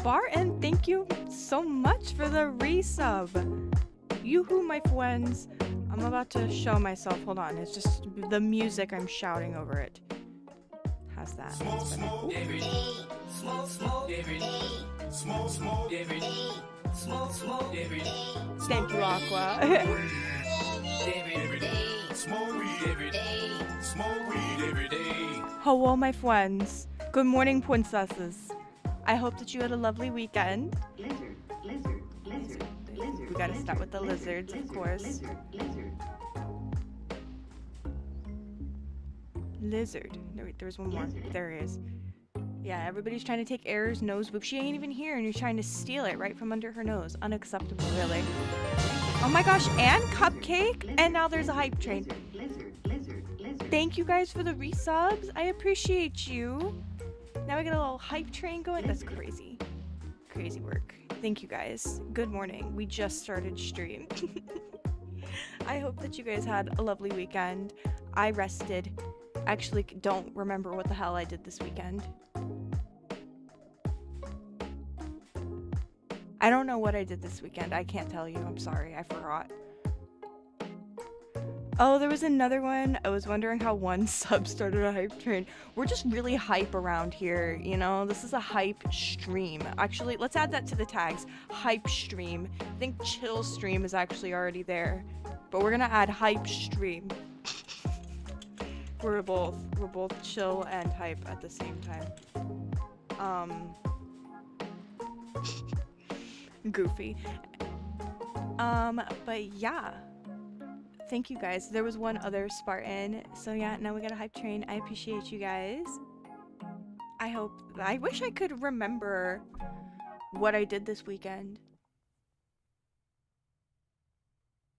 Spartan, thank you so much for the resub. Yoo-hoo, my friends. I'm about to show myself. Hold on. It's just the music. I'm shouting over it. How's that? Smoke, smoke every day. Smoke, smoke every day. Smoke, smoke every day. Smoke, smoke every day. Thank you, Aqua. Every day. Smoke weed every day. Smoke weed every day. Hello, my friends. Good morning, princesses. I hope that you had a lovely weekend. We gotta start with the lizards, of course. Lizard. No, wait, there was one more. There he is. Yeah, everybody's trying to take Air's nose book. She ain't even here, and you're trying to steal it right from under her nose. Unacceptable, really. Oh my gosh, and Cupcake! And now there's a hype train. Thank you guys for the resubs. I appreciate you. Now we get a little hype train going. That's crazy. Crazy work. Thank you guys. Good morning. We just started stream. I hope that you guys had a lovely weekend. I rested. Actually, don't remember what the hell I did this weekend. I don't know what I did this weekend. I can't tell you. I'm sorry. I forgot. Oh, there was another one. I was wondering how one sub started a hype train. We're just really hype around here, you know? This is a hype stream. Actually, let's add that to the tags. Hype stream. I think chill stream is actually already there. But we're gonna add hype stream. We're both chill and hype at the same time. Goofy. But yeah. Thank you guys. There was one other Spartan. So yeah, now we got a hype train. I appreciate you guys. I wish I could remember what I did this weekend.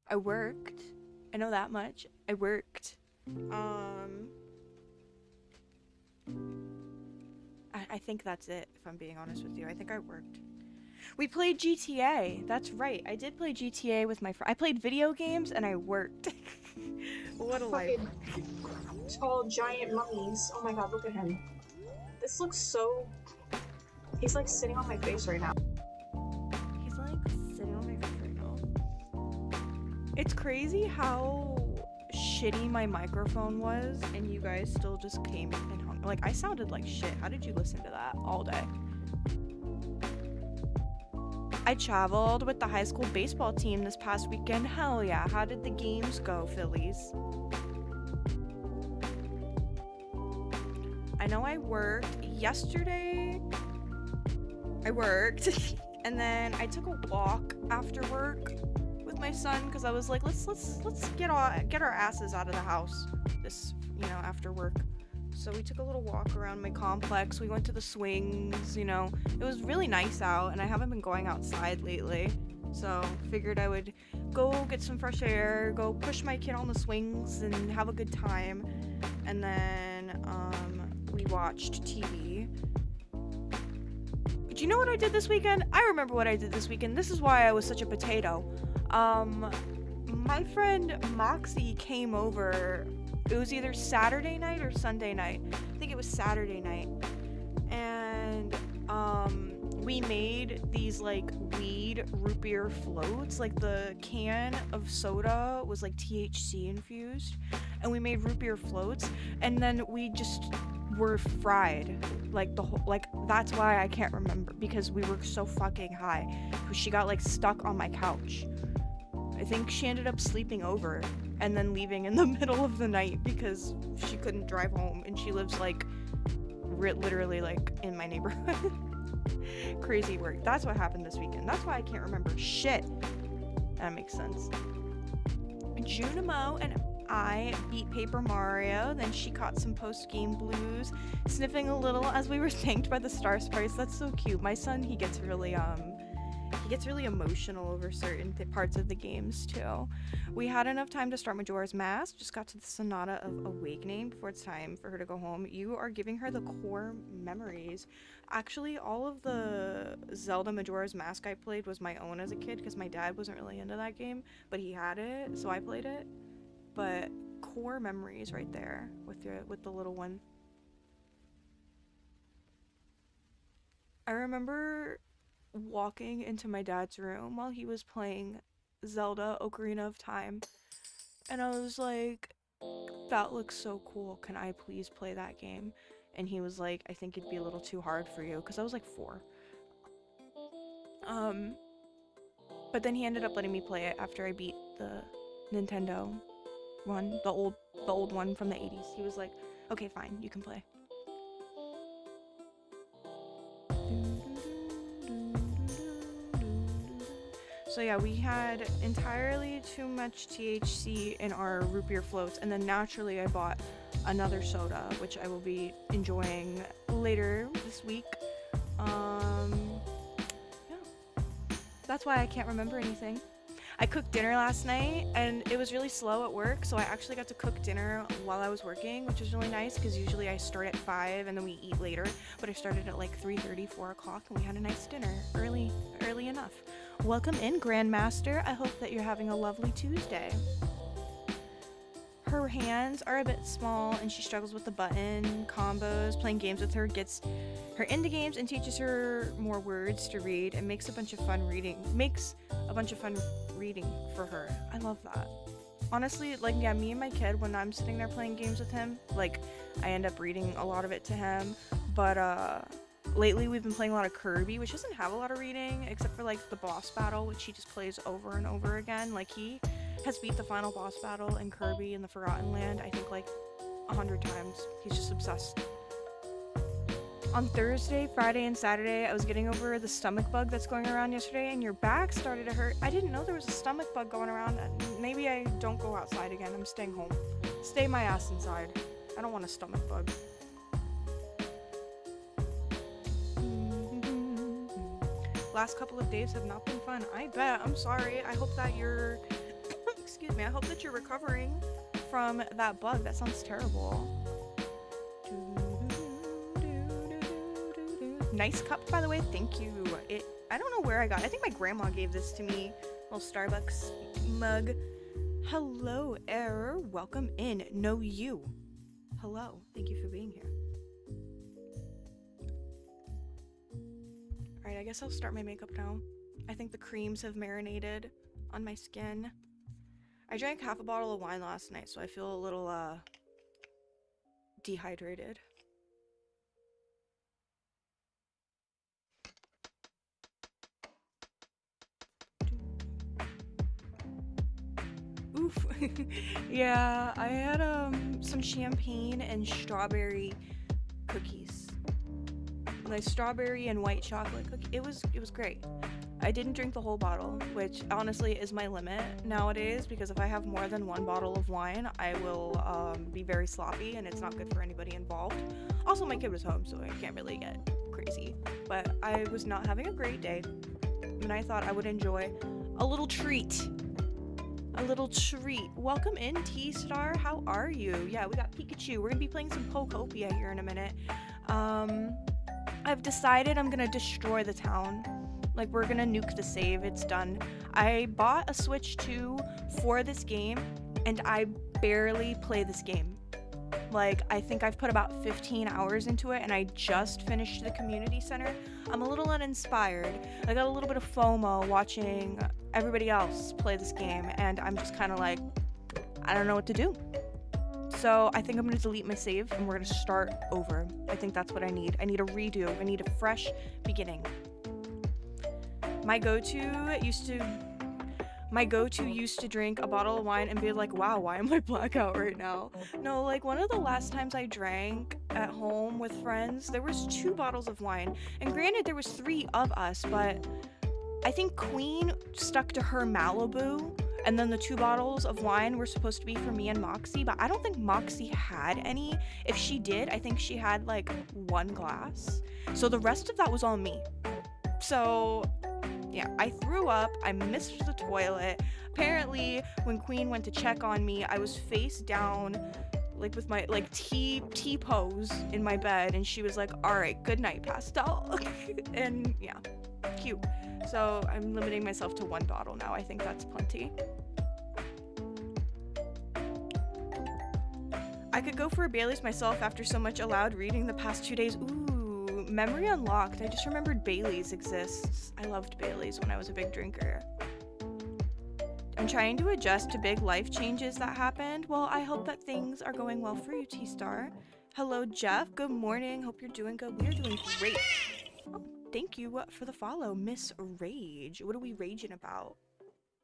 I worked. I know that much. I worked. I think that's it, if I'm being honest with you. I think I worked. We played GTA. That's right. I did play GTA with my friend. I played video games and I worked. What a life. Tall, giant mummies. Oh my god, look at him. This looks so... He's like sitting on my face right now. He's like sitting on my face right now. It's crazy how shitty my microphone was and you guys still just came and hung. Like, I sounded like shit. How did you listen to that all day? I traveled with the high school baseball team this past weekend. Hell yeah. How did the games go, Phillies? I know I worked. Yesterday, I worked. And then I took a walk after work with my son because I was like, let's get our asses out of the house this, after work. So we took a little walk around my complex. We went to the swings, It was really nice out, and I haven't been going outside lately. So figured I would go get some fresh air, go push my kid on the swings, and have a good time. And then we watched TV. But you know what I did this weekend? I remember what I did this weekend. This is why I was such a potato. My friend Moxie came over. It was either Saturday night or Sunday night. I think it was Saturday night. And we made these like weed root beer floats. Like the can of soda was like THC infused. And we made root beer floats. And then we just were fried. Like that's why I can't remember. Because we were so fucking high. She got like stuck on my couch. I think she ended up sleeping over and then leaving in the middle of the night because she couldn't drive home, and she lives like literally like in my neighborhood. Crazy work. That's what happened this weekend. That's why I can't remember shit. That makes sense. Junimo and I beat Paper Mario, then she caught some post-game blues, sniffing a little as we were thanked by the star sprites. That's so cute. My son, he gets really emotional over certain parts of the games too. We had enough time to start Majora's Mask, just got to the Sonata of Awakening before it's time for her to go home. You are giving her the core memories. Actually, all of the Zelda Majora's Mask I played was my own as a kid because my dad wasn't really into that game, but he had it, so I played it. But core memories right there with the little one. I remember walking into my dad's room while he was playing Zelda Ocarina of Time, and I was like, that looks so cool. Can I please play that game? And he was like, I think it'd be a little too hard for you, because I was like 4. Um, but then he ended up letting me play it after I beat the Nintendo one, the old one from the 80s. He was like, okay, fine, you can play. So yeah, we had entirely too much THC in our root beer floats, and then naturally I bought another soda, which I will be enjoying later this week. Yeah, that's why I can't remember anything. I cooked dinner last night, and it was really slow at work, so I actually got to cook dinner while I was working, which was really nice, because usually I start at 5 and then we eat later, but I started at like 3:30, 4 o'clock, and we had a nice dinner early enough. Welcome in, Grandmaster. I hope that you're having a lovely Tuesday. Her hands are a bit small, and she struggles with the button combos. Playing games with her gets her into games and teaches her more words to read, and makes a bunch of fun reading for her. I love that. Honestly, like, yeah, me and my kid, when I'm sitting there playing games with him, like, I end up reading a lot of it to him, but lately we've been playing a lot of Kirby, which doesn't have a lot of reading, except for like the boss battle, which he just plays over and over again. Like, he has beat the final boss battle in Kirby in the Forgotten Land, I think like 100 times. He's just obsessed. On Thursday, Friday, and Saturday, I was getting over the stomach bug that's going around yesterday, and your back started to hurt. I didn't know there was a stomach bug going around. Maybe I don't go outside again. I'm staying home. Stay my ass inside. I don't want a stomach bug. Last couple of days have not been fun. I bet. I'm sorry. I hope that you're excuse me. I hope that you're recovering from that bug. That sounds terrible. Nice cup, by the way. Thank you. I don't know where I got it. I think my grandma gave this to me. Little Starbucks mug. Hello, error. Welcome in. No, you. Hello. Thank you for being here. Alright, I guess I'll start my makeup now. I think the creams have marinated on my skin. I drank half a bottle of wine last night, so I feel a little, dehydrated. Oof. Yeah, I had, some champagne and strawberry cookies. Like strawberry and white chocolate cookie. It was great. I didn't drink the whole bottle, which honestly is my limit nowadays, because if I have more than 1 bottle of wine, I will be very sloppy, and it's not good for anybody involved. Also, my kid was home, so I can't really get crazy. But I was not having a great day, and I thought I would enjoy a little treat. A little treat. Welcome in, T-Star. How are you? Yeah, we got Pikachu. We're gonna be playing some Pokopia here in a minute. I've decided I'm gonna destroy the town. Like, we're gonna nuke the save. It's done. I bought a Switch 2 for this game, and I barely play this game. Like, I think I've put about 15 hours into it, and I just finished the community center. I'm a little uninspired. I got a little bit of FOMO watching everybody else play this game, and I'm just kind of like, I don't know what to do. So I think I'm gonna delete my save, and we're gonna start over. I think that's what I need. I need a redo. I need a fresh beginning. My go-to used to drink a bottle of wine and be like, wow, why am I blackout right now? No, like, one of the last times I drank at home with friends, there was 2 bottles of wine. And granted, there was 3 of us, but I think Queen stuck to her Malibu, and then the 2 bottles of wine were supposed to be for me and Moxie, but I don't think Moxie had any. If she did, I think she had like 1 glass. So the rest of that was on me. So yeah, I threw up, I missed the toilet. Apparently, when Queen went to check on me, I was face down, like with my like T-pose in my bed, and she was like, alright, good night, Pastel. And yeah, cute. So I'm limiting myself to 1 bottle now. I think that's plenty. I could go for a Bailey's myself after so much aloud reading the past 2 days. Ooh, Memory unlocked. I just remembered Bailey's exists. I loved Bailey's when I was a big drinker. I'm trying to adjust to big life changes that happened. Well, I hope that things are going well for you, T-Star. Hello, Jeff. Good morning. Hope you're doing good. We're doing great. Oh, thank you for the follow, Miss Rage. What are we raging about?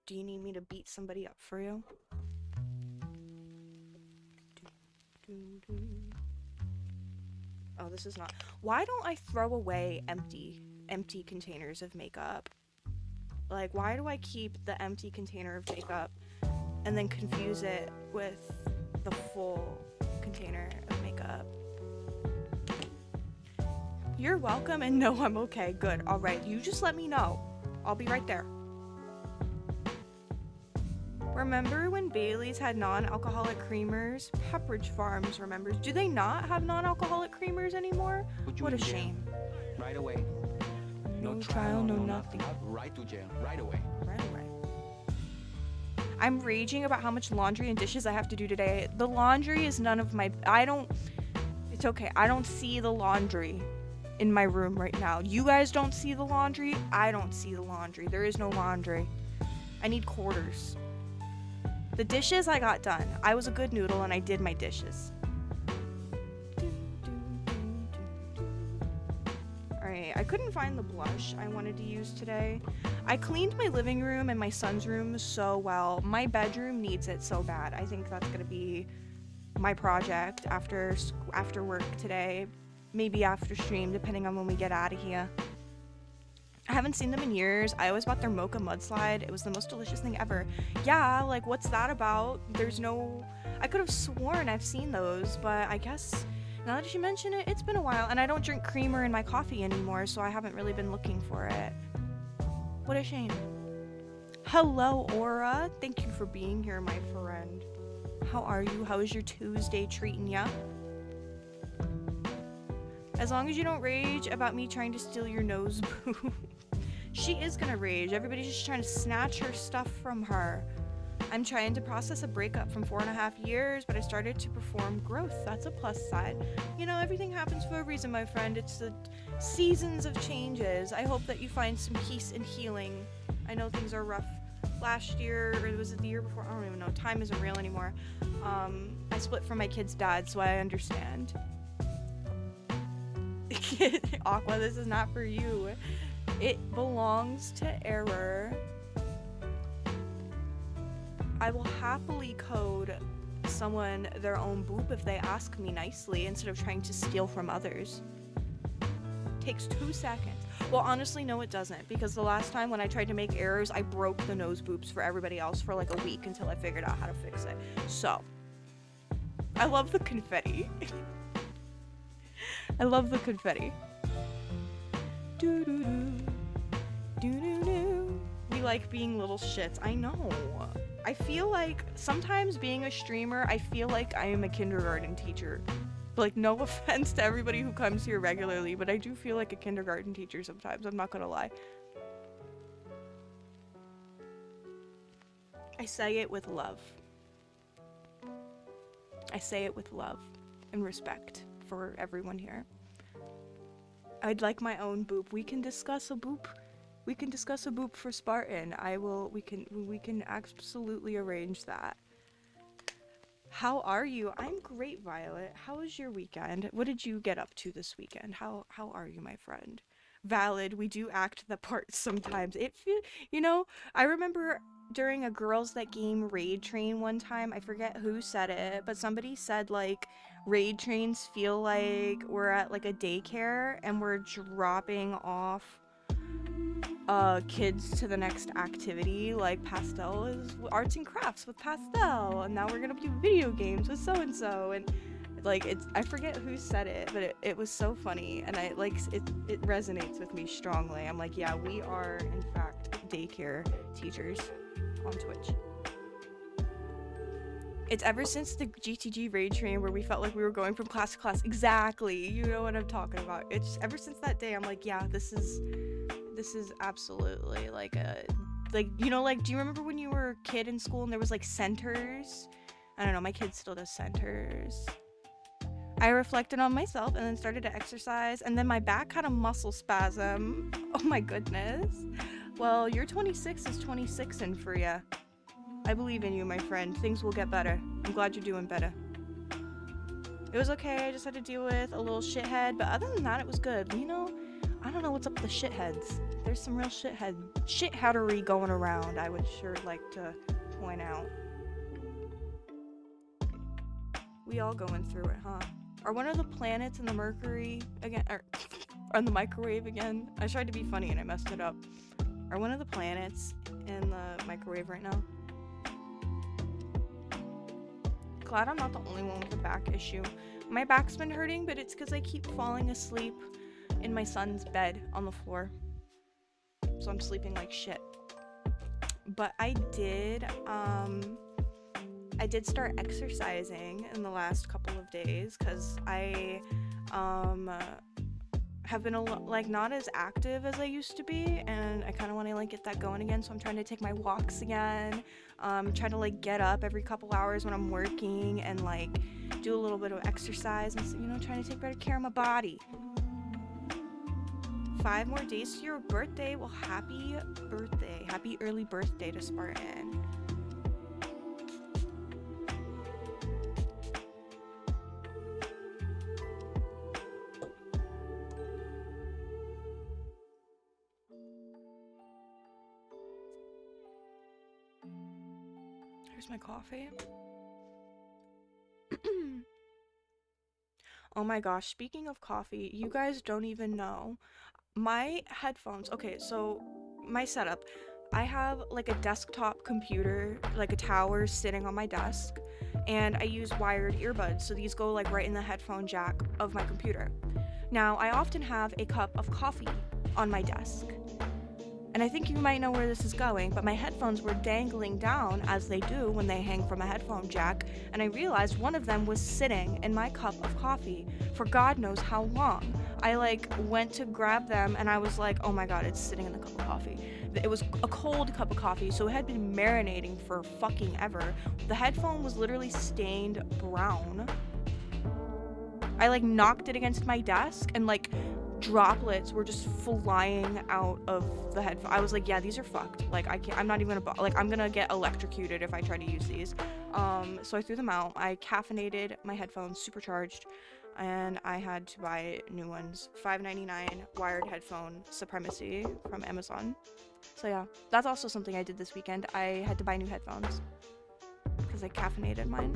Do you need me to beat somebody up for you? Oh, this is not. Why don't I throw away empty containers of makeup? Like, why do I keep the empty container of makeup and then confuse it with the full container of makeup? You're welcome, and no, I'm okay. Good. All right. You just let me know. I'll be right there. Remember when Bailey's had non-alcoholic creamers? Pepperidge Farms remembers. Do they not have non-alcoholic creamers anymore? What a shame. Right away. No trial, no nothing. Right to jail. Right away. Right away. I'm raging about how much laundry and dishes I have to do today. The laundry is none of my... It's okay. I don't see the laundry in my room right now. You guys don't see the laundry. I don't see the laundry. There is no laundry. I need quarters. The dishes I got done. I was a good noodle and I did my dishes. Alright, I couldn't find the blush I wanted to use today. I cleaned my living room and my son's room so well. My bedroom needs it so bad. I think that's gonna be my project after work today. Maybe after stream, depending on when we get out of here. I haven't seen them in years. I always bought their mocha mudslide. It was the most delicious thing ever. Yeah, like, what's that about? There's no... I could have sworn I've seen those, but I guess now that you mention it, it's been a while. And I don't drink creamer in my coffee anymore, so I haven't really been looking for it. What a shame. Hello, Aura. Thank you for being here, my friend. How are you? How is your Tuesday treating ya? As long as you don't rage about me trying to steal your nose boo. She is gonna rage. Everybody's just trying to snatch her stuff from her. I'm trying to process a breakup from 4.5 years, but I started to perform growth. That's a plus side. You know, everything happens for a reason, my friend. It's the seasons of changes. I hope that you find some peace and healing. I know things are rough. Last year, or was it the year before? I don't even know. Time isn't real anymore. I split from my kid's dad, so I understand. Aqua, this is not for you. It belongs to error. I will happily code someone their own boop if they ask me nicely instead of trying to steal from others. Takes 2 seconds. Well, honestly, no, it doesn't, because the last time when I tried to make errors, I broke the nose boops for everybody else for like a week until I figured out how to fix it. So, I love the confetti. I love the confetti. Do-do-do. We like being little shits. I know. I feel like sometimes being a streamer, I feel like I am a kindergarten teacher. Like, no offense to everybody who comes here regularly, but I do feel like a kindergarten teacher sometimes. I'm not gonna lie. I say it with love. I say it with love and respect for everyone here. I'd like my own boop. We can discuss a boop. We can discuss a boop for Spartan. We can absolutely arrange that. How are you? I'm great, Violet. How was your weekend? What did you get up to this weekend? How are you, my friend? Valid, we do act the part sometimes. You know, I remember during a Girls That Game raid train one time, I forget who said it, but somebody said, like, raid trains feel like we're at, like, a daycare and we're dropping off kids to the next activity. Like, pastel is arts and crafts with pastel, and now we're gonna do video games with so-and-so, and like, I forget who said it, but it was so funny, and it resonates with me strongly. I'm like, yeah, we are in fact daycare teachers on Twitch. It's ever since the GTG raid train where we felt like we were going from class to class. Exactly, you know what I'm talking about. It's ever since that day, I'm like, yeah, this is absolutely like you know, like, do you remember when you were a kid in school and there was like centers? I don't know, my kid still does centers. I reflected on myself and then started to exercise, and then my back had a muscle spasm. Oh my goodness. Well, your 26 is 26 in for ya. I believe in you, my friend. Things will get better. I'm glad you're doing better. It was okay, I just had to deal with a little shithead, but other than that, it was good. You know, I don't know what's up with the shitheads. There's some real shitheadery going around, I would sure like to point out. We all going through it, huh? Are one of the planets in the Mercury again, or on the microwave again? I tried to be funny and I messed it up. Are one of the planets in the microwave right now? Glad I'm not the only one with a back issue. My back's been hurting, but it's because I keep falling asleep in my son's bed on the floor. So I'm sleeping like shit. But I did start exercising in the last couple of days because I have been not as active as I used to be, and I kind of want to like get that going again. So I'm trying to take my walks again. Try to like get up every couple hours when I'm working and like do a little bit of exercise and so, you know, trying to take better care of my body. 5 more days to your birthday. Well, happy birthday. Happy early birthday to Spartan. Here's my coffee. Oh my gosh, speaking of coffee, you guys don't even know. My headphones, okay, so my setup, I have like a desktop computer, like a tower sitting on my desk, and I use wired earbuds, so these go like right in the headphone jack of my computer. Now, I often have a cup of coffee on my desk. And I think you might know where this is going, but my headphones were dangling down, as they do when they hang from a headphone jack, and I realized one of them was sitting in my cup of coffee for God knows how long. I like went to grab them and I was like, oh my god, it's sitting in the cup of coffee. It was a cold cup of coffee, so it had been marinating for fucking ever. The headphone was literally stained brown. I like knocked it against my desk and like droplets were just flying out of the headphone. I was like, yeah, these are fucked. Like, I'm not even gonna, like, I'm gonna get electrocuted if I try to use these. So I threw them out. I caffeinated my headphones, supercharged, and I had to buy new ones. $5.99 wired headphone supremacy from Amazon. So yeah, that's also something I did this weekend. I had to buy new headphones because I caffeinated mine.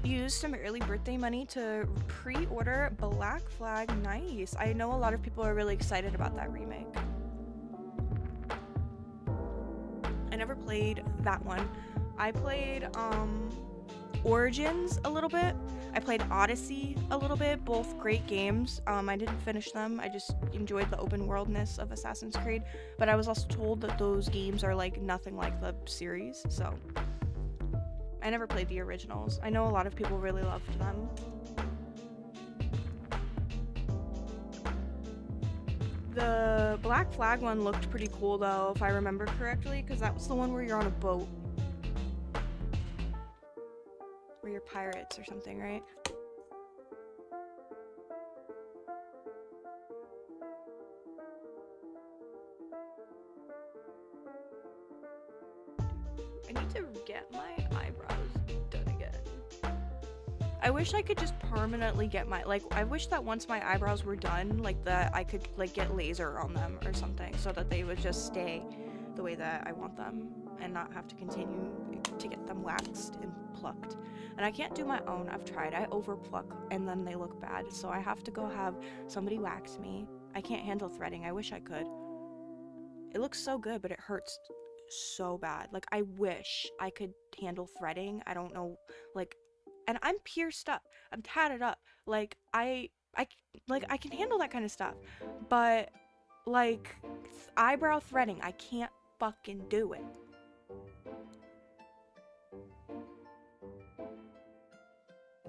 Used some early birthday money to pre-order Black Flag. Nice. I know a lot of people are really excited about that remake. I never played that one. I played Origins a little bit. I played Odyssey a little bit. Both great games. I didn't finish them. I just enjoyed the open worldness of Assassin's Creed. But I was also told that those games are like nothing like the series, so I never played the originals. I know a lot of people really loved them. The Black Flag one looked pretty cool though, if I remember correctly, because that was the one where you're on a boat. Where you're pirates or something, right? I need to get my eyebrows done again. I wish I could just permanently get my, like, I wish that once my eyebrows were done, like, that I could, like, get laser on them or something so that they would just stay the way that I want them and not have to continue to get them waxed and plucked. And I can't do my own. I've tried. I overpluck and then they look bad, so I have to go have somebody wax me. I can't handle threading. I wish I could. It looks so good, but it hurts so bad. Like, I wish I could handle threading. I don't know, like, and I'm pierced up. I'm tatted up. Like, I can handle that kind of stuff, but like eyebrow threading, I can't fucking do it.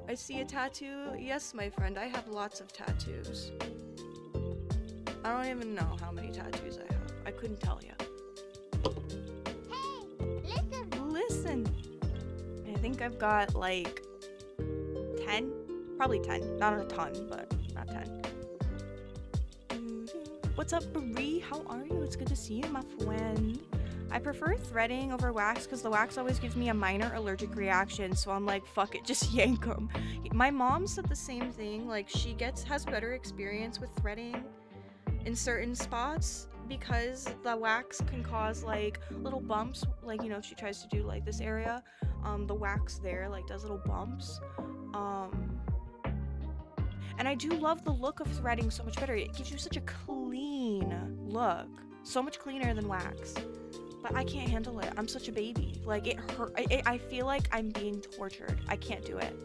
I see a tattoo. Yes, my friend, I have lots of tattoos. I don't even know how many tattoos I have. I couldn't tell you. Hey, listen. Listen. I think I've got like 10? Probably 10. Not a ton, but not 10. What's up, Brie? How are you? It's good to see you, my friend. I prefer threading over wax because the wax always gives me a minor allergic reaction, so I'm like, fuck it, just yank them. My mom said the same thing, like she has better experience with threading in certain spots because the wax can cause like little bumps, like, you know, if she tries to do like this area, the wax there like does little bumps. And I do love the look of threading so much better. It gives you such a clean look, so much cleaner than wax. But I can't handle it. I'm such a baby. Like, it hurt. I feel like I'm being tortured. I can't do it.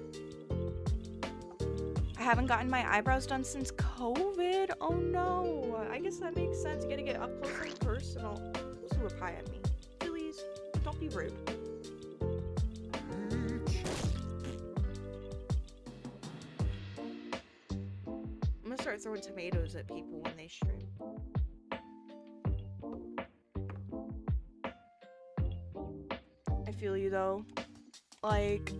I haven't gotten my eyebrows done since COVID. Oh no. I guess that makes sense. You gotta get up close and personal. Who's a reply at me? Please, don't be rude. I'm gonna start throwing tomatoes at people when they stream. I feel you though. Like,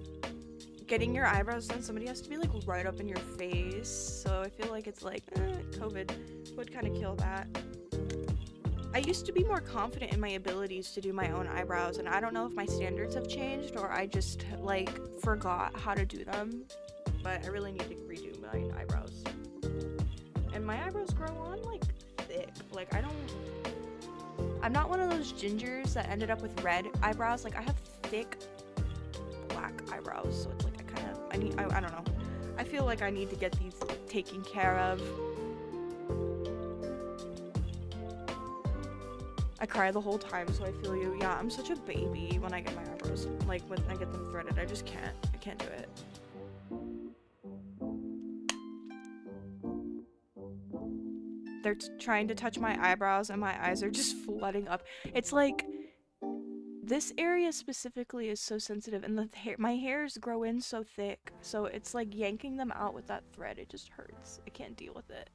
getting your eyebrows done, somebody has to be like right up in your face. So I feel like it's like, COVID would kind of kill that. I used to be more confident in my abilities to do my own eyebrows, and I don't know if my standards have changed or I just like forgot how to do them. But I really need to redo my eyebrows. And my eyebrows grow on like thick. Like, I'm not one of those gingers that ended up with red eyebrows. Like, I have thick black eyebrows, so it's like I don't know. I feel like I need to get these taken care of. I cry the whole time, so I feel you. Yeah, I'm such a baby when I get my eyebrows, like when I get them threaded. I just can't. I can't do it. They're trying to touch my eyebrows and my eyes are just flooding up. It's like, this area specifically is so sensitive, and my hairs grow in so thick, so it's like yanking them out with that thread. It just hurts. I can't deal with it.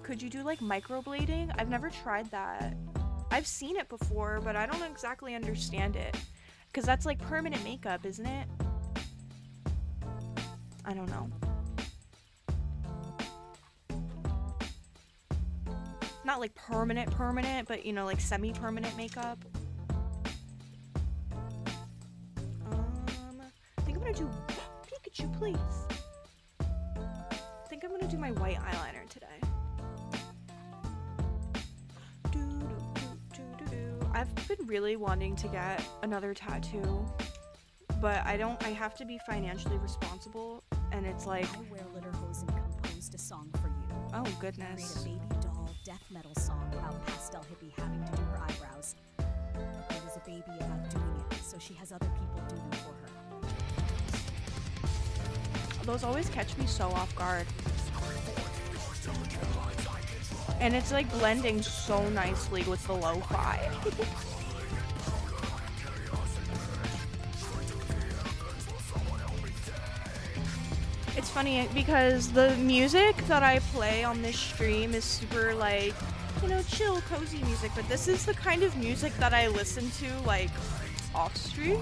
Could you do like microblading? I've never tried that. I've seen it before, but I don't exactly understand it. Because that's like permanent makeup, isn't it? I don't know. Not like permanent, but you know, like semi-permanent makeup. I think I'm gonna do Pikachu, please. I think I'm gonna do my white eyeliner today. I've been really wanting to get another tattoo, but I have to be financially responsible, and it's like, I wear Litterhosen composed a song for you. Oh goodness. Create a baby doll death metal song about Pastel Hippie having to do her eyebrows. I was a baby about doing it, so she has other people do them for her. Those always catch me so off guard. And it's like blending so nicely with the lo-fi. It's funny because the music that I play on this stream is super like, you know, chill, cozy music, but this is the kind of music that I listen to like off stream.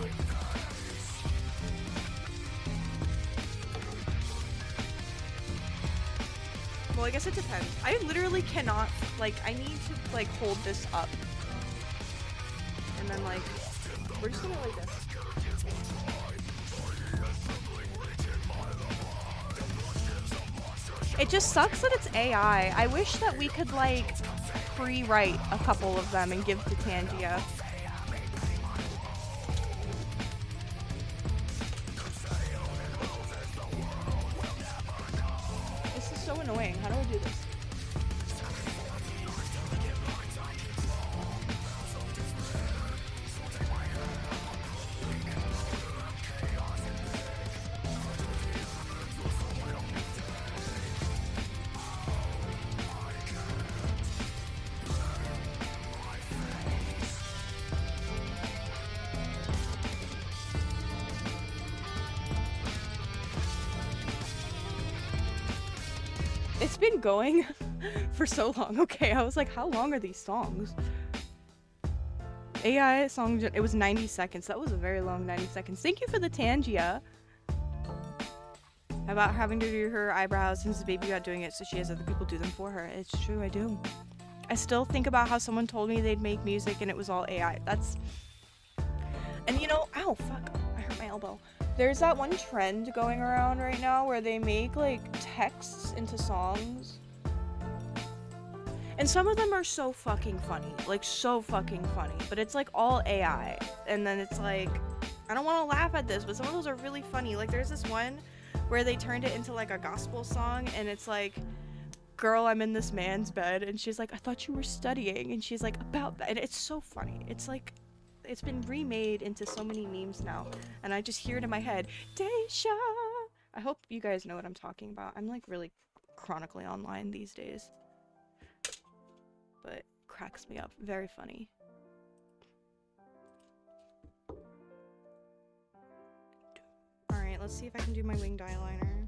Well, I guess it depends. I literally cannot, like, I need to like hold this up. And then like, we're just gonna like this. It just sucks that it's AI. I wish that we could like pre-write a couple of them and give to Tangia. This is so annoying. How do I do this? It's been going for so long. Okay, I was like, how long are these songs? AI song, it was 90 seconds. That was a very long 90 seconds. Thank you for the Tangia. About having to do her eyebrows since the baby got doing it, so she has other people do them for her. It's true, I do. I still think about how someone told me they'd make music and it was all AI. That's... And you know, ow, fuck, I hurt my elbow. There's that one trend going around right now where they make like texts into songs. And some of them are so fucking funny, like so fucking funny, but it's like all AI. And then it's like, I don't want to laugh at this, but some of those are really funny. Like there's this one where they turned it into like a gospel song, and it's like, girl, I'm in this man's bed, and she's like, I thought you were studying, and she's like, about that. And it's so funny. It's like, it's been remade into so many memes now, and I just hear it in my head, Daisha. I hope you guys know what I'm talking about. I'm like really chronically online these days, but it cracks me up. Very funny. Alright, let's see if I can do my winged eyeliner.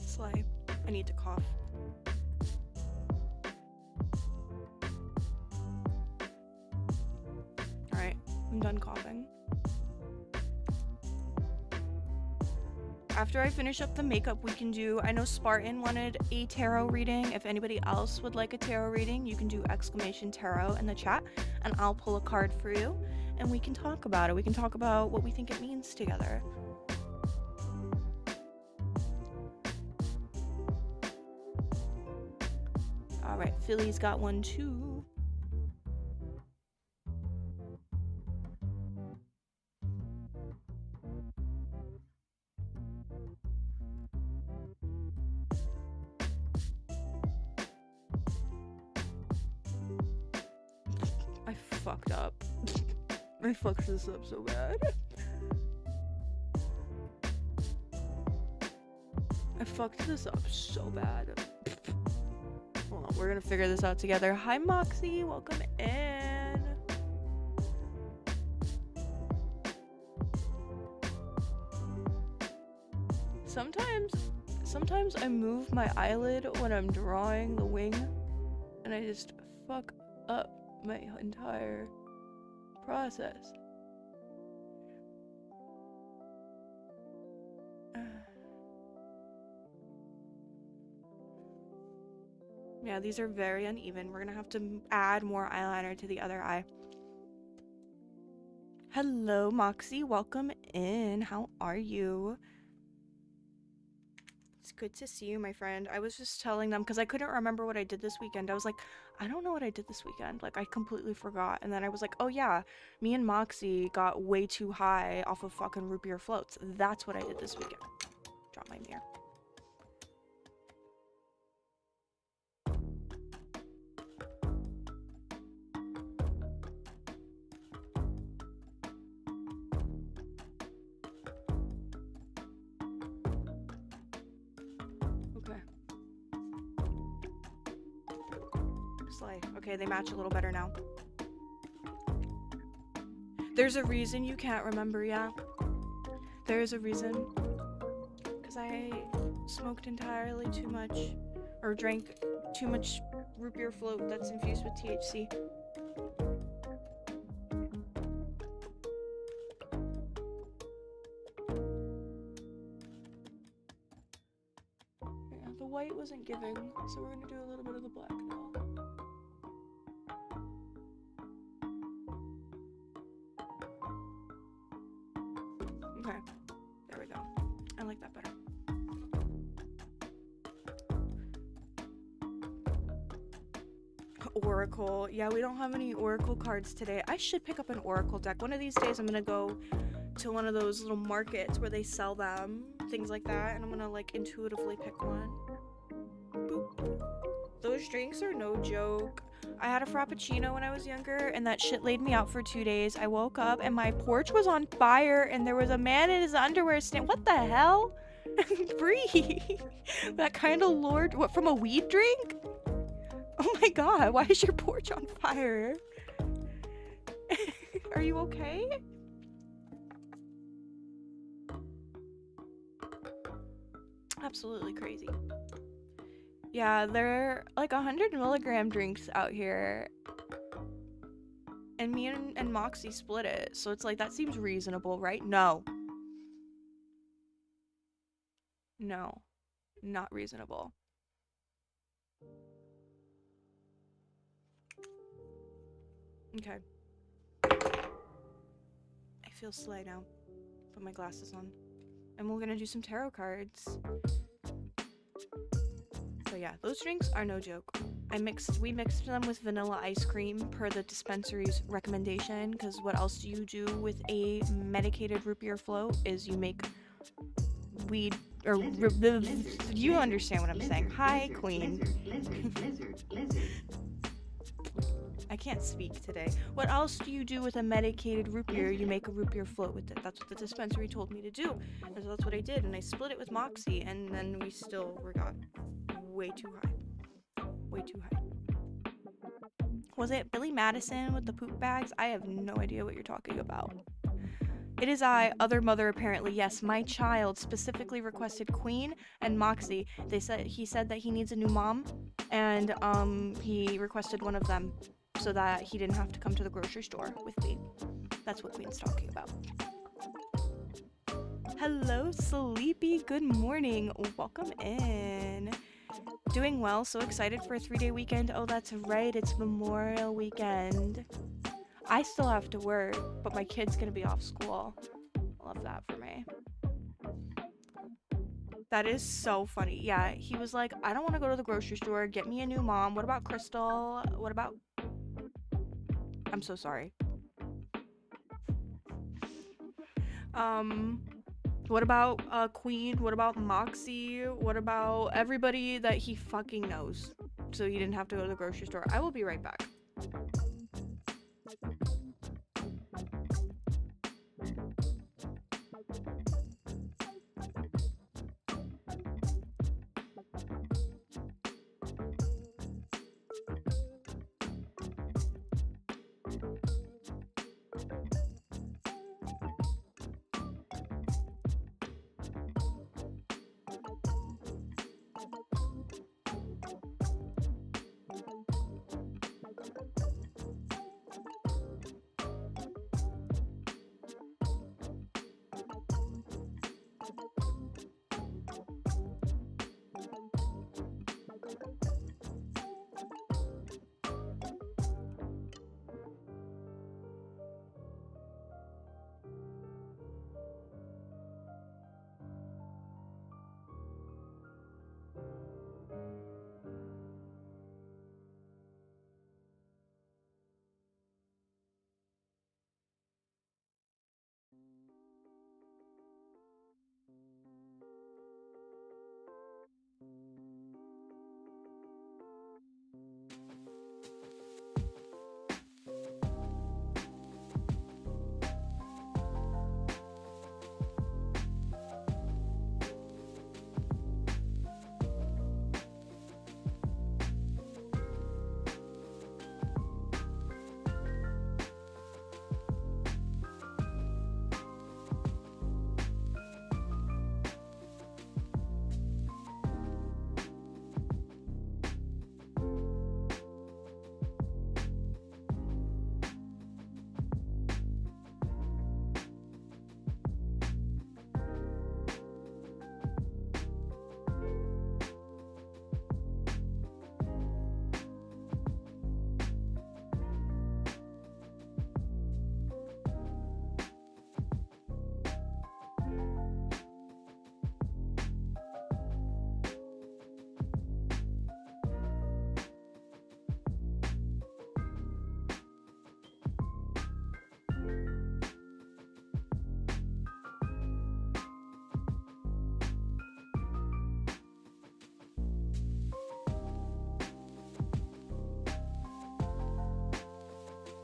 Slay. I need to cough. Alright, I'm done coughing. After I finish up the makeup, we can do, I know Spartan wanted a tarot reading. If anybody else would like a tarot reading, you can do !tarot in the chat, and I'll pull a card for you, and we can talk about it. We can talk about what we think it means together. Alright, Philly's got one too. I fucked up. I fucked this up so bad. I fucked this up so bad. Hold on, we're gonna figure this out together. Hi Moxie, welcome in. Sometimes I move my eyelid when I'm drawing the wing, and I just fuck up my entire process. Yeah, these are very uneven. We're gonna have to add more eyeliner to the other eye. Hello, Moxie. Welcome in. How are you? It's good to see you, my friend. I was just telling them, because I couldn't remember what I did this weekend. I was like, I don't know what I did this weekend. Like, I completely forgot. And then I was like, oh yeah, me and Moxie got way too high off of fucking root beer floats. That's what I did this weekend. Drop my mirror. Okay, they match a little better now. There's a reason you can't remember, yeah. There is a reason. Because I smoked entirely too much, or drank too much root beer float that's infused with THC. Yeah, the white wasn't giving, so we're gonna do a little bit of the black now. Okay, there we go. I like that better. Oracle. Yeah, we don't have any Oracle cards today. I should pick up an Oracle deck. One of these days I'm gonna go to one of those little markets where they sell them, things like that, and I'm gonna like intuitively pick one. Boop. Those drinks are no joke. I had a Frappuccino when I was younger, and that shit laid me out for 2 days. I woke up and my porch was on fire, and there was a man in his underwear what the hell? Breathe. That kind of lord, what, from a weed drink? Oh my god, why is your porch on fire? Are you okay? Absolutely crazy. Yeah, they're like 100 milligram drinks out here. And me and Moxie split it. So it's like, that seems reasonable, right? No. No. Not reasonable. Okay. I feel slay now. Put my glasses on. And we're gonna do some tarot cards. So yeah, those drinks are no joke. We mixed them with vanilla ice cream per the dispensary's recommendation, because what else do you do with a medicated root beer float is you make weed, or you understand what I'm saying. Hi, queen. I can't speak today. What else do you do with a medicated root beer? You make a root beer float with it. That's what the dispensary told me to do. And so that's what I did. And I split it with Moxie, and then we got way too high. Way too high. Was it Billy Madison with the poop bags? I have no idea what you're talking about. It is I, other mother apparently. Yes, my child specifically requested Queen and Moxie. He said that he needs a new mom, and he requested one of them so that he didn't have to come to the grocery store with me. That's what Queen's talking about. Hello, Sleepy. Good morning. Welcome in. Doing well. So excited for a 3-day weekend. Oh, that's right. It's Memorial Weekend. I still have to work, but my kid's gonna be off school. Love that for me. That is so funny. Yeah, he was like, I don't want to go to the grocery store. Get me a new mom. What about Crystal? What about... I'm so sorry. What about Queen? What about Moxie? What about everybody that he fucking knows? So he didn't have to go to the grocery store. I will be right back.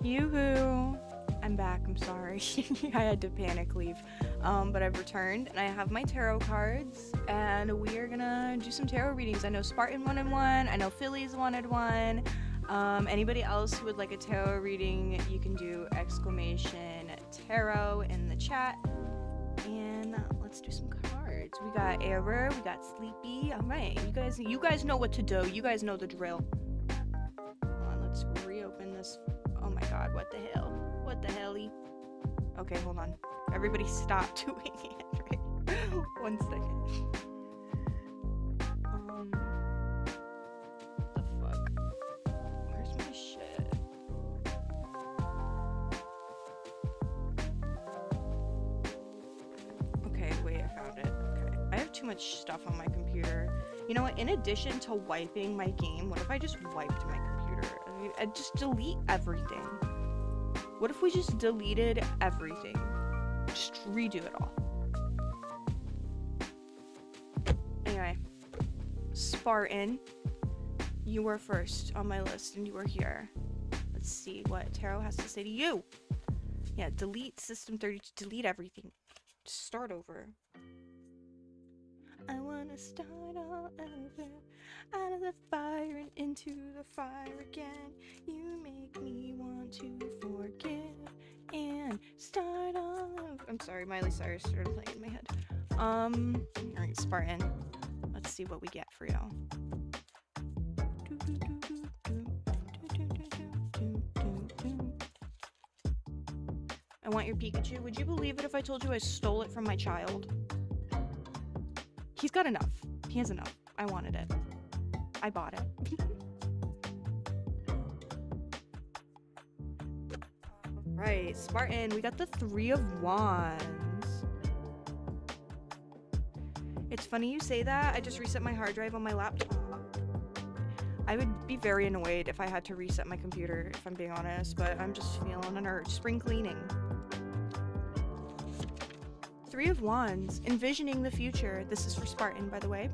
Yoo-hoo! I'm back, I'm sorry. I had to panic leave. But I've returned and I have my tarot cards and we are gonna do some tarot readings. I know Spartan wanted one, I know Phillies wanted one. Anybody else who would like a tarot reading, you can do !tarot in the chat. And let's do some cards. We got Error, we got Sleepy. Alright, you guys know what to do. You guys know the drill. Hold on, let's reopen this. Oh my god, what the hell? What the helly? Okay, hold on. Everybody stop doing it, right? 1 second. What the fuck? Where's my shit? Okay, wait, I found it. Okay. I have too much stuff on my computer. You know what? In addition to wiping my game, what if I just wiped my computer? I'd just delete everything. What if we just deleted everything? Just redo it all. Anyway, Spartan, you were first on my list and you were here. Let's see what tarot has to say to you. Yeah, delete system 30, delete everything. Just start over. I wanna start all over, out of the fire and into the fire again. You make me want to forgive and start all over. I'm sorry, Miley Cyrus started playing in my head. Alright, Spartan. Let's see what we get for y'all. I want your Pikachu. Would you believe it if I told you I stole it from my child? He's got enough. He has enough. I wanted it. I bought it. Right, Spartan, we got the 3 of Wands. It's funny you say that. I just reset my hard drive on my laptop. I would be very annoyed if I had to reset my computer, if I'm being honest, but I'm just feeling an urge. Spring cleaning. 3 of Wands, envisioning the future. This is for Spartan, by the way.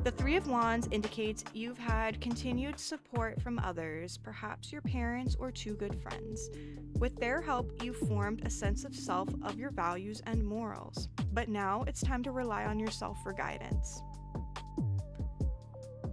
The 3 of Wands indicates you've had continued support from others, perhaps your parents or 2 good friends. With their help, you formed a sense of self, of your values and morals. But now it's time to rely on yourself for guidance.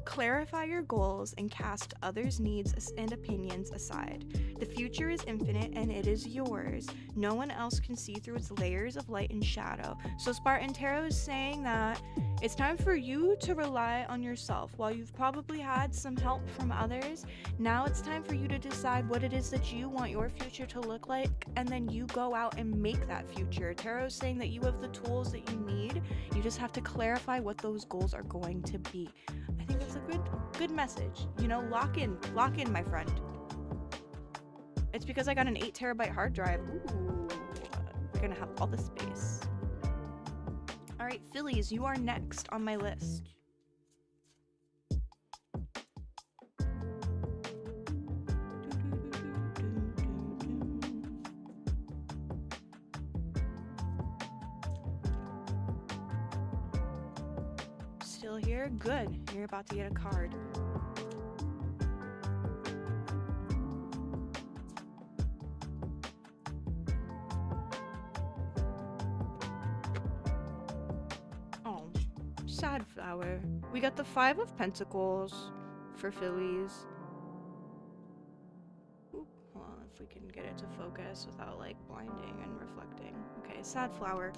Clarify your goals and cast others' needs and opinions aside. The future is infinite and it is yours. No one else can see through its layers of light and shadow. So Spartan Tarot is saying that it's time for you to rely on yourself. While you've probably had some help from others, now it's time for you to decide what it is that you want your future to look like, and then you go out and make that future. Tarot is saying that you have the tools that you need. You just have to clarify what those goals are going to be. I think that's a good message. You know, lock in, my friend. It's because I got an 8 terabyte hard drive. Ooh, we're gonna have all the space. All right, Phillies, you are next on my list. Still here? Good. You're about to get a card. Sad flower. We got the 5 of Pentacles for Phillies. Ooh, hold on, if we can get it to focus without like blinding and reflecting. Okay, sad flower.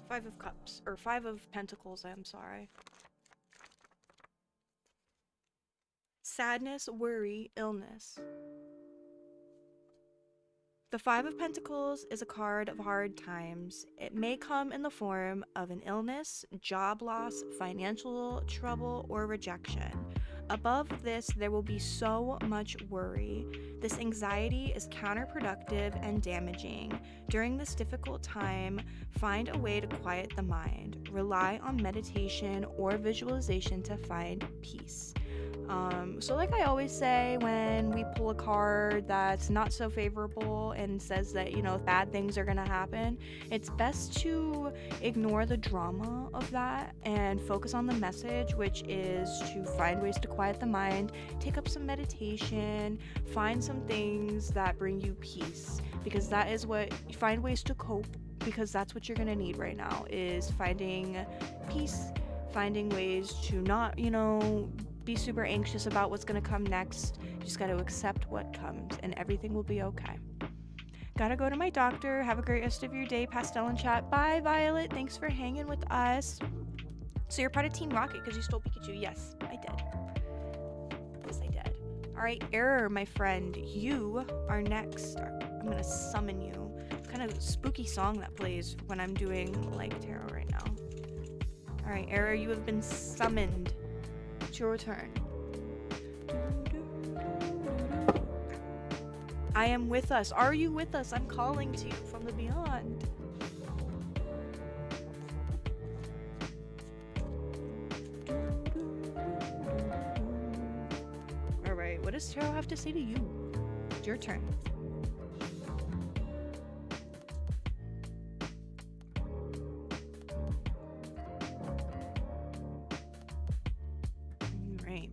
5 of Cups, or 5 of Pentacles, I'm sorry. Sadness, worry, illness. The 5 of Pentacles is a card of hard times. It may come in the form of an illness, job loss, financial trouble, or rejection. Above this, there will be so much worry. This anxiety is counterproductive and damaging. During this difficult time, find a way to quiet the mind. Rely on meditation or visualization to find peace. So like I always say when we pull a card that's not so favorable and says that, you know, bad things are gonna happen, it's best to ignore the drama of that and focus on the message, which is to find ways to quiet the mind, take up some meditation, find some things that bring you peace, because that is what, find ways to cope, because that's what you're gonna need right now, is finding peace, finding ways to not, you know, be super anxious about what's gonna come next. You just gotta accept what comes and everything will be okay. Gotta go to my doctor. Have a great rest of your day, Pastel and Chat. Bye, Violet. Thanks for hanging with us. So you're part of Team Rocket because you stole Pikachu. Yes, I did. Yes, I did. All right, Error, my friend. You are next. I'm gonna summon you. It's kind of a spooky song that plays when I'm doing like tarot right now. All right, Error, you have been summoned. It's your turn. I am with us. Are you with us? I'm calling to you from the beyond. All right, what does Tarot have to say to you? It's your turn.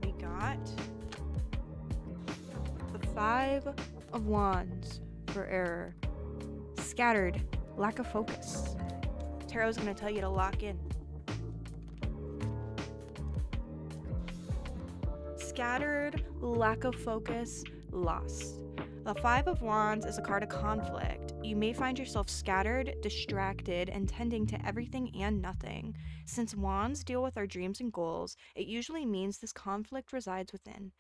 We got the 5 of Wands for Error. Scattered, lack of focus. Tarot's gonna tell you to lock in. Scattered, lack of focus, lost. The 5 of Wands is a card of conflict. You may find yourself scattered, distracted, and tending to everything and nothing. Since Wands deal with our dreams and goals, it usually means this conflict resides within.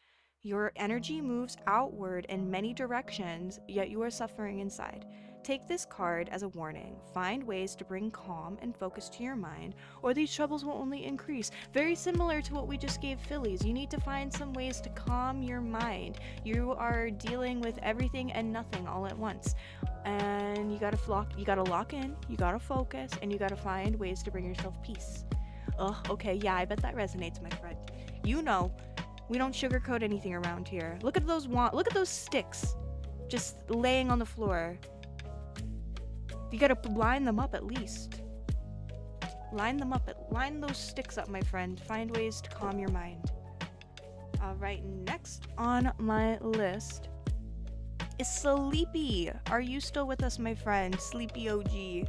Your energy moves outward in many directions, yet you are suffering inside. Take this card as a warning. Find ways to bring calm and focus to your mind, or these troubles will only increase. Very similar to what we just gave Phillies. You need to find some ways to calm your mind. You are dealing with everything and nothing all at once. And you gotta lock in, you gotta focus, and you gotta find ways to bring yourself peace. Ugh, okay, yeah, I bet that resonates, my friend. You know, we don't sugarcoat anything around here. Look at those sticks just laying on the floor. You gotta line them up at least. Line those sticks up, my friend. Find ways to calm your mind. Alright, next on my list is Sleepy. Are you still with us, my friend? Sleepy OG.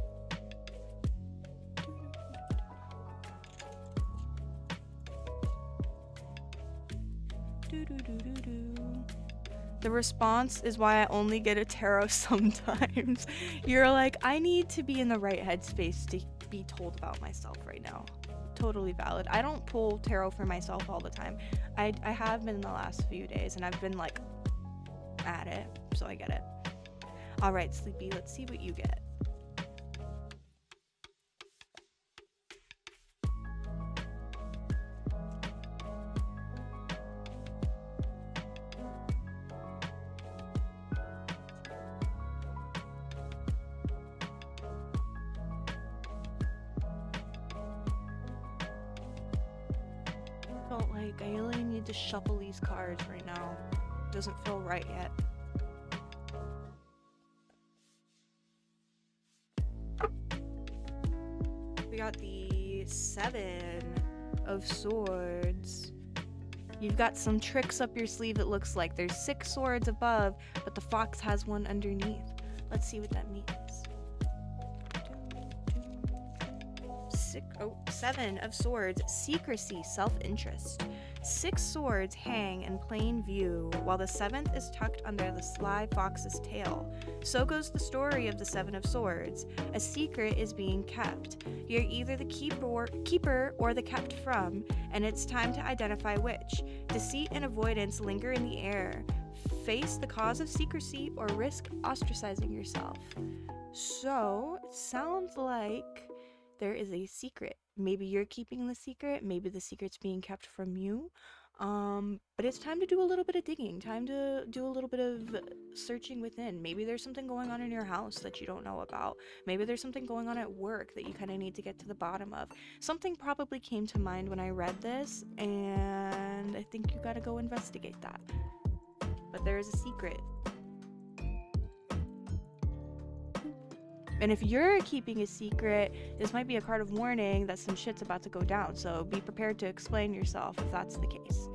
The response is why I only get a tarot sometimes. You're like, I need to be in the right headspace to be told about myself right now. Totally valid. I don't pull tarot for myself all the time. I have been in the last few days, and I've been like at it, so I get it. All right, Sleepy, let's see what you get. I really need to shuffle these cards right now. Doesn't feel right yet. We got the 7 of Swords. You've got some tricks up your sleeve, it looks like. There's 6 swords above, but the fox has one underneath. Let's see what that means. 7 of Swords, secrecy, self-interest. 6 swords hang in plain view, while the 7th is tucked under the sly fox's tail. So goes the story of the 7 of Swords. A secret is being kept. You're either the keeper or the kept from, and it's time to identify which. Deceit and avoidance linger in the air. Face the cause of secrecy or risk ostracizing yourself. So, it sounds like there is a secret. Maybe you're keeping the secret, maybe the secret's being kept from you. But it's time to do a little bit of digging, time to do a little bit of searching within. Maybe there's something going on in your house that you don't know about. Maybe there's something going on at work that you kind of need to get to the bottom of. Something probably came to mind when I read this, and I think you gotta go investigate that. But there is a secret. And if you're keeping a secret, this might be a card of warning that some shit's about to go down, so be prepared to explain yourself if that's the case.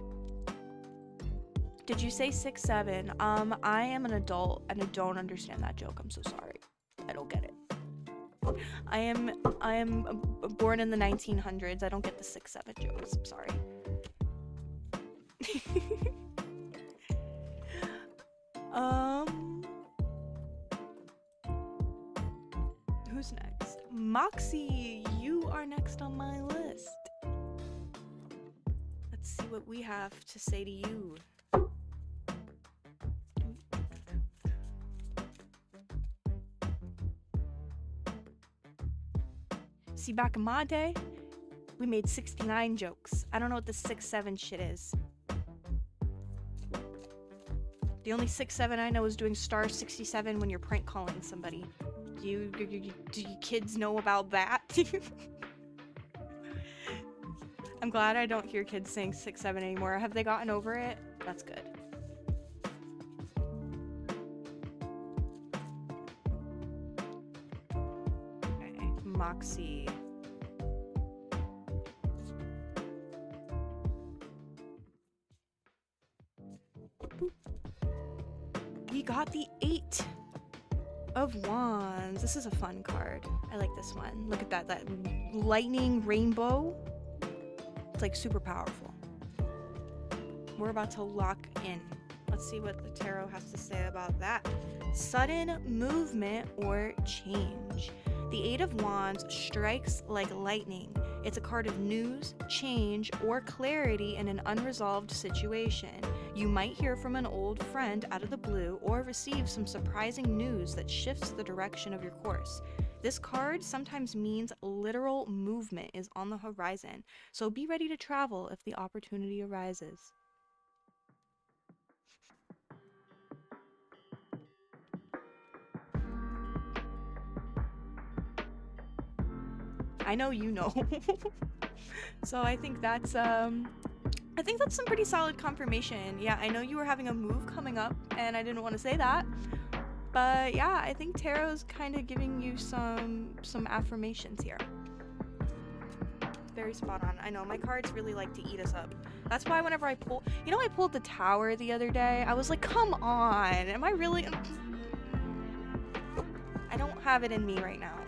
Did you say 6'7"? I am an adult and I don't understand that joke. I'm so sorry. I don't get it. I am born in the 1900s. I don't get the 6'7" jokes. I'm sorry. Who's next? Moxie, you are next on my list. Let's see what we have to say to you. See, back in my day, we made 69 jokes. I don't know what the 6'7" shit is. The only 6'7" I know is doing star 67 when you're prank calling somebody. Do you kids know about that? I'm glad I don't hear kids saying 6'7" anymore. Have they gotten over it? That's good. Okay, Moxie. Boop. We got the 8 of Wands. This is a fun card. I like this one. Look at that lightning rainbow. It's like super powerful. We're about to lock in. Let's see what the tarot has to say about that. Sudden movement or change. The 8 of Wands strikes like lightning. It's a card of news, change, or clarity in an unresolved situation. You might hear from an old friend out of the blue or receive some surprising news that shifts the direction of your course. This card sometimes means literal movement is on the horizon, so be ready to travel if the opportunity arises. I know you know. So I think that's some pretty solid confirmation. Yeah, I know you were having a move coming up and I didn't want to say that. But yeah, I think tarot's kind of giving you some affirmations here. Very spot on. I know my cards really like to eat us up. That's why whenever I pull, I pulled the Tower the other day. I was like, come on, am I really? I don't have it in me right now.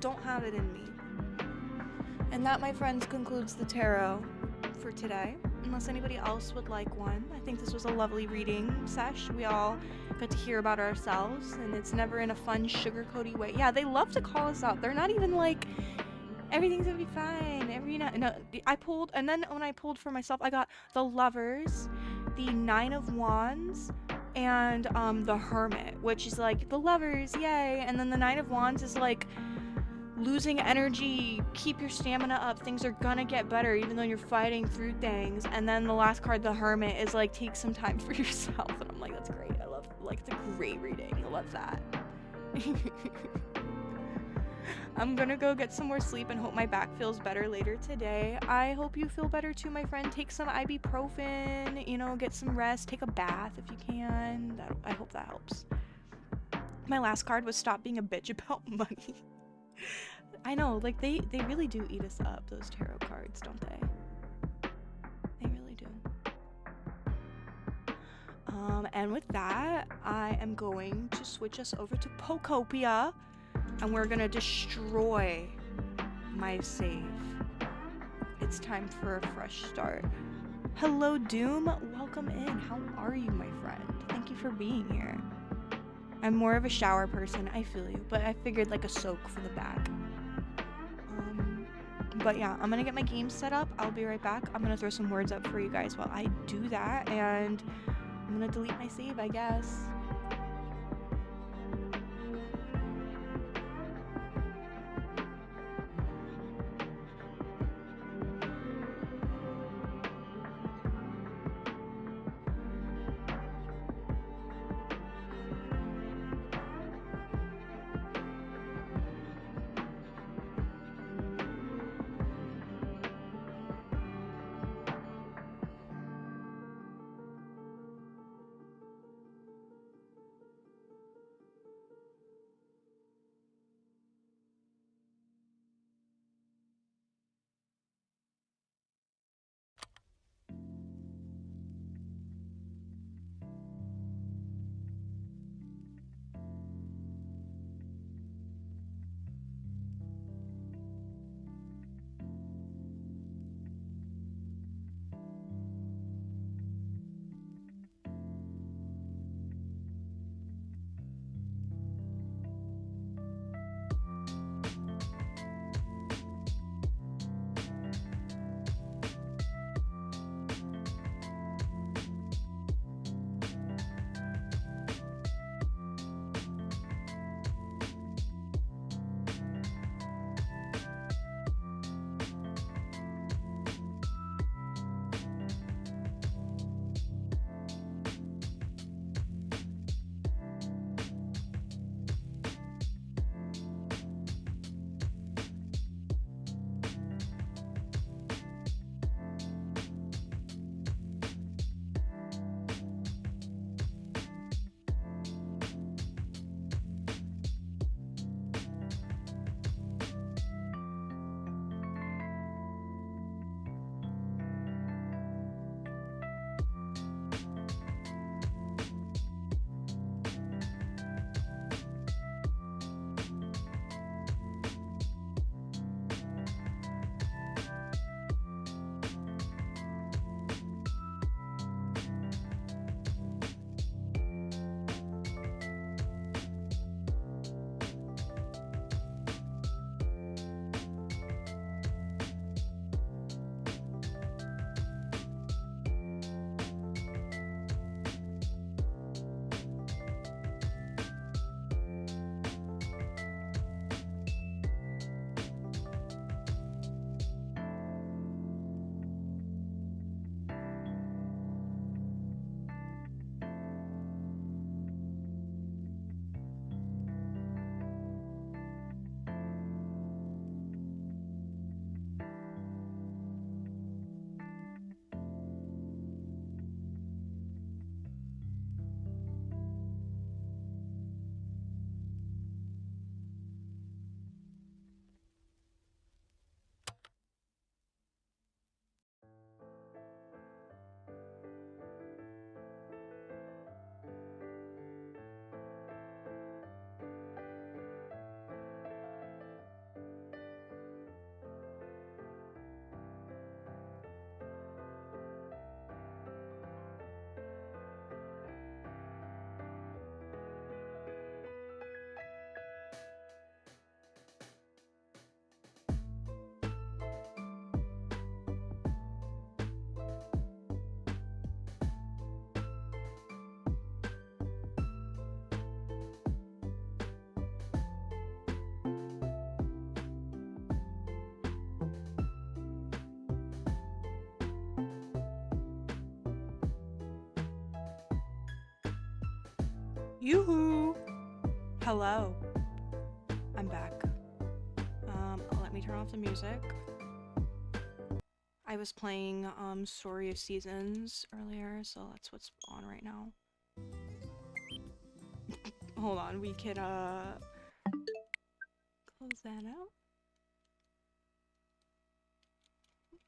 Don't have it in me. And that, my friends, concludes the tarot for today. Unless anybody else would like one. I think this was a lovely reading sesh. We all got to hear about ourselves, and it's never in a fun, sugar-coaty way. Yeah, they love to call us out. They're not even like, everything's gonna be fine. No, I pulled, and then when I pulled for myself, I got the Lovers, the 9 of Wands, and the Hermit, which is like the Lovers, yay, and then the 9 of Wands is like losing energy, keep your stamina up, things are gonna get better even though you're fighting through things. And then the last card, the Hermit, is like take some time for yourself, and I'm like, that's great. I love, like, it's a great reading. I love that. I'm gonna go get some more sleep and hope my back feels better later today. I hope you feel better too, my friend. Take some ibuprofen, get some rest, take a bath if you can. I hope that helps. My last card was stop being a bitch about money. I know, like, they really do eat us up, those tarot cards, don't they? They really do. And with that, I am going to switch us over to Pokopia, and we're gonna destroy my save. It's time for a fresh start. Hello, Doom. Welcome in. How are you, my friend? Thank you for being here. I'm more of a shower person, I feel you, but I figured like a soak for the back. But yeah, I'm gonna get my game set up. I'll be right back. I'm gonna throw some words up for you guys while I do that, and I'm gonna delete my save, I guess. Yoo-hoo! Hello. I'm back. Let me turn off the music. I was playing, Story of Seasons earlier, so that's what's on right now. Hold on, we can, close that out.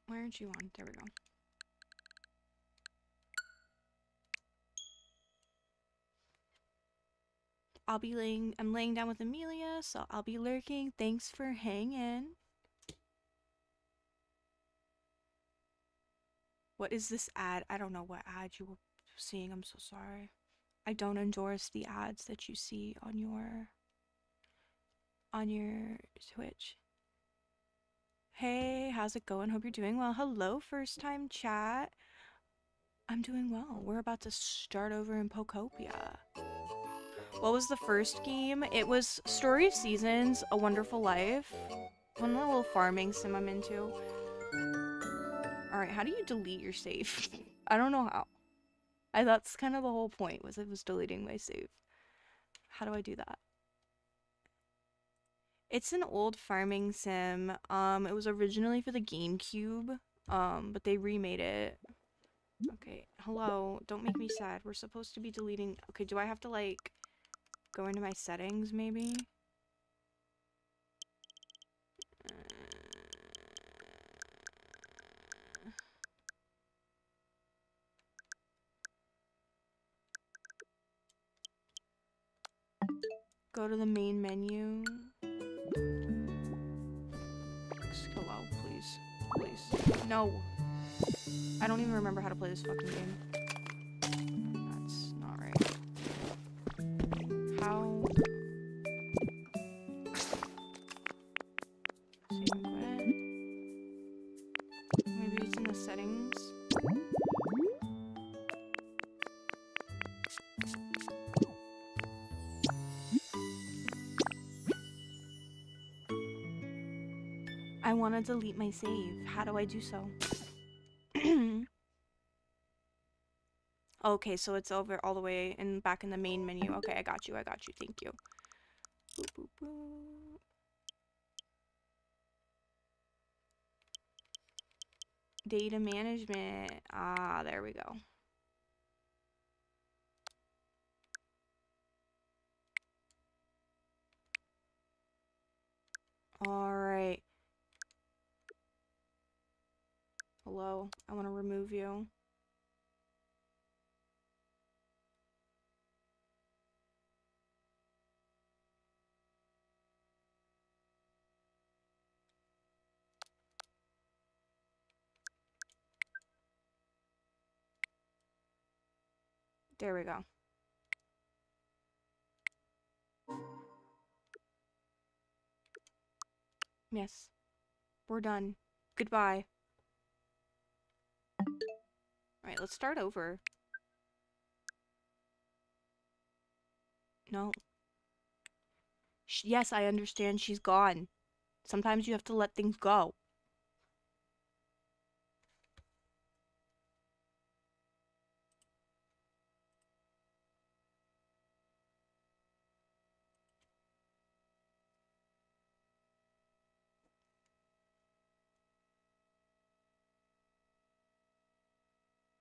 Why aren't you on? There we go. I'm laying down with Amelia, so I'll be lurking. Thanks for hanging. What is this ad? I don't know what ad you were seeing. I'm so sorry. I don't endorse the ads that you see on your Twitch. Hey, how's it going? Hope you're doing well. Hello, first time chat. I'm doing well. We're about to start over in Pokopia. What was the first game? It was Story of Seasons, A Wonderful Life. One little farming sim I'm into. Alright, how do you delete your save? I don't know how. That's kind of the whole point, was it was deleting my save. How do I do that? It's an old farming sim. It was originally for the GameCube, but they remade it. Okay, hello, don't make me sad. We're supposed to be deleting. Okay, do I have to, like, go into my settings, maybe? Go to the main menu. Hello, please. Please. No! I don't even remember how to play this fucking game. That's not right. How? Save and quit. Maybe it's in the settings. I want to delete my save. How do I do so? Okay, so it's over all the way and back in the main menu. Okay, I got you. Thank you. Boop, boop, boop. Data management. Ah, there we go. Alright. Hello, I want to remove you. There we go. Yes. We're done. Goodbye. Alright, let's start over. No. Yes, I understand she's gone. Sometimes you have to let things go.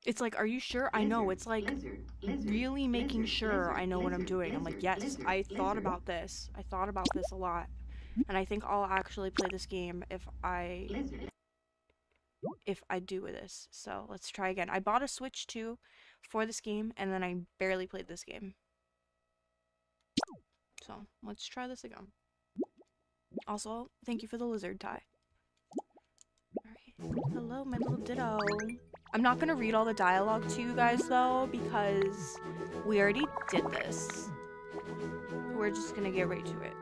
It's like, are you sure? I know, it's like really making sure I know what I'm doing. I'm like, yes, I thought about this. I thought about this a lot. And I think I'll actually play this game if I do this. So let's try again. I bought a Switch 2 for this game, and then I barely played this game. So let's try this again. Also, thank you for the lizard tie. Alright. Hello, my little ditto. I'm not gonna read all the dialogue to you guys though, because we already did this. We're just gonna get right to it.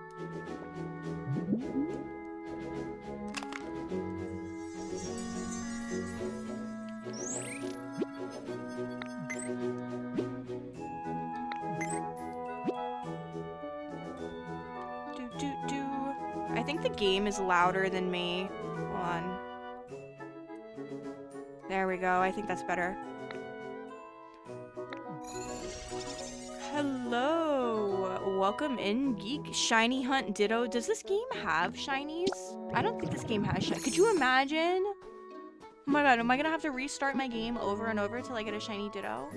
I think the game is louder than me. Hold on. There we go. I think that's better. Hello. welcome in, Geek. Shiny Hunt Ditto. Does this game have shinies? I don't think this game has shiny. Could you imagine? Oh my god, am I gonna have to restart my game over and over till I get a shiny Ditto?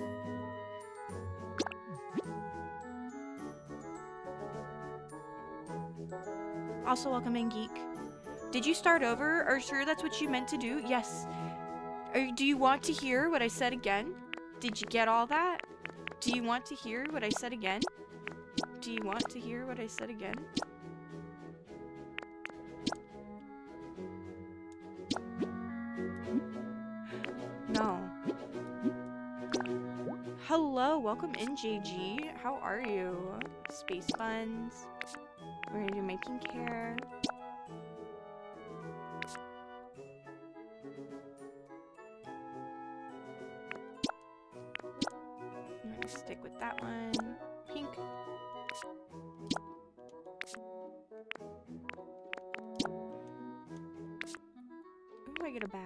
Also, welcome in, Geek. Did you start over? Are you sure that's what you meant to do? Yes. Do you want to hear what I said again? Did you get all that? Do you want to hear what I said again? Do you want to hear what I said again? No. Hello, welcome in, JG. How are you? Space Buns. We're gonna do my pink hair. I'm gonna stick with that one. Pink. Ooh, I get a bag.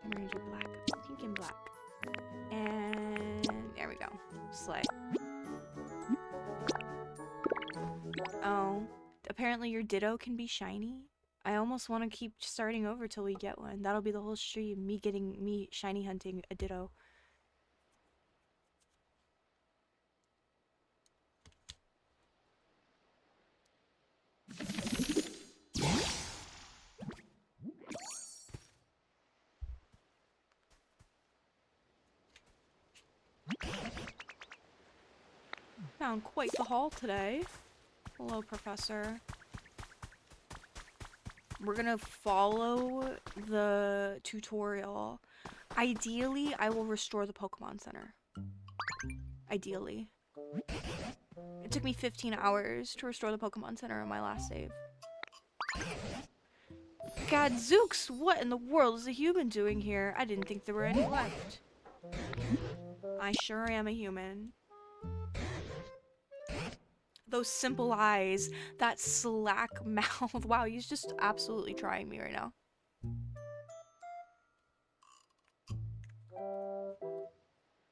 I'm gonna do black. Pink and black. And there we go. Slay. Oh, apparently your Ditto can be shiny. I almost want to keep starting over till we get one. That'll be the whole stream, me shiny hunting a Ditto. Found quite the haul today. Hello, Professor. We're gonna follow the tutorial. Ideally, I will restore the Pokemon Center. Ideally. It took me 15 hours to restore the Pokemon Center on my last save. Gadzooks, what in the world is a human doing here? I didn't think there were any left. I sure am a human. Those simple eyes, that slack mouth. Wow, he's just absolutely trying me right now.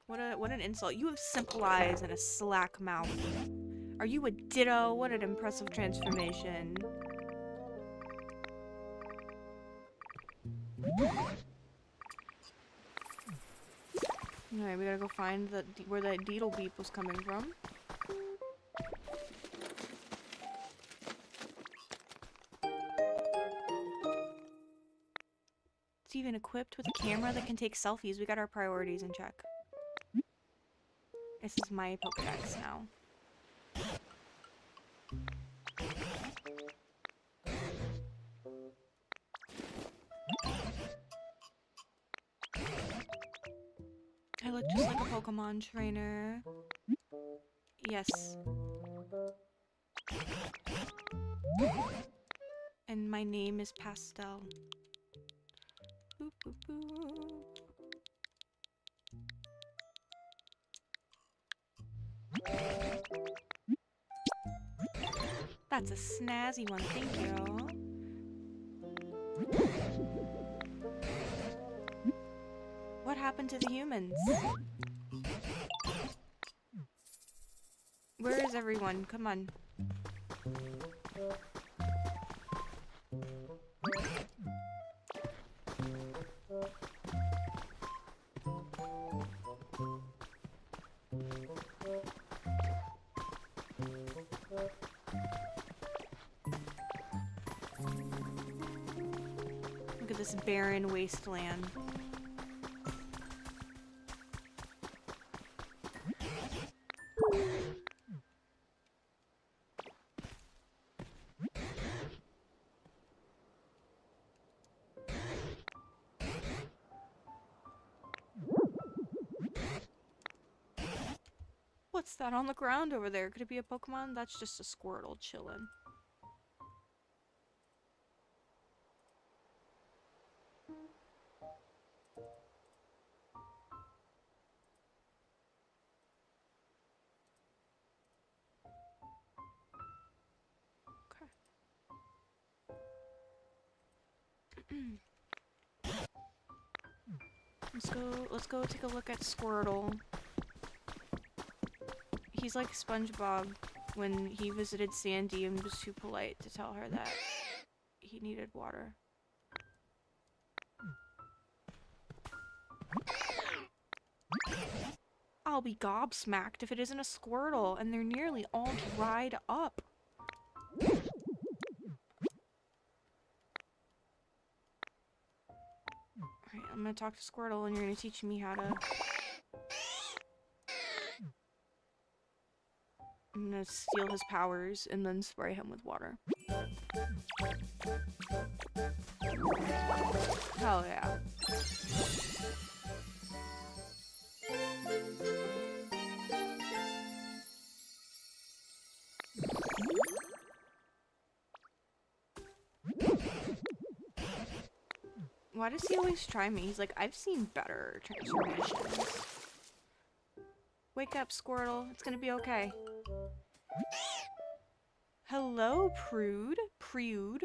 What an insult. You have simple eyes and a slack mouth. Are you a Ditto? What an impressive transformation. Alright, we gotta go find where that Deedle beep was coming from. It's even equipped with a camera that can take selfies. We got our priorities in check. This is my Pokedex now. I look just like a Pokemon trainer. Yes. And my name is Pastel. Boop, boop, boop. That's a snazzy one, thank you. What happened to the humans? Where is everyone? Come on. Look at this barren wasteland. What's that on the ground over there? Could it be a Pokemon? That's just a Squirtle chillin'. Let's go take a look at Squirtle. He's like SpongeBob when he visited Sandy and was too polite to tell her that he needed water. I'll be gobsmacked if it isn't a Squirtle, and they're nearly all dried up. Alright, I'm gonna talk to Squirtle and you're gonna teach me how to... I'm gonna steal his powers and then spray him with water. Hell yeah. Why does he always try me? He's like, I've seen better transformations. Wake up, Squirtle. It's gonna be okay. Hello, Prude. Prude.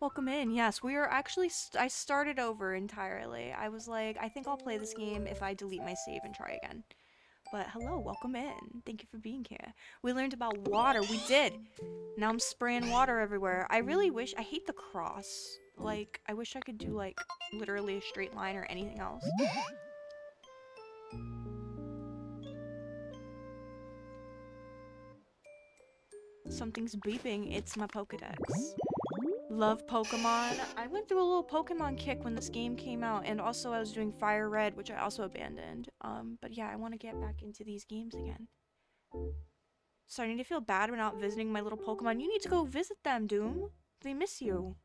Welcome in. Yes, we are actually... I started over entirely. I was like, I think I'll play this game if I delete my save and try again. But hello, welcome in. Thank you for being here. We learned about water. We did. Now I'm spraying water everywhere. I really wish... I hate the cross. Like, I wish I could do, like, literally a straight line or anything else. Something's beeping. It's my Pokedex. Love Pokemon. I went through a little Pokemon kick when this game came out, and also I was doing Fire Red, which I also abandoned. But yeah, I want to get back into these games again. Starting to feel bad about not visiting my little Pokemon. You need to go visit them, Doom. They miss you.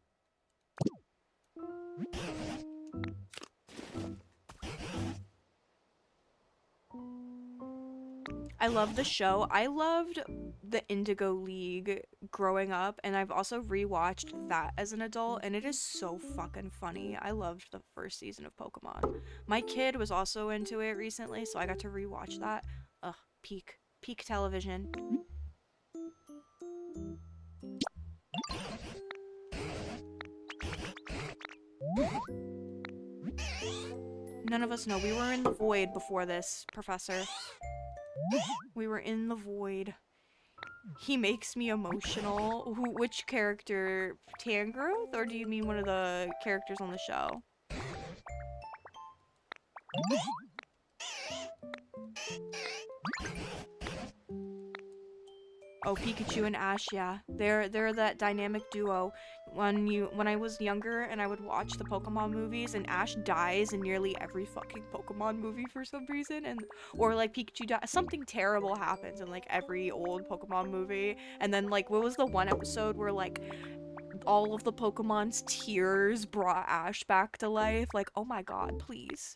I love the show. I loved the Indigo League growing up, and I've also rewatched that as an adult, and it is so fucking funny. I loved the first season of Pokemon. My kid was also into it recently, so I got to rewatch that. Ugh, peak television. None of us know. We were in the void before this, Professor. We were in the void. He makes me emotional. Which character? Tangrowth? Or do you mean one of the characters on the show? Oh, Pikachu and Ash, yeah. They're that dynamic duo. When I was younger and I would watch the Pokemon movies and Ash dies in nearly every fucking Pokemon movie for some reason, or like Pikachu dies, something terrible happens in like every old Pokemon movie, and then like what was the one episode where like all of the Pokemon's tears brought Ash back to life? Like, oh my god, please.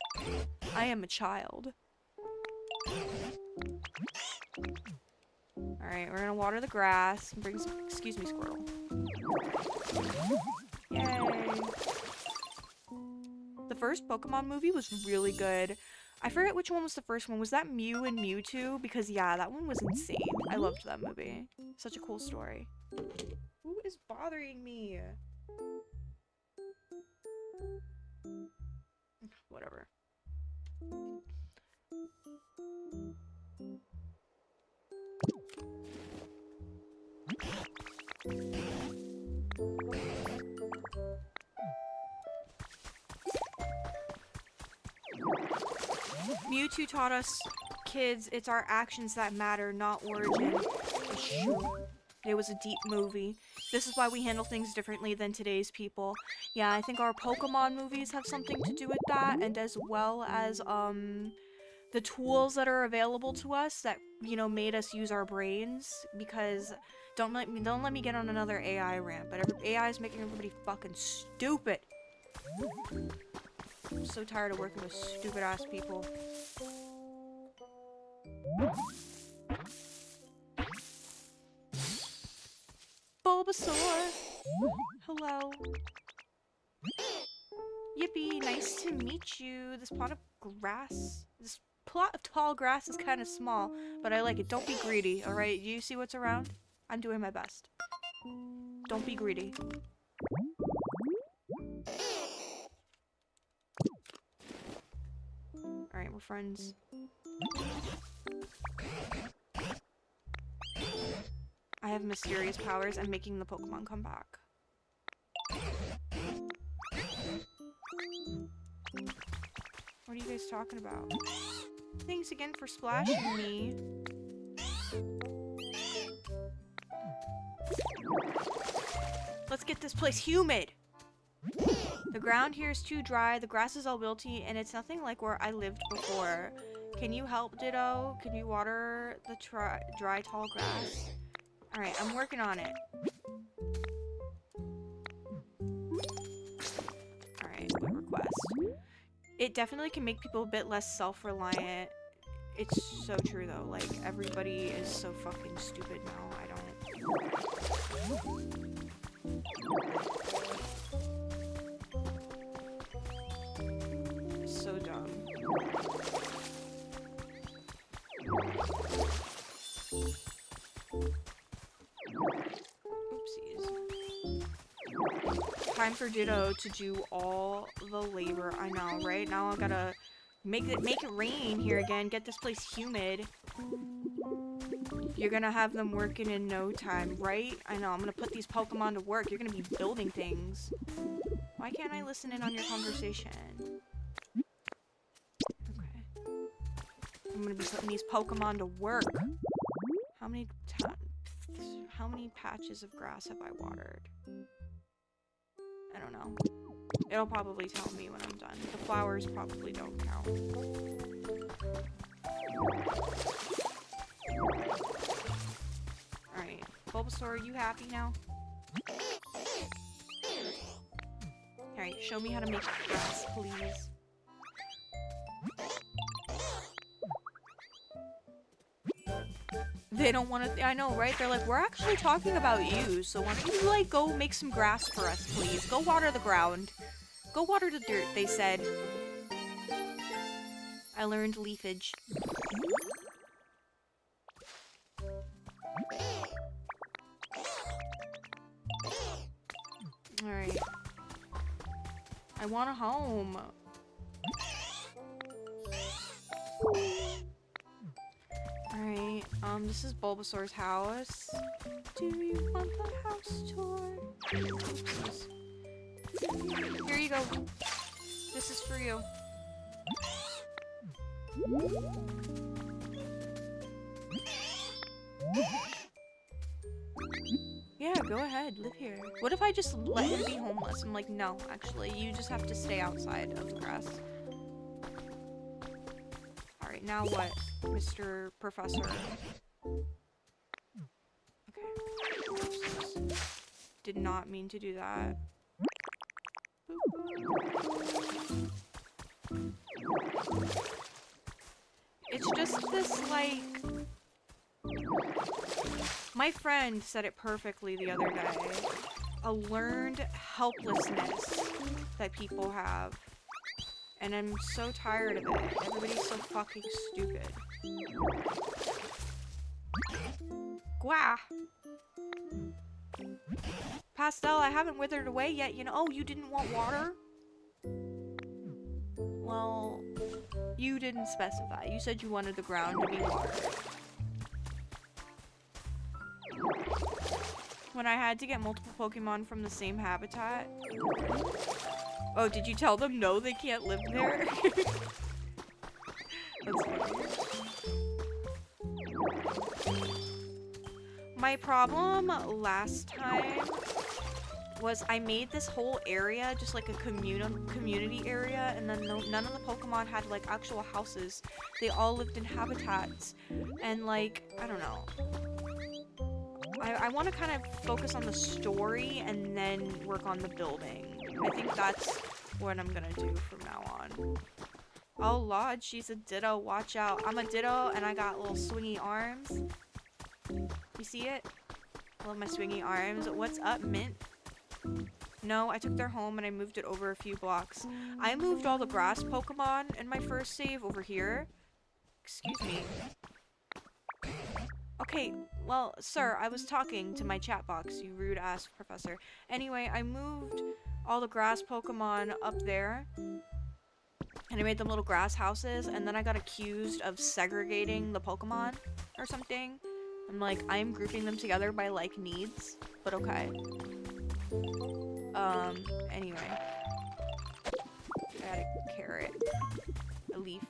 I am a child. Alright, we're gonna water the grass and bring some— excuse me, Squirtle. Yay! The first Pokemon movie was really good. I forget which one was the first one. Was that Mew and Mewtwo? Because yeah, that one was insane. I loved that movie. Such a cool story. Who is bothering me? Whatever. Mewtwo taught us, kids, it's our actions that matter, not origin. It was a deep movie. This is why we handle things differently than today's people. Yeah, I think our Pokemon movies have something to do with that, and as well as, the tools that are available to us that, you know, made us use our brains, because don't let me get on another AI rant, but AI is making everybody fucking stupid. I'm so tired of working with stupid ass people. Bulbasaur! Hello. Yippee, nice to meet you. This plot of tall grass is kind of small, but I like it. Don't be greedy, alright? You see what's around? I'm doing my best. Don't be greedy. Alright, we're friends. have mysterious powers and making the Pokemon come back. What are you guys talking about? Thanks again for splashing me. Let's get this place humid. The ground here is too dry, the grass is all wilty, and it's nothing like where I lived before. Can you help, Ditto? Can you water the dry tall grass? Alright, I'm working on it. Alright, request. It definitely can make people a bit less self-reliant. It's so true though, like, everybody is so fucking stupid now, I don't... So dumb. Oopsies. Time for Ditto to do all the labor. I know, right? Now I gotta make it rain here again, get this place humid. You're gonna have them working in no time, right? I know, I'm gonna put these Pokemon to work. You're gonna be building things. Why can't I listen in on your conversation? Okay. I'm gonna be putting these Pokemon to work. How many patches of grass have I watered? I don't know. It'll probably tell me when I'm done. The flowers probably don't count. Alright. Bulbasaur, are you happy now? Alright, show me how to make grass, please. They don't want to. I know, right? They're like, we're actually talking about you, so why don't you, like, go make some grass for us, please? Go water the ground. Go water the dirt, they said. I learned leafage. Alright. I want a home. Alright, this is Bulbasaur's house. Do you want the house tour? Oops. Here you go. This is for you. Yeah, go ahead, live here. What if I just let him be homeless? I'm like, no, actually, you just have to stay outside of the grass. Alright, now what, Mr. Professor? Okay. Did not mean to do that. It's just this, like... My friend said it perfectly the other day. A learned helplessness that people have. And I'm so tired of it. Everybody's so fucking stupid. Gwah! Pastel, I haven't withered away yet, you know. Oh, you didn't want water? Well, you didn't specify. You said you wanted the ground to be watered. When I had to get multiple Pokemon from the same habitat. Oh, did you tell them no, they can't live there? That's funny. My problem last time was I made this whole area just like a community area, and then none of the Pokemon had like actual houses. They all lived in habitats, and like, I don't know. I want to kind of focus on the story and then work on the building. I think that's what I'm gonna do from now on. Oh Lord, she's a Ditto, watch out. I'm a Ditto and I got little swingy arms. You see it? I love my swingy arms. What's up, Mint? No, I took their home and I moved it over a few blocks. I moved all the grass Pokemon in my first save over here. Excuse me. Okay, well, sir, I was talking to my chat box, you rude ass professor. Anyway, I moved all the grass Pokemon up there. And I made them little grass houses, and then I got accused of segregating the Pokemon or something. I'm grouping them together by like needs, but okay. Anyway. I got a carrot. A leaf.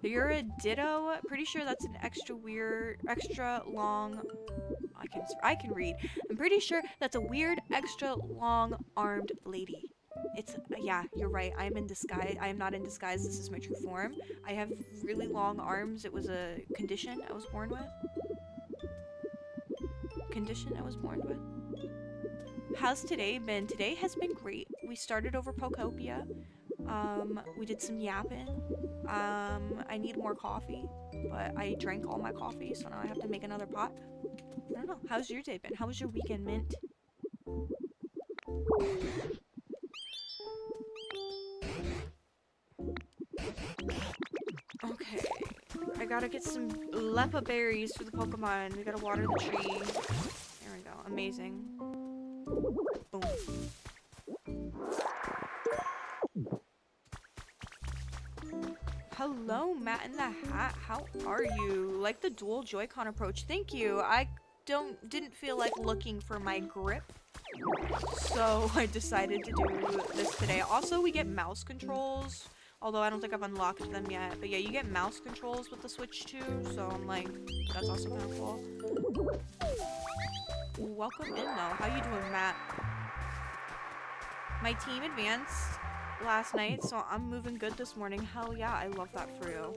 You're a ditto. Pretty sure that's an extra long. I can read. I'm pretty sure that's a weird, extra long-armed lady. Yeah, you're right. I am in disguise. I am not in disguise. This is my true form. I have really long arms. It was a condition I was born with. How's today been? Today has been great. We started over Pokopia. We did some yapping. I need more coffee, but I drank all my coffee, so now I have to make another pot. I don't know. How's your day been? How was your weekend, Mint? Okay. I gotta get some Lepa berries for the Pokemon. We gotta water the tree. There we go. Amazing. Boom. Hello, Matt in the Hat. How are you? Like the dual Joy-Con approach. Thank you. I didn't feel like looking for my grip, so I decided to do this today. Also, we get mouse controls, although I don't think I've unlocked them yet. But yeah, you get mouse controls with the Switch too, so I'm like, that's also kind of cool. Welcome in though. How you doing, Matt? My team advanced last night, so I'm moving good this morning. Hell yeah, I love that for you.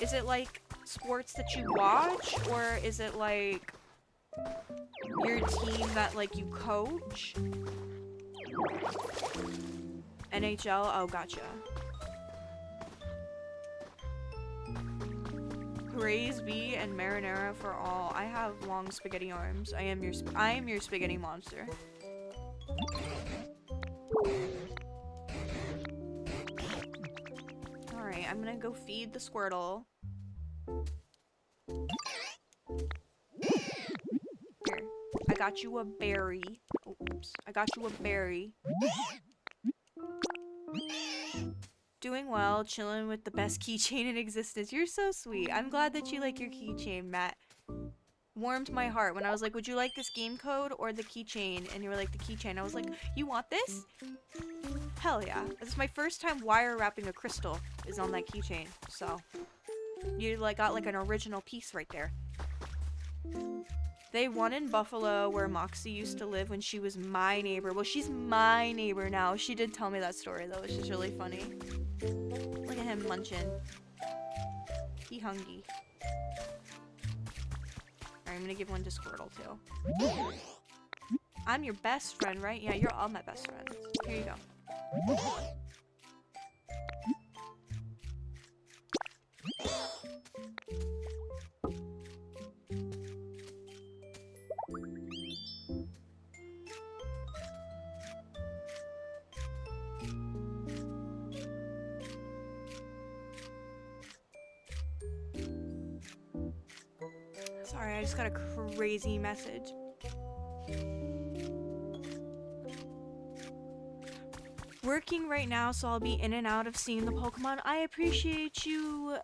Is it like sports that you watch, or is it like your team that like you coach? NHL? Oh, gotcha. Praise be and marinara for all. I have long spaghetti arms. I am your spaghetti monster. Alright, I'm gonna go feed the Squirtle. Here, I got you a berry. Oh, oops. I got you a berry. Doing well, chilling with the best keychain in existence. You're so sweet. I'm glad that you like your keychain, Matt. Warmed my heart when I was like, would you like this game code or the keychain? And you were like, the keychain. I was like, you want this? Hell yeah. This is my first time wire wrapping a crystal is on that keychain. So, you like got like an original piece right there. They won in Buffalo where Moxie used to live when she was my neighbor. Well, she's my neighbor now. She did tell me that story though, which is really funny. Look at him munching. He hungry. Alright, I'm gonna give one to Squirtle too. I'm your best friend, right? Yeah, you're all my best friends. Here you go. Sorry, I just got a crazy message. Working right now, so I'll be in and out of seeing the Pokemon. I appreciate you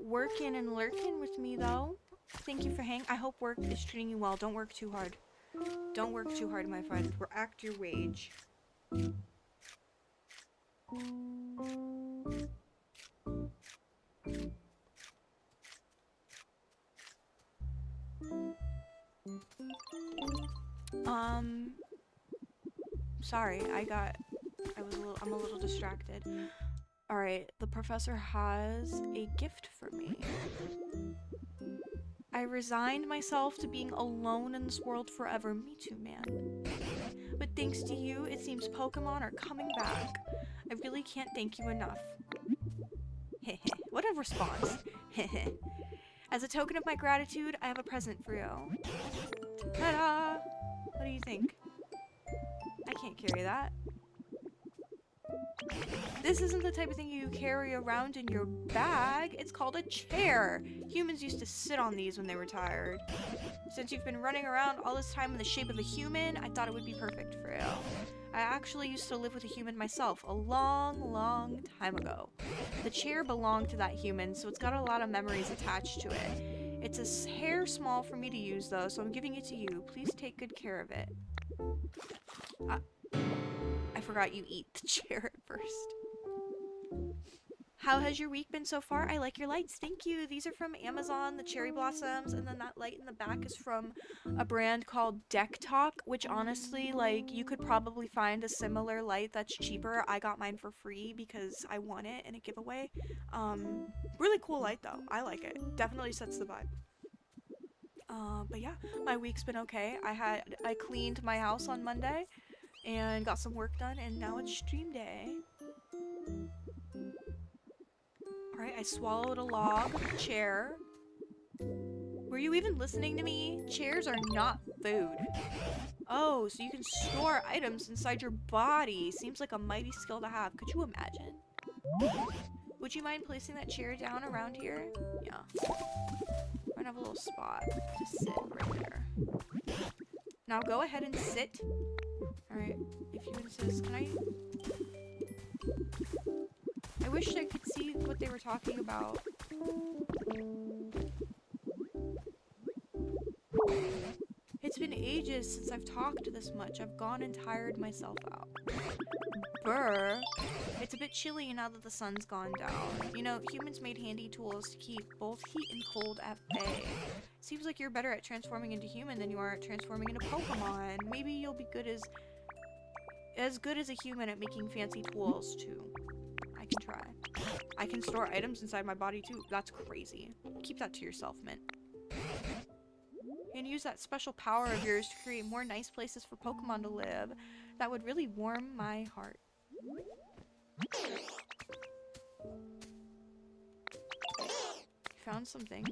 working and lurking with me though. Thank you for hanging. I hope work is treating you well. Don't work too hard. Don't work too hard, my friend. Act your wage. Sorry, I'm a little distracted. Alright, the professor has a gift for me. I resigned myself to being alone in this world forever. Me too, man. But thanks to you, it seems Pokemon are coming back. I really can't thank you enough. Heh heh. What a response. Heh heh. As a token of my gratitude, I have a present for you. Ta-da! What do you think? I can't carry that. This isn't the type of thing you carry around in your bag. It's called a chair. Humans used to sit on these when they were tired. Since you've been running around all this time in the shape of a human, I thought it would be perfect for you. I actually used to live with a human myself a long, long time ago. The chair belonged to that human, so it's got a lot of memories attached to it. It's a hair small for me to use though, so I'm giving it to you. Please take good care of it. I forgot you eat the chair at first. How has your week been so far? I like your lights. Thank you. These are from Amazon, the cherry blossoms, and then that light in the back is from a brand called Deck Talk, which honestly, like, you could probably find a similar light that's cheaper. I got mine for free because I won it in a giveaway. Really cool light though. I like it. Definitely sets the vibe. But yeah, my week's been okay. I cleaned my house on Monday and got some work done, and now it's stream day. Alright, I swallowed a log chair. Were you even listening to me? Chairs are not food. Oh, so you can store items inside your body. Seems like a mighty skill to have. Could you imagine? Would you mind placing that chair down around here? Yeah. We're gonna have a little spot to sit right there. Now go ahead and sit. Alright, if you insist, can I wish I could see what they were talking about. It's been ages since I've talked this much. I've gone and tired myself out. Brr. It's a bit chilly now that the sun's gone down. You know, humans made handy tools to keep both heat and cold at bay. Seems like you're better at transforming into human than you are at transforming into Pokemon. Maybe you'll be as good as a human at making fancy tools too. I can try. I can store items inside my body too. That's crazy. Keep that to yourself, Mint. And use that special power of yours to create more nice places for Pokemon to live. That would really warm my heart. Found something.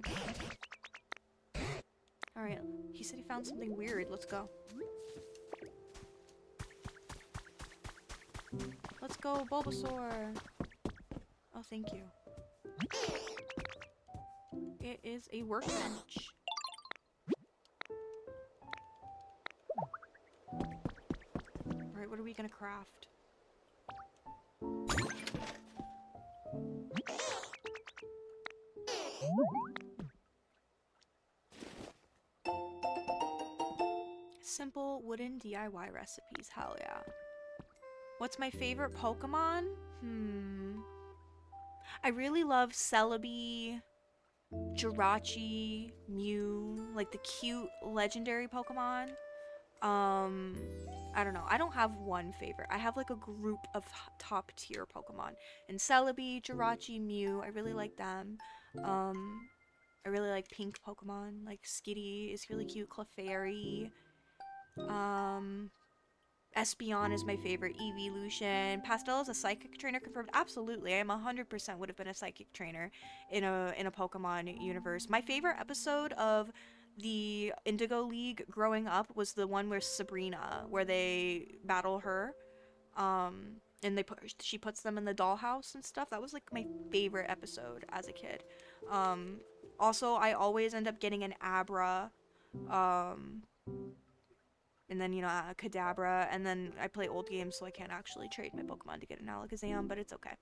Alright, he said he found something weird. Let's go. Let's go, Bulbasaur! Oh, thank you. It is a workbench. Alright, what are we gonna craft? Simple wooden DIY recipes, hell yeah. What's my favorite Pokemon? I really love Celebi, Jirachi, Mew, like the cute legendary Pokemon. I don't know. I don't have one favorite. I have like a group of top tier Pokemon. And Celebi, Jirachi, Mew, I really like them. I really like pink Pokemon, like Skitty is really cute, Clefairy. Espeon is my favorite, Evolution. Pastel is a psychic trainer confirmed. Absolutely, I am 100% would have been a psychic trainer in a Pokemon universe. My favorite episode of the Indigo League growing up was the one where Sabrina, where they battle her, and she puts them in the dollhouse and stuff. That was like my favorite episode as a kid. Also, I always end up getting an Abra, and then, you know, a Kadabra, and then I play old games, so I can't actually trade my Pokemon to get an Alakazam, but it's okay.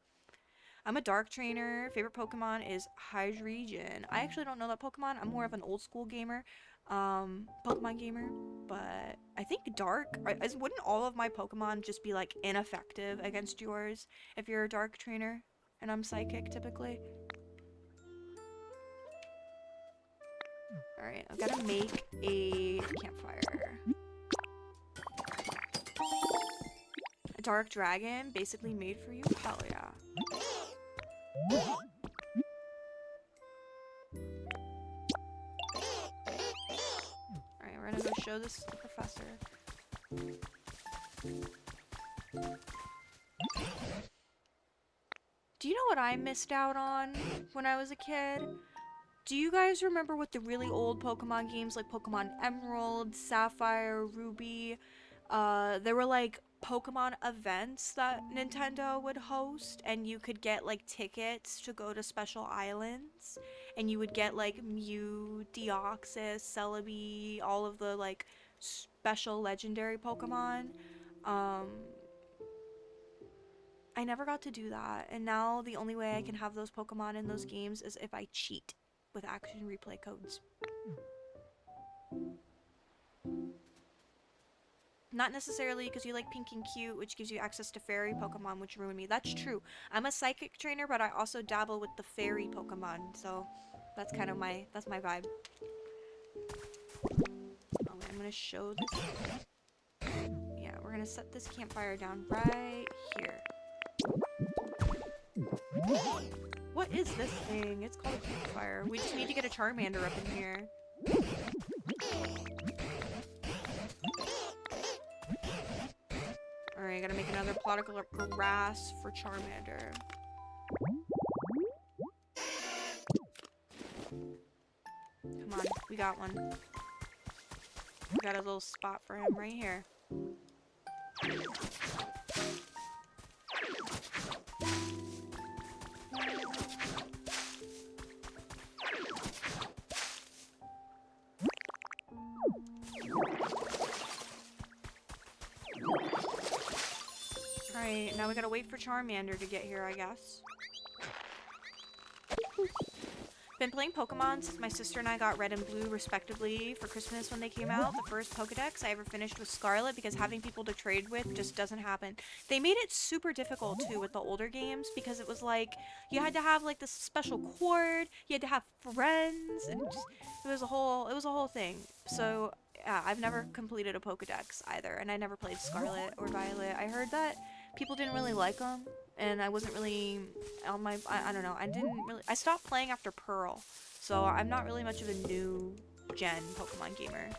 I'm a Dark Trainer. Favorite Pokemon is Hydreigon. I actually don't know that Pokemon. I'm more of an old school gamer, Pokemon gamer, but I think Dark, wouldn't all of my Pokemon just be, like, ineffective against yours if you're a Dark Trainer, and I'm Psychic, typically? Alright, I've gotta make a campfire. A Dark Dragon, basically made for you? Hell yeah. Alright, we're gonna go show this to the professor. Do you know what I missed out on when I was a kid? Do you guys remember what the really old Pokemon games like Pokemon Emerald, Sapphire, Ruby, there were like Pokemon events that Nintendo would host, and you could get like tickets to go to special islands, and you would get like Mew, Deoxys, Celebi, all of the like special legendary Pokemon. I never got to do that, and now the only way I can have those Pokemon in those games is if I cheat. with action replay codes. Not necessarily because you like pink and cute, which gives you access to fairy Pokemon, which ruined me. That's true. I'm a psychic trainer, but I also dabble with the fairy Pokemon, so that's kind of that's my vibe. Oh, wait, I'm gonna show this. Yeah, we're gonna set this campfire down right here. What is this thing? It's called a campfire. We just need to get a Charmander up in here. Alright, gotta make another plot of grass for Charmander. Come on, we got one. We got a little spot for him right here. Alright, now we gotta wait for Charmander to get here, I guess. Been playing Pokemon since my sister and I got Red and Blue respectively for Christmas when they came out. The first Pokedex I ever finished was Scarlet because having people to trade with just doesn't happen. They made it super difficult too with the older games because it was like you had to have like this special cord, you had to have friends, and just, it was a whole thing. So yeah, I've never completed a Pokedex either, and I never played Scarlet or Violet. I heard that people didn't really like them, and I wasn't really on my, I don't know, I stopped playing after Pearl, so I'm not really much of a new gen Pokemon gamer.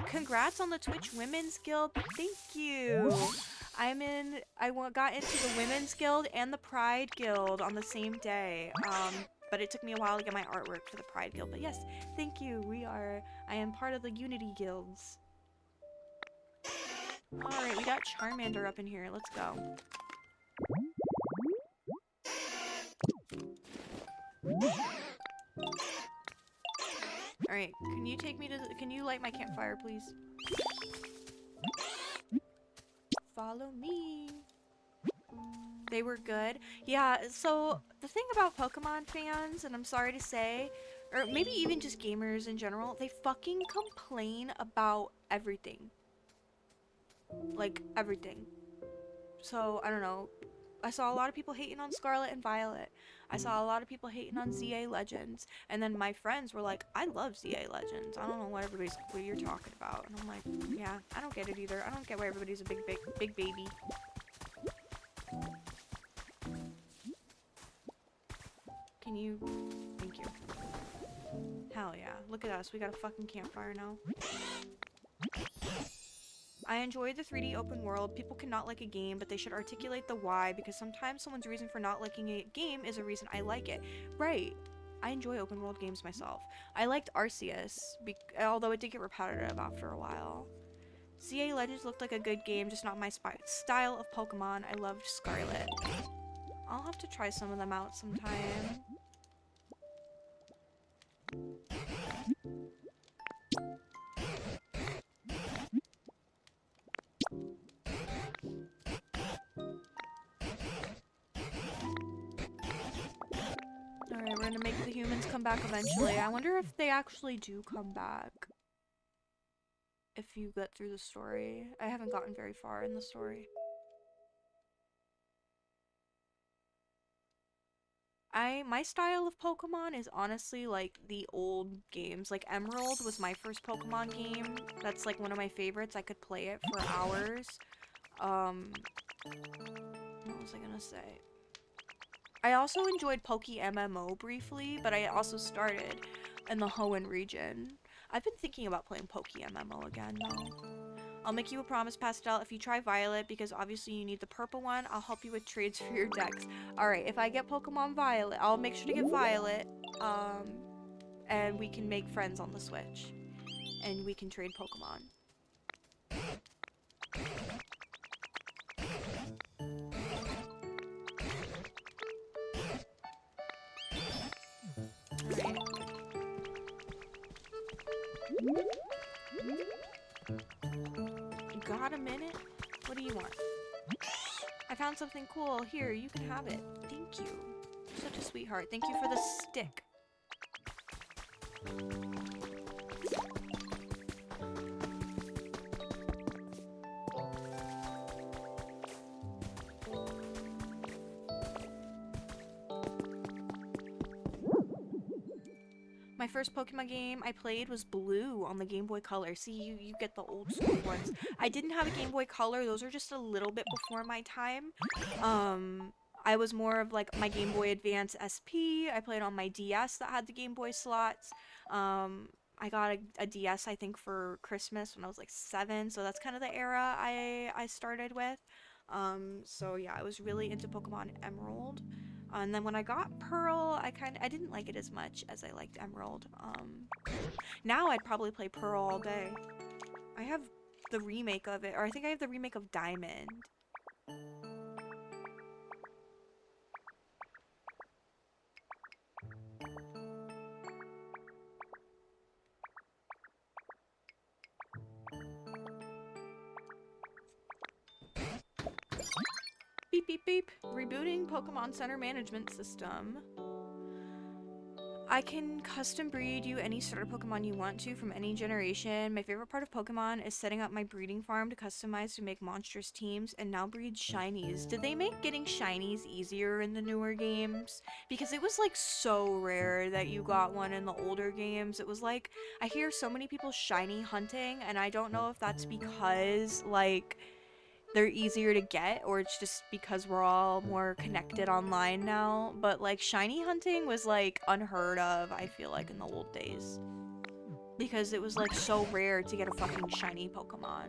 Congrats on the Twitch Women's Guild, thank you! I got into the Women's Guild and the Pride Guild on the same day, but it took me a while to get my artwork for the Pride Guild, but yes, thank you, I am part of the Unity Guilds. Alright, we got Charmander up in here. Let's go. Alright, can you take me to can you light my campfire, please? Follow me. They were good. Yeah, so the thing about Pokemon fans, and I'm sorry to say, or maybe even just gamers in general, they fucking complain about everything. Like, everything. So, I don't know. I saw a lot of people hating on Scarlet and Violet. I saw a lot of people hating on ZA Legends. And then my friends were like, I love ZA Legends. I don't know what you're talking about. And I'm like, yeah, I don't get it either. I don't get why everybody's a big baby. Can you... Thank you. Hell yeah. Look at us. We got a fucking campfire now. I enjoy the 3D open world. People cannot like a game, but they should articulate the why, because sometimes someone's reason for not liking a game is a reason I like it. Right. I enjoy open world games myself. I liked Arceus, although it did get repetitive after a while. ZA Legends looked like a good game, just not my style of Pokemon. I loved Scarlet. I'll have to try some of them out sometime. Alright, we're gonna make the humans come back eventually. I wonder if they actually do come back. If you get through the story. I haven't gotten very far in the story. My style of Pokemon is honestly like the old games. Like Emerald was my first Pokemon game. That's like one of my favorites. I could play it for hours. What was I gonna say? I also enjoyed Poke MMO briefly, but I also started in the Hoenn region. I've been thinking about playing Poke MMO again though. I'll make you a promise, Pastel, if you try Violet, because obviously you need the purple one, I'll help you with trades for your decks. Alright, if I get Pokemon Violet, I'll make sure to get Violet, and we can make friends on the Switch. And we can trade Pokemon. Alright. Got a minute? What do you want? I found something cool. Here, you can have it. Thank you. such a sweetheart. Thank you for the stick. My first Pokemon game I played was Blue on the Game Boy Color. See, you get the old school ones. I didn't have a Game Boy Color. Those are just a little bit before my time. I was more of like my Game Boy Advance SP. I played on my DS that had the Game Boy slots. I got a DS, I think, for Christmas when I was like 7. So that's kind of the era I started with. So yeah, I was really into Pokemon Emerald. And then when I got Pearl, I didn't like it as much as I liked Emerald. Now I'd probably play Pearl all day. I have the remake of it, or I think I have the remake of Diamond. Beep beep beep. Rebooting Pokemon Center Management System. I can custom breed you any starter Pokemon you want to from any generation. My favorite part of Pokemon is setting up my breeding farm to customize to make monstrous teams and now breed shinies. Did they make getting shinies easier in the newer games? Because it was like so rare that you got one in the older games. It was like, I hear so many people shiny hunting, and I don't know if that's because like they're easier to get, or it's just because we're all more connected online now, but like shiny hunting was like unheard of, I feel like, in the old days, because it was like so rare to get a fucking shiny Pokemon.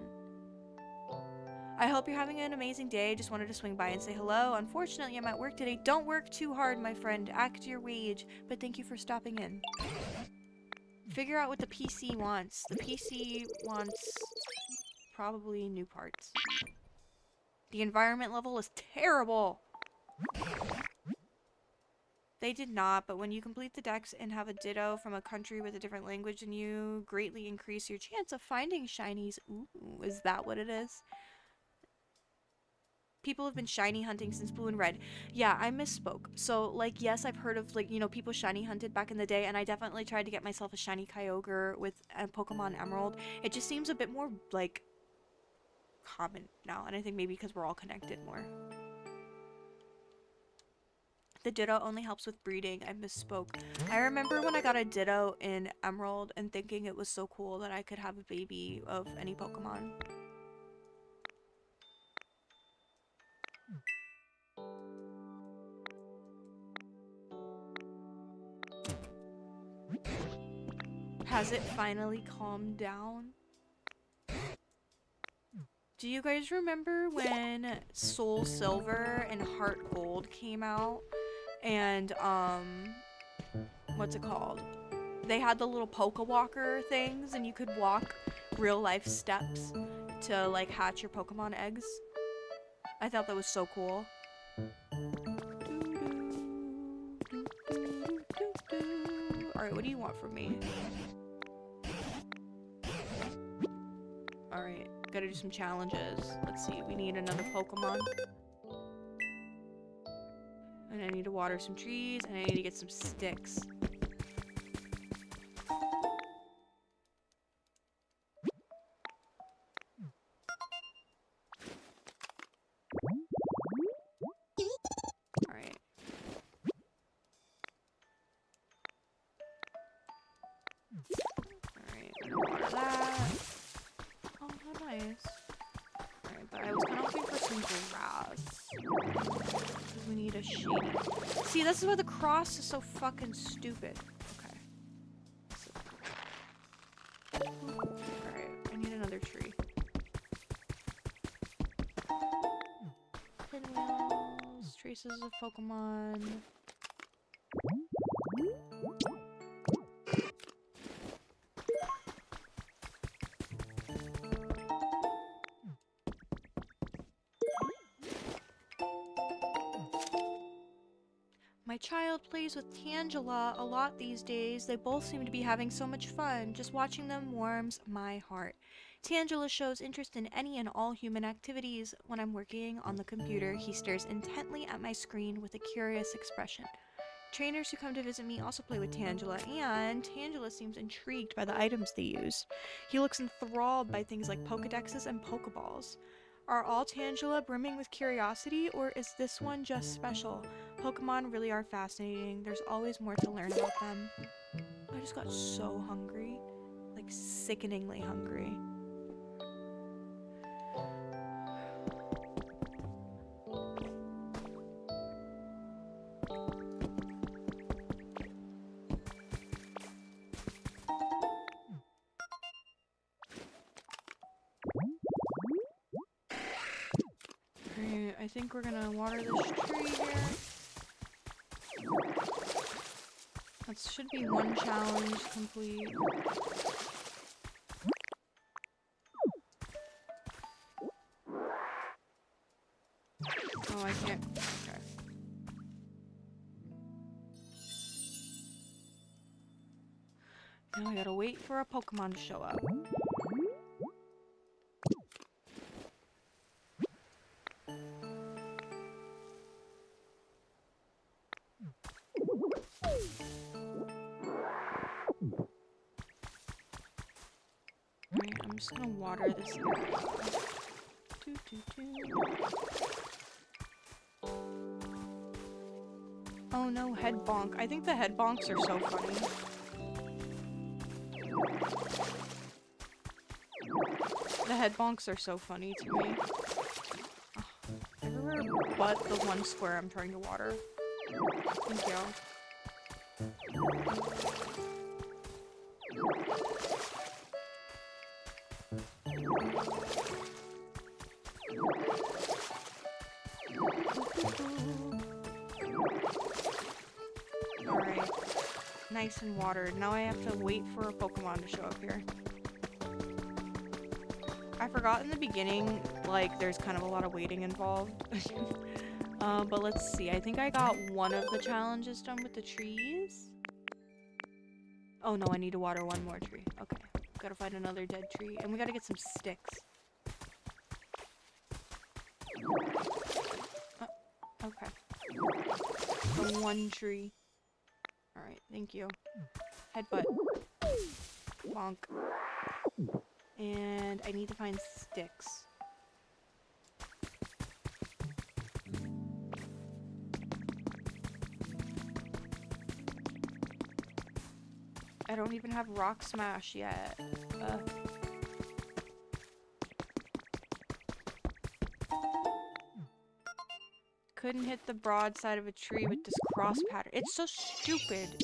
I hope you're having an amazing day. Just wanted to swing by and say hello. Unfortunately, I'm at work today. Don't work too hard, my friend. Act your wage, but thank you for stopping in. Figure out what the PC wants. The PC wants probably new parts. The environment level is terrible. They did not, but when you complete the dex and have a ditto from a country with a different language than you, greatly increase your chance of finding shinies. Ooh, is that what it is? People have been shiny hunting since Blue and Red. Yeah, I misspoke. So, like, yes, I've heard of, like, you know, people shiny hunted back in the day, and I definitely tried to get myself a shiny Kyogre with Pokemon Emerald. It just seems a bit more, like, common now, and I think maybe because we're all connected more. The Ditto only helps with breeding. I misspoke. I remember when I got a Ditto in Emerald and thinking it was so cool that I could have a baby of any Pokemon. Has it finally calmed down? Do you guys remember when Soul Silver and Heart Gold came out? And, what's it called? They had the little Poke Walker things, and you could walk real life steps to, like, hatch your Pokemon eggs. I thought that was so cool. Alright, what do you want from me? Alright, gotta do some challenges. Let's see, we need another Pokemon. And I need to water some trees, and I need to get some sticks. Alright. Alright, I'm gonna water that. Oh, how nice. Alright, but I was kind of looking for some grass. Because we need a shade. See, this is why the cross is so fucking stupid. Okay. Alright, I need another tree. Pinwheels, traces of Pokemon. My child plays with Tangela a lot these days. They both seem to be having so much fun. Just watching them warms my heart. Tangela shows interest in any and all human activities. When I'm working on the computer, he stares intently at my screen with a curious expression. trainers who come to visit me also play with Tangela, and Tangela seems intrigued by the items they use. He looks enthralled by things like Pokedexes and Pokeballs. Are all Tangela brimming with curiosity, or is this one just special? Pokemon really are fascinating. There's always more to learn about them. I just got so hungry. Like, sickeningly hungry. Alright, I think we're gonna water this tree here. That should be one challenge complete. Oh, I can't. Okay. Now I gotta wait for a Pokemon to show up. Alright, I'm just gonna water this area. Toot, toot, toot. Oh no, head bonk. I think the head bonks are so funny. The head bonks are so funny to me. Ugh, everywhere but the one square I'm trying to water. Thank you. Alright. Nice and watered. Now I have to wait for a Pokemon to show up here. I forgot in the beginning, like, there's kind of a lot of waiting involved. But let's see. I think I got one of the challenges done with the trees. Oh no, I need to water one more tree. Okay. Gotta find another dead tree. And we gotta get some sticks. Okay. The one tree. Alright, thank you. Headbutt. Bonk. And I need to find sticks. I don't even have Rock Smash yet. Couldn't hit the broadside of a tree with this cross pattern. It's so stupid.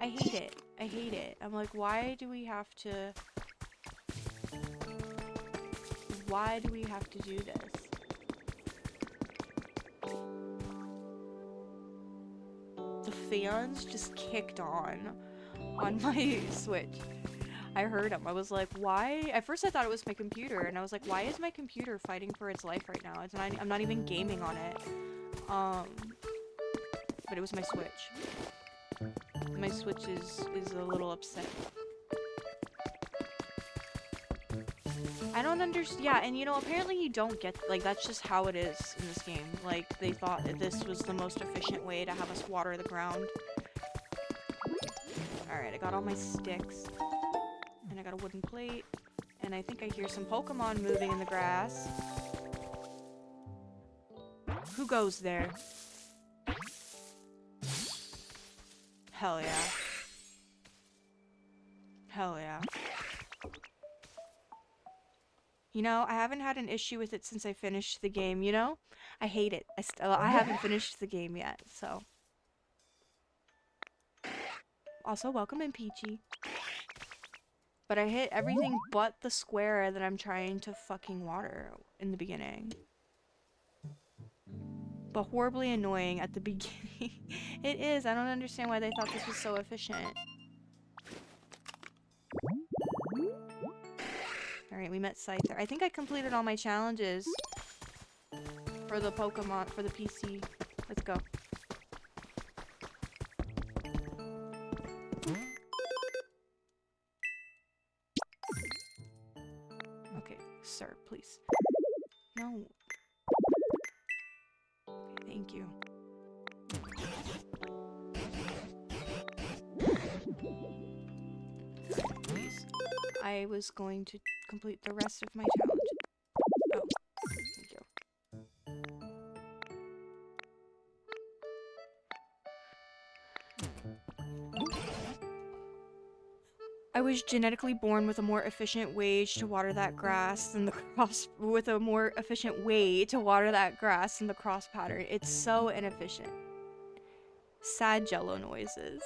I hate it. I hate it. I'm like, why do we have to... Why do we have to do this? The fans just kicked on my Switch. I heard them. I was like, why? At first I thought it was my computer, and I was like, why is my computer fighting for its life right now? It's not, I'm not even gaming on it. But it was my Switch. My Switch is a little upset. I don't understand. Yeah, and you know, apparently you don't get, like, that's just how it is in this game. Like, they thought that this was the most efficient way to have us water the ground. Alright, I got all my sticks. And I got a wooden plate. And I think I hear some Pokemon moving in the grass. Who goes there? Hell yeah. Hell yeah. You know, I haven't had an issue with it since I finished the game, you know? I hate it. I haven't finished the game yet, so. Also, welcome in, Peachy. But I hit everything but the square that I'm trying to fucking water in the beginning. But horribly annoying at the beginning. It is. I don't understand why they thought this was so efficient. Alright, we met Scyther. I think I completed all my challenges for the Pokemon, for the PC. Let's go. Okay, sir, please. No. Okay, thank you. Please. I was going to complete the rest of my challenge. Oh, thank you. I was genetically born with a more efficient wage to water that grass than the cross with a more efficient way to water that grass than the cross pattern. It's so inefficient. Sad jello noises.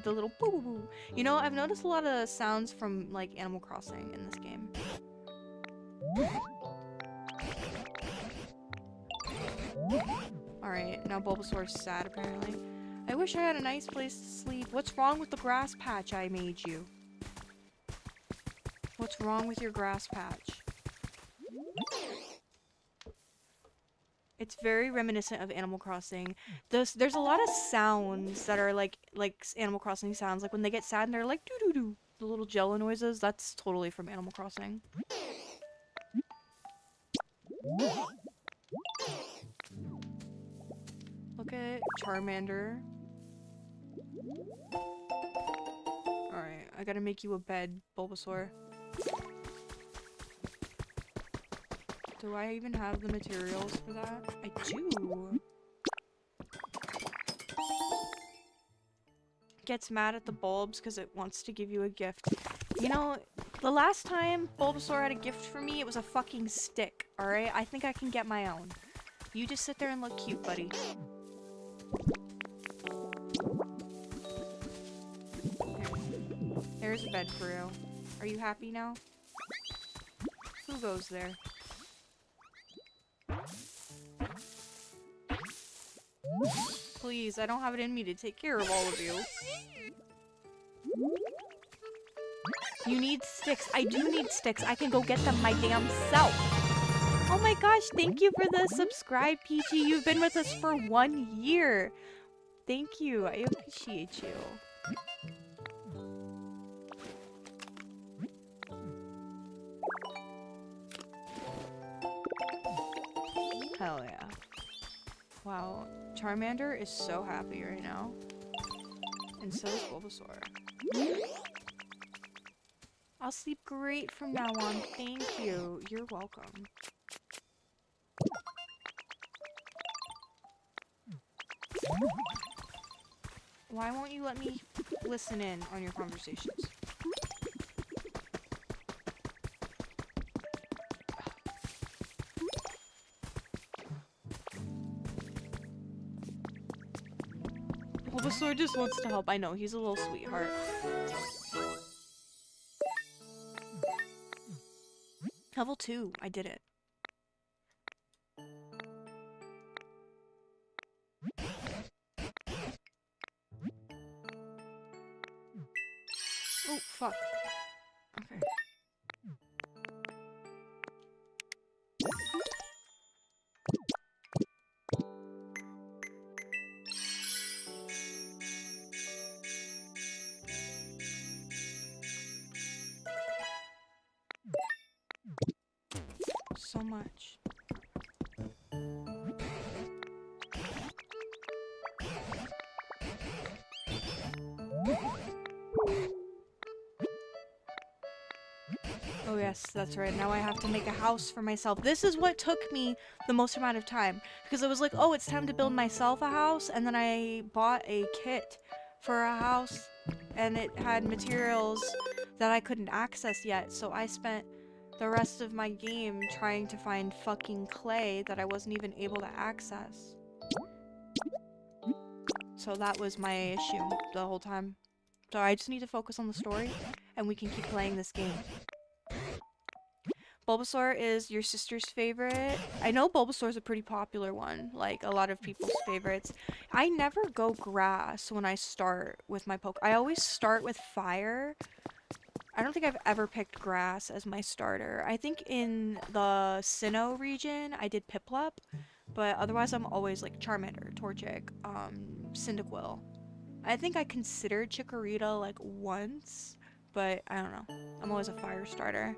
The little boo boo boo. You know, I've noticed a lot of sounds from like Animal Crossing in this game. Alright, now Bulbasaur's sad apparently. I wish I had a nice place to sleep. What's wrong with the grass patch I made you? What's wrong with your grass patch? It's very reminiscent of Animal Crossing. There's a lot of sounds that are like Animal Crossing sounds. Like when they get sad and they're like doo doo doo. The little jello noises. That's totally from Animal Crossing. Look at Charmander. Alright, I gotta make you a bed, Bulbasaur. Do I even have the materials for that? I do. Gets mad at the bulbs because it wants to give you a gift. You know, the last time Bulbasaur had a gift for me, it was a fucking stick, alright? I think I can get my own. You just sit there and look cute, buddy. There's a bed for you. Are you happy now? Who goes there? Please, I don't have it in me to take care of all of you. You need sticks. I do need sticks. I can go get them my damn self. Oh my gosh, thank you for the subscribe, Peachy. You've been with us for 1 year. Thank you. I appreciate you. Hell yeah. Wow. Charmander is so happy right now. And so is Bulbasaur. I'll sleep great from now on. Thank you. You're welcome. Why won't you let me listen in on your conversations? Bulbasaur just wants to help. I know, he's a little sweetheart. Level 2, I did it. Oh, fuck. Okay. So much. Oh yes, that's right. Now I have to make a house for myself. This is what took me the most amount of time. Because I was like, oh, it's time to build myself a house. And then I bought a kit for a house. And it had materials that I couldn't access yet. So I spent the rest of my game trying to find fucking clay that I wasn't even able to access. So that was my issue the whole time. So I just need to focus on the story and we can keep playing this game. Bulbasaur is your sister's favorite. I know Bulbasaur's a pretty popular one, like a lot of people's favorites. I never go grass when I start with my poke. I always start with fire. I don't think I've ever picked grass as my starter. I think in the Sinnoh region, I did Piplup, but otherwise I'm always like Charmander, Torchic, Cyndaquil. I think I considered Chikorita like once, but I don't know. I'm always a fire starter.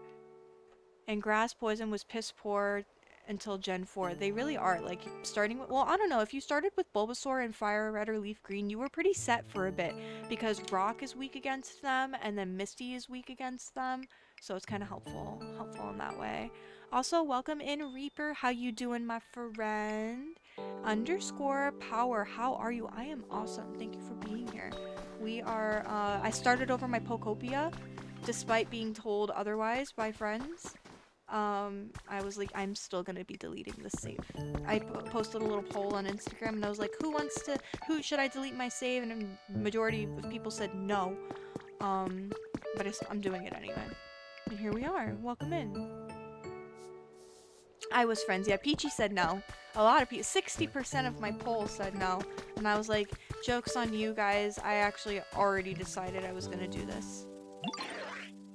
And grass poison was piss poor, until Gen 4. They really are. Like, starting with, well, I don't know, if you started with Bulbasaur and Fire Red or Leaf Green, you were pretty set for a bit, because Rock is weak against them, and then Misty is weak against them, so it's kind of helpful in that way. Also, welcome in, Reaper. How you doing, my friend? Underscore Power, how are you? I am awesome. Thank you for being here. We are, I started over my Pokopia, despite being told otherwise by friends. I was like, I'm still gonna be deleting this save. I posted a little poll on Instagram and I was like, who should I delete my save? And a majority of people said no. But I'm doing it anyway. And here we are. Welcome in. I was friends. Yeah, Peachy said no. A lot of people, 60% of my poll said no. And I was like, joke's on you guys. I actually already decided I was gonna do this.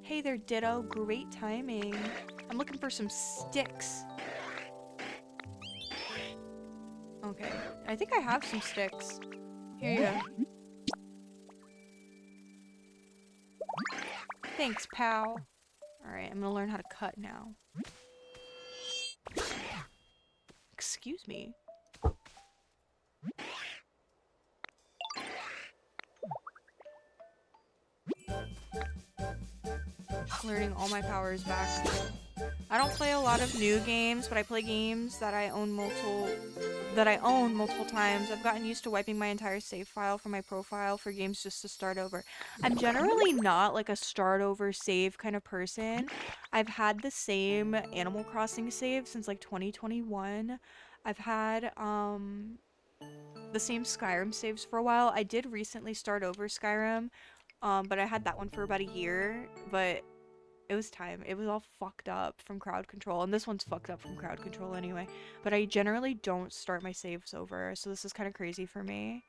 Hey there, Ditto. Great timing. I'm looking for some sticks. Okay. I think I have some sticks. Here you go. Thanks, pal. Alright, I'm gonna learn how to cut now. Excuse me. Learning all my powers back. I don't play a lot of new games, but I play games that I own multiple times. I've gotten used to wiping my entire save file from my profile for games just to start over. I'm generally not like a start over save kind of person. I've had the same Animal Crossing save since like 2021. I've had the same Skyrim saves for a while. I did recently start over Skyrim, but I had that one for about a year, but it was time. It was all fucked up from crowd control, and this one's fucked up from crowd control anyway. But I generally don't start my saves over, so this is kind of crazy for me.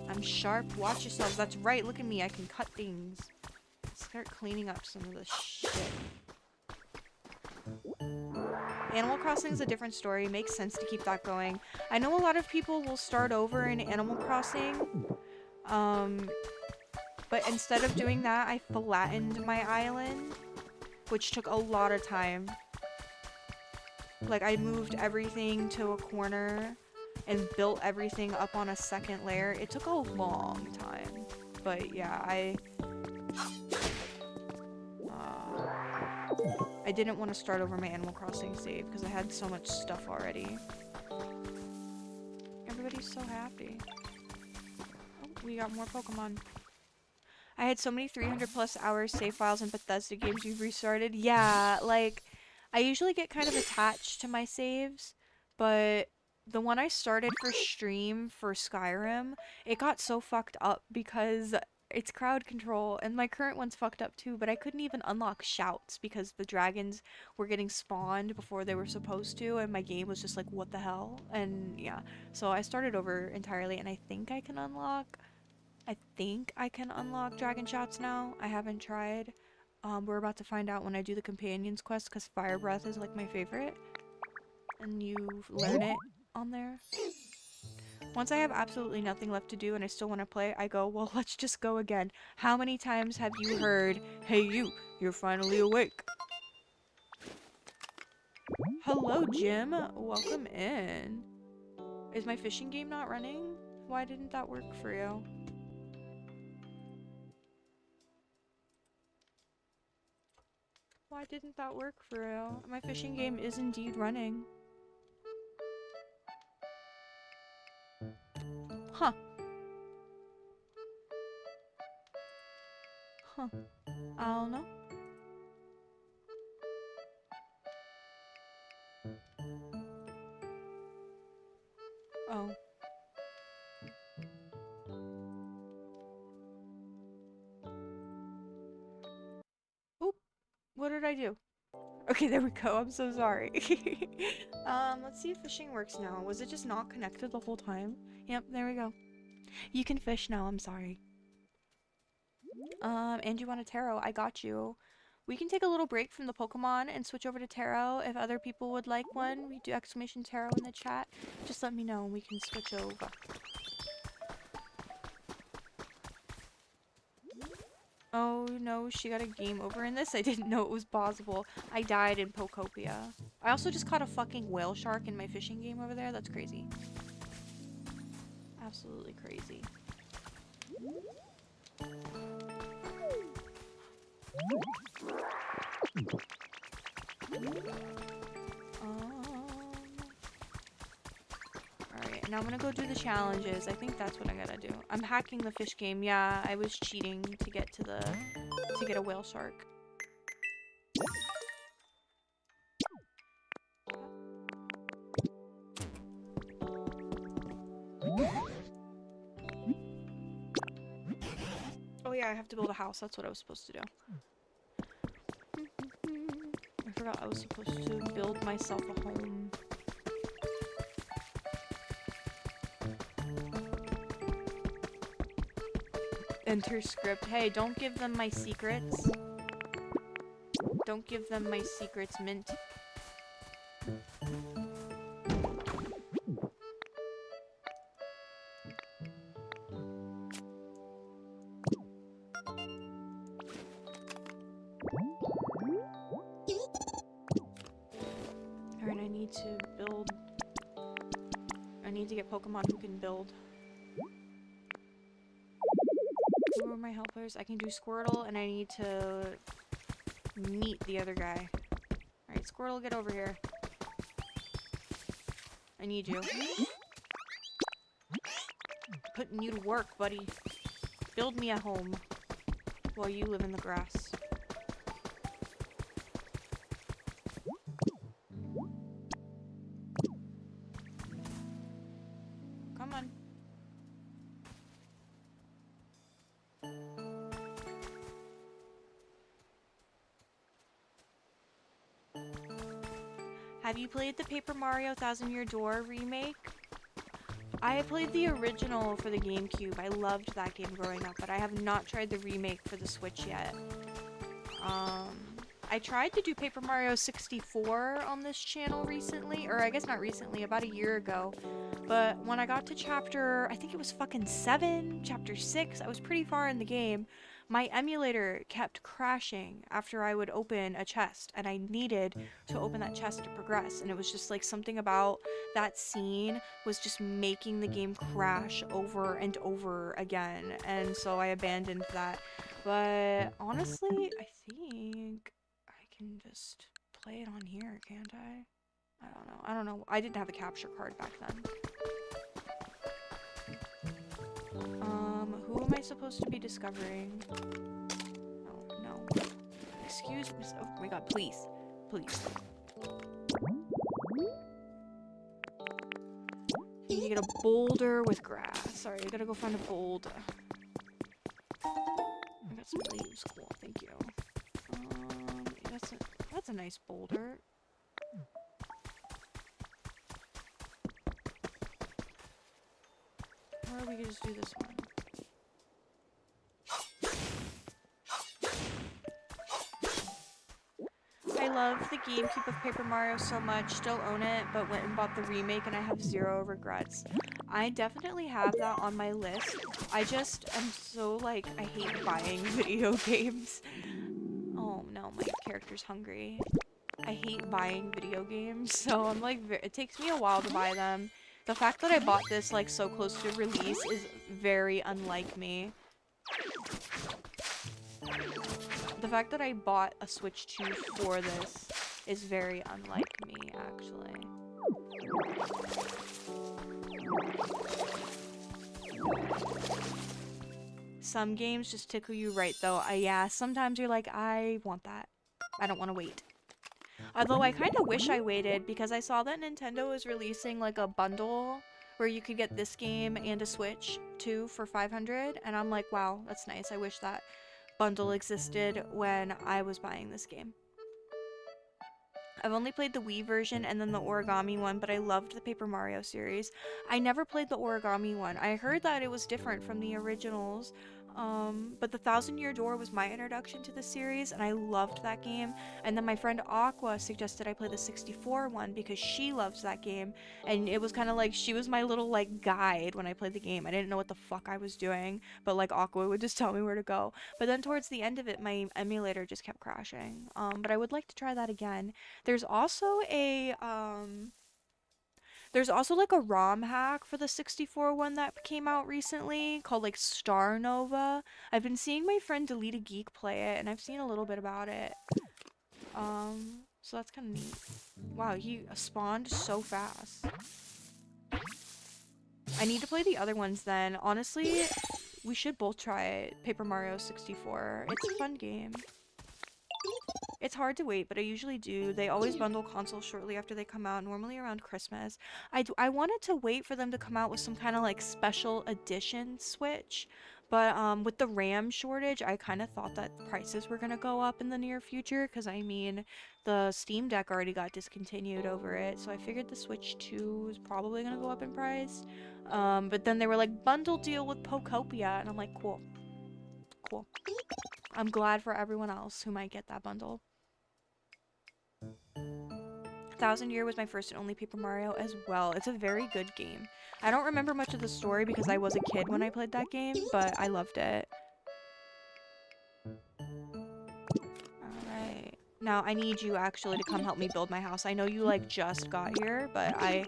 I'm sharp. Watch yourselves. That's right. Look at me. I can cut things. Start cleaning up some of this shit. Animal Crossing is a different story. Makes sense to keep that going. I know a lot of people will start over in Animal Crossing. But instead of doing that, I flattened my island, which took a lot of time. Like, I moved everything to a corner and built everything up on a second layer. It took a long time. But yeah, I didn't want to start over my Animal Crossing save because I had so much stuff already. Everybody's so happy. Oh, we got more Pokemon. I had so many 300 plus hours save files in Bethesda games you've restarted. Yeah, like, I usually get kind of attached to my saves, but the one I started for stream for Skyrim, it got so fucked up because it's crowd control, and my current one's fucked up too, but I couldn't even unlock shouts because the dragons were getting spawned before they were supposed to, and my game was just like, what the hell? And yeah, so I started over entirely, and I think I can unlock dragon shouts now. I haven't tried. We're about to find out when I do the companions quest, because Fire Breath is like my favorite, and you learn it on there. Once I have absolutely nothing left to do and I still want to play, I go, well, let's just go again. How many times have you heard, hey you, you're finally awake? Hello, Jim. Welcome in. Is my fishing game not running? Why didn't that work for you? Why didn't that work for you? My fishing game is indeed running. Huh. Huh. I don't know. Oh. Oop. What did I do? Okay, there we go. I'm so sorry. Let's see if fishing works now. Was it just not connected the whole time? Yep, there we go. You can fish now, I'm sorry. And you want a tarot? I got you. We can take a little break from the Pokemon and switch over to tarot if other people would like one. We do exclamation tarot in the chat. Just let me know and we can switch over. Oh no, she got a game over in this? I didn't know it was possible. I died in Pokopia. I also just caught a fucking whale shark in my fishing game over there. That's crazy. Absolutely crazy. Alright, now I'm gonna go do the challenges. I think that's what I gotta do. I'm hacking the fish game. Yeah, I was cheating to get to get a whale shark. Oh yeah, I have to build a house. That's what I was supposed to do. I forgot I was supposed to build myself a home. Enter script. Hey, don't give them my secrets. Don't give them my secrets, Mint. Alright, I need to build. I need to get Pokemon who can build. Who are my helpers? I can do Squirtle, and I need to meet the other guy. Alright, Squirtle, get over here. I need you. Putting you to work, buddy. Build me a home while you live in the grass. Come on. Have you played the Paper Mario Thousand Year Door remake? I played the original for the GameCube. I loved that game growing up, but I have not tried the remake for the Switch yet. I tried to do Paper Mario 64 on this channel recently, or I guess not recently, about a year ago. But when I got to chapter, I think it was fucking 7, chapter 6, I was pretty far in the game. My emulator kept crashing after I would open a chest, and I needed to open that chest to progress, and it was just like something about that scene was just making the game crash over and over again, and so I abandoned that. But honestly, I think I can just play it on here, can't I? I don't know. I didn't have a capture card back then. Who am I supposed to be discovering? Oh, no. Excuse me. Oh my god, please. Please. You get a boulder with grass. Sorry, I gotta go find a boulder. I got some leaves. Cool, thank you. That's a nice boulder. Or we could just do this one. I love the GameCube of Paper Mario so much, still own it, but went and bought the remake and I have zero regrets. I definitely have that on my list. I just am so like, I hate buying video games. Oh no, my character's hungry. I hate buying video games, so I'm like, it takes me a while to buy them. The fact that I bought this like so close to release is very unlike me. The fact that I bought a Switch 2 for this is very unlike me, actually. Some games just tickle you right, though. Yeah, sometimes you're like, I want that. I don't want to wait. Although I kind of wish I waited, because I saw that Nintendo was releasing like a bundle where you could get this game and a Switch 2 for $500, and I'm like, wow, that's nice. I wish that bundle existed when I was buying this game. I've only played the Wii version and then the Origami one, but I loved the Paper Mario series. I never played the Origami one. I heard that it was different from the originals. But the Thousand Year Door was my introduction to the series, and I loved that game. And then my friend Aqua suggested I play the 64 one because she loves that game, and it was kind of like she was my little like guide when I played the game. I didn't know what the fuck I was doing, but like Aqua would just tell me where to go. But then towards the end of it, my emulator just kept crashing. But I would like to try that again. There's also like a ROM hack for the 64 one that came out recently called like Star Nova. I've been seeing my friend Delete a Geek play it, and I've seen a little bit about it. So that's kind of neat. Wow, he spawned so fast. I need to play the other ones then. Honestly, we should both try it. Paper Mario 64. It's a fun game. It's hard to wait, but I usually do. They always bundle consoles shortly after they come out, normally around Christmas. I wanted to wait for them to come out with some kind of like special edition Switch, but with the RAM shortage, I kind of thought that prices were gonna go up in the near future, because I mean, the Steam Deck already got discontinued over it, so I figured the Switch 2 is probably gonna go up in price. But then they were like, bundle deal with Pokopia, and I'm like, cool. Cool. I'm glad for everyone else who might get that bundle. Thousand Year was my first and only Paper Mario as well. It's a very good game. I don't remember much of the story because I was a kid when I played that game, but I loved it. Alright. Now, I need you actually to come help me build my house. I know you like just got here, but I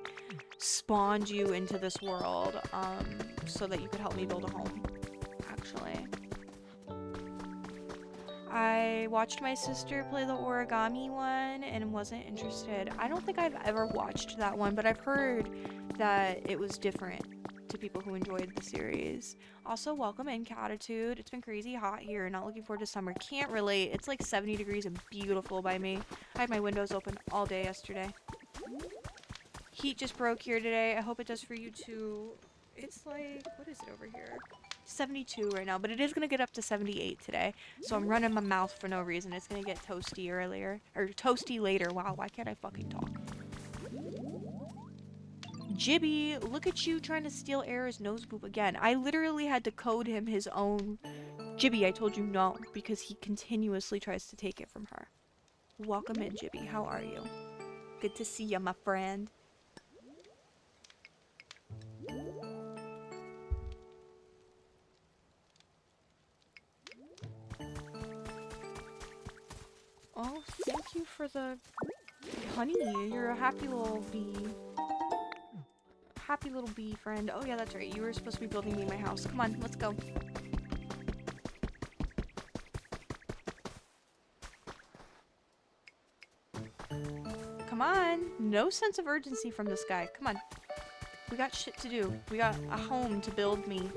spawned you into this world so that you could help me build a home, actually. I watched my sister play the origami one and wasn't interested. I don't think I've ever watched that one, but I've heard that it was different to people who enjoyed the series. Also, welcome in, Catitude. It's been crazy hot here. Not looking forward to summer. Can't relate. It's like 70 degrees and beautiful by me. I had my windows open all day yesterday. Heat just broke here today. I hope it does for you too. It's like, what is it over here? 72 right now, but it is gonna get up to 78 today. So I'm running my mouth for no reason. It's gonna get toasty earlier, or toasty later. Wow, why can't I fucking talk? Jibby, look at you trying to steal Era's nose boop again. I literally had to code him his own. Jibby, I told you no, because he continuously tries to take it from her. Welcome in, Jibby. How are you? Good to see ya, my friend. Oh, thank you for the honey. You're a happy little bee. Happy little bee friend. Oh yeah, that's right. You were supposed to be building me my house. Come on, let's go. Come on. No sense of urgency from this guy. Come on. We got shit to do. We got a home to build me.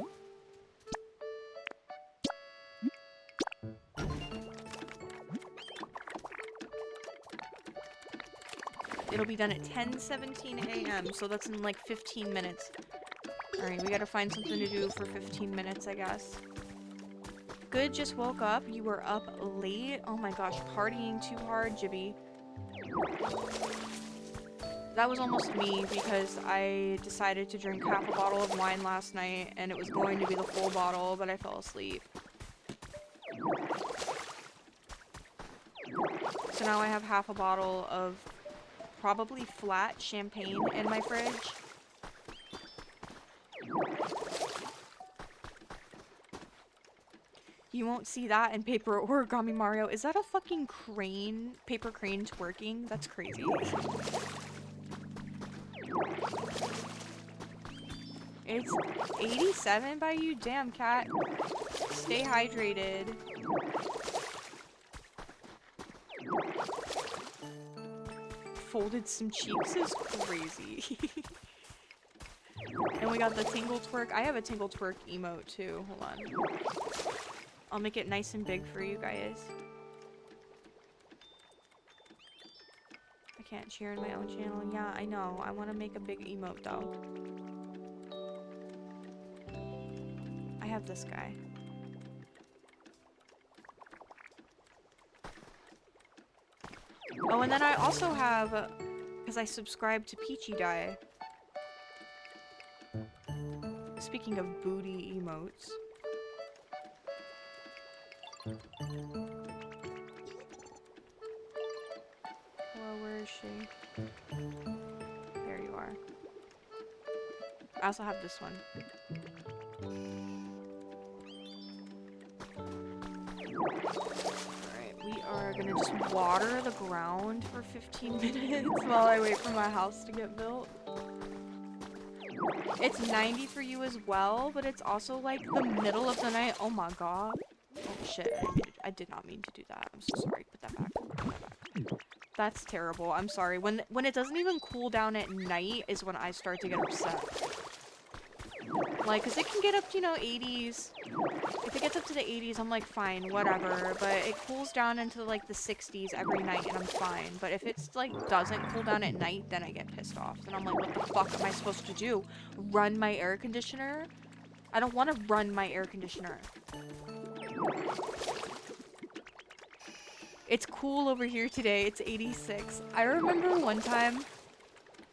It'll be done at 10:17 a.m., so that's in like 15 minutes. Alright, we gotta find something to do for 15 minutes, I guess. Good, just woke up. You were up late? Oh my gosh, partying too hard, Jibby. That was almost me, because I decided to drink half a bottle of wine last night, and it was going to be the full bottle, but I fell asleep. So now I have half a bottle of probably flat champagne in my fridge. You won't see that in Paper Origami Mario. Is that a fucking crane? Paper crane twerking? That's crazy. It's 87 by you? Damn, cat. Stay hydrated. Folded some cheeks is crazy. And we got the tingle twerk. I have a tingle twerk emote too. Hold on. I'll make it nice and big for you guys. I can't cheer in my own channel. Yeah, I know. I want to make a big emote though. I have this guy. Oh, and then I also have, because I subscribe to Peachy Dye. Speaking of booty emotes. Hello, where is she? There you are. I also have this one. Alright, we are gonna just water the ground for 15 minutes while I wait for my house to get built. It's 90 for you as well, but it's also like the middle of the night. Oh my god. Oh shit, I did not mean to do that. I'm so sorry. Put that back. Put that back. That's terrible. I'm sorry. When it doesn't even cool down at night is when I start to get upset. Like, cause it can get up to, you know, 80s. If it gets up to the 80s, I'm like, fine, whatever. But it cools down into like the 60s every night and I'm fine. But if it's like doesn't cool down at night, then I get pissed off. And I'm like, what the fuck am I supposed to do? Run my air conditioner? I don't want to run my air conditioner. It's cool over here today. It's 86. I remember one time,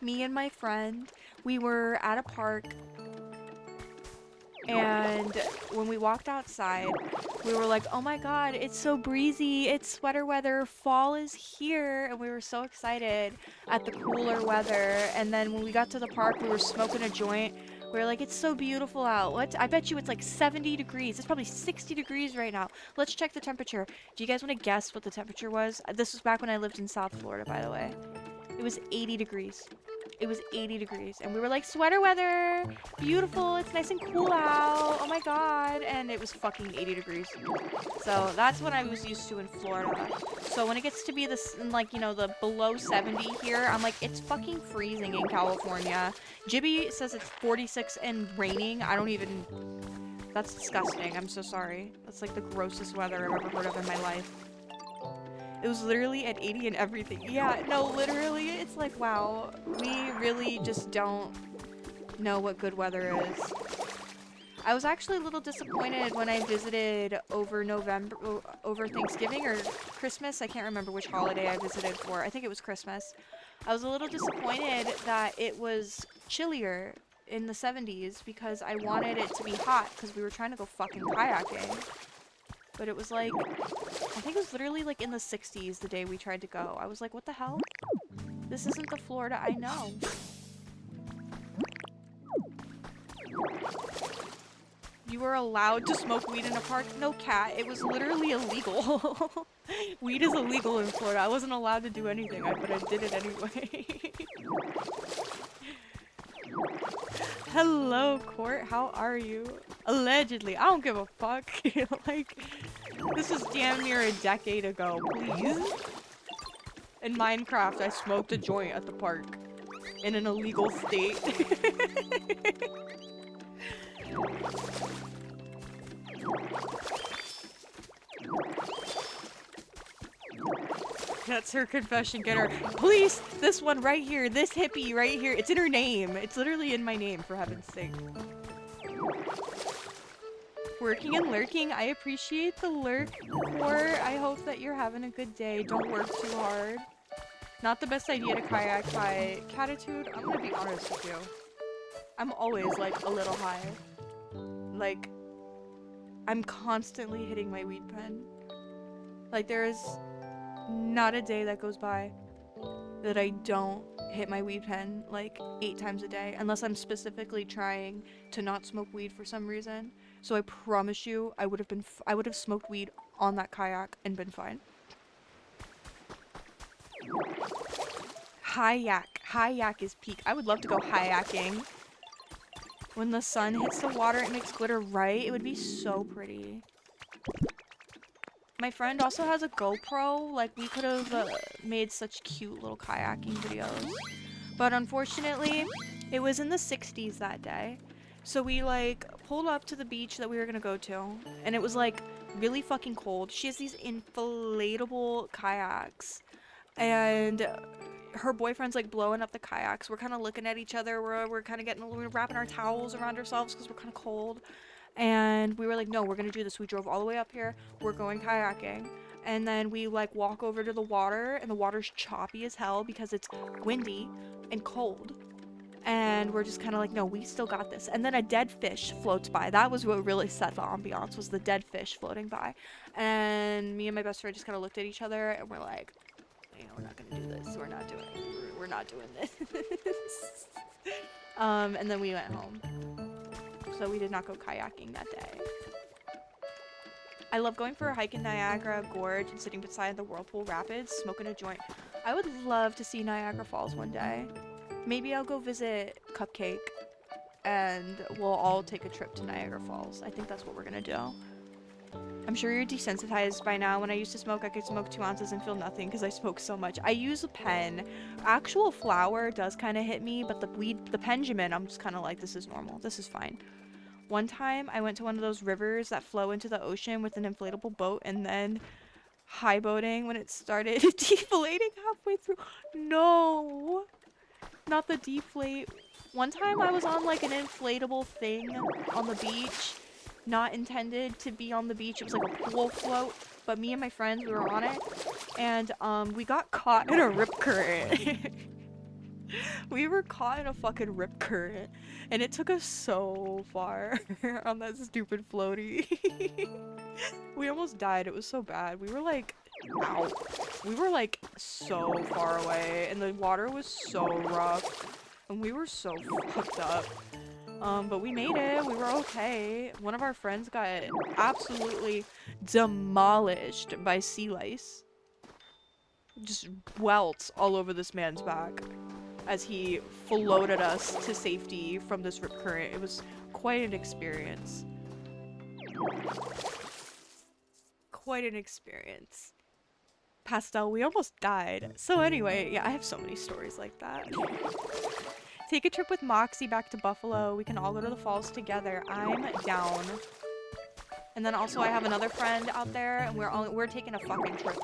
me and my friend, we were at a park. And when we walked outside, we were like, oh my god, it's so breezy, it's sweater weather, fall is here, and we were so excited at the cooler weather. And then when we got to the park, we were smoking a joint. We were like, it's so beautiful out. I bet you it's like 70 degrees. It's probably 60 degrees right now. Let's check the temperature. Do you guys want to guess what the temperature was? This was back when I lived in South Florida, by the way. It was 80 degrees. It was 80 degrees and we were like, sweater weather, beautiful, it's nice and cool out, oh my god, and it was fucking 80 degrees. So that's what I was used to in Florida. So when it gets to be this, like, you know, the below 70 here, I'm like, it's fucking freezing in California. Jibby says it's 46 and raining. I don't even, that's disgusting. I'm so sorry. That's like the grossest weather I've ever heard of in my life. It was literally at 80 and everything. Yeah, no, literally, it's like, wow, we really just don't know what good weather is. I was actually a little disappointed when I visited over Thanksgiving or Christmas. I can't remember which holiday I visited for. I think it was Christmas. I was a little disappointed that it was chillier in the 70s because I wanted it to be hot because we were trying to go fucking kayaking. But it was like, I think it was literally like in the 60s the day we tried to go. I was like, what the hell? This isn't the Florida I know. You were allowed to smoke weed in a park? No, cat. It was literally illegal. Weed is illegal in Florida. I wasn't allowed to do anything, but I did it anyway. Hello, Court. How are you? Allegedly. I don't give a fuck. Like, this was damn near a decade ago, please. In Minecraft, I smoked a joint at the park. In an illegal state. That's her confession. Get her. Police! This one right here. This hippie right here. It's in her name. It's literally in my name, for heaven's sake. Working and lurking. I appreciate the lurk, Court. I hope that you're having a good day. Don't work too hard. Not the best idea to kayak by Catitude. I'm gonna be honest with you. I'm always, like, a little high. Like, I'm constantly hitting my weed pen. Like, there is not a day that goes by that I don't hit my weed pen like 8 times a day, unless I'm specifically trying to not smoke weed for some reason. So I promise you, I would have smoked weed on that kayak and been fine. Kayak is peak. I would love to go kayaking. When the sun hits the water, it makes glitter, right? It would be so pretty. My friend also has a GoPro. Like, we could have made such cute little kayaking videos. But unfortunately, it was in the 60s that day. So we, like, pulled up to the beach that we were gonna go to. And it was, like, really fucking cold. She has these inflatable kayaks. And her boyfriend's, like, blowing up the kayaks. We're kind of looking at each other. We're kind of we're wrapping our towels around ourselves because we're kind of cold. And we were like, no, we're gonna do this. We drove all the way up here. We're going kayaking. And then we, like, walk over to the water, and the water's choppy as hell because it's windy and cold. And we're just kind of like, no, we still got this. And then a dead fish floats by. That was what really set the ambiance, was the dead fish floating by. And me and my best friend just kind of looked at each other and we're like, we're not gonna do this. We're not doing this. And then we went home. So we did not go kayaking that day. I love going for a hike in Niagara Gorge and sitting beside the Whirlpool Rapids, smoking a joint. I would love to see Niagara Falls one day. Maybe I'll go visit Cupcake and we'll all take a trip to Niagara Falls. I think that's what we're gonna do. I'm sure you're desensitized by now. When I used to smoke, I could smoke 2 ounces and feel nothing because I smoke so much. I use a pen. Actual flower does kind of hit me, but the Benjamin, I'm just kind of like, this is normal. This is fine. One time, I went to one of those rivers that flow into the ocean with an inflatable boat, and then high boating when it started deflating halfway through. No, not the deflate. One time, I was on like an inflatable thing on the beach. Not intended to be on the beach. It was like a pool float, but me and my friends, we were on it, and we got caught in a rip current. We were caught in a fucking rip current, and it took us so far on that stupid floaty. We almost died. It was so bad. We were like out. We were like so far away, and the water was so rough, and we were so fucked up. But we made it. We were okay. One of our friends got absolutely demolished by sea lice. Just welts all over this man's back as he floated us to safety from this rip current. It was quite an experience. Quite an experience. Pastel, we almost died. So anyway, yeah, I have so many stories like that. Take a trip with Moxie back to Buffalo. We can all go to the falls together. I'm down. And then also I have another friend out there, and we're taking a fucking trip.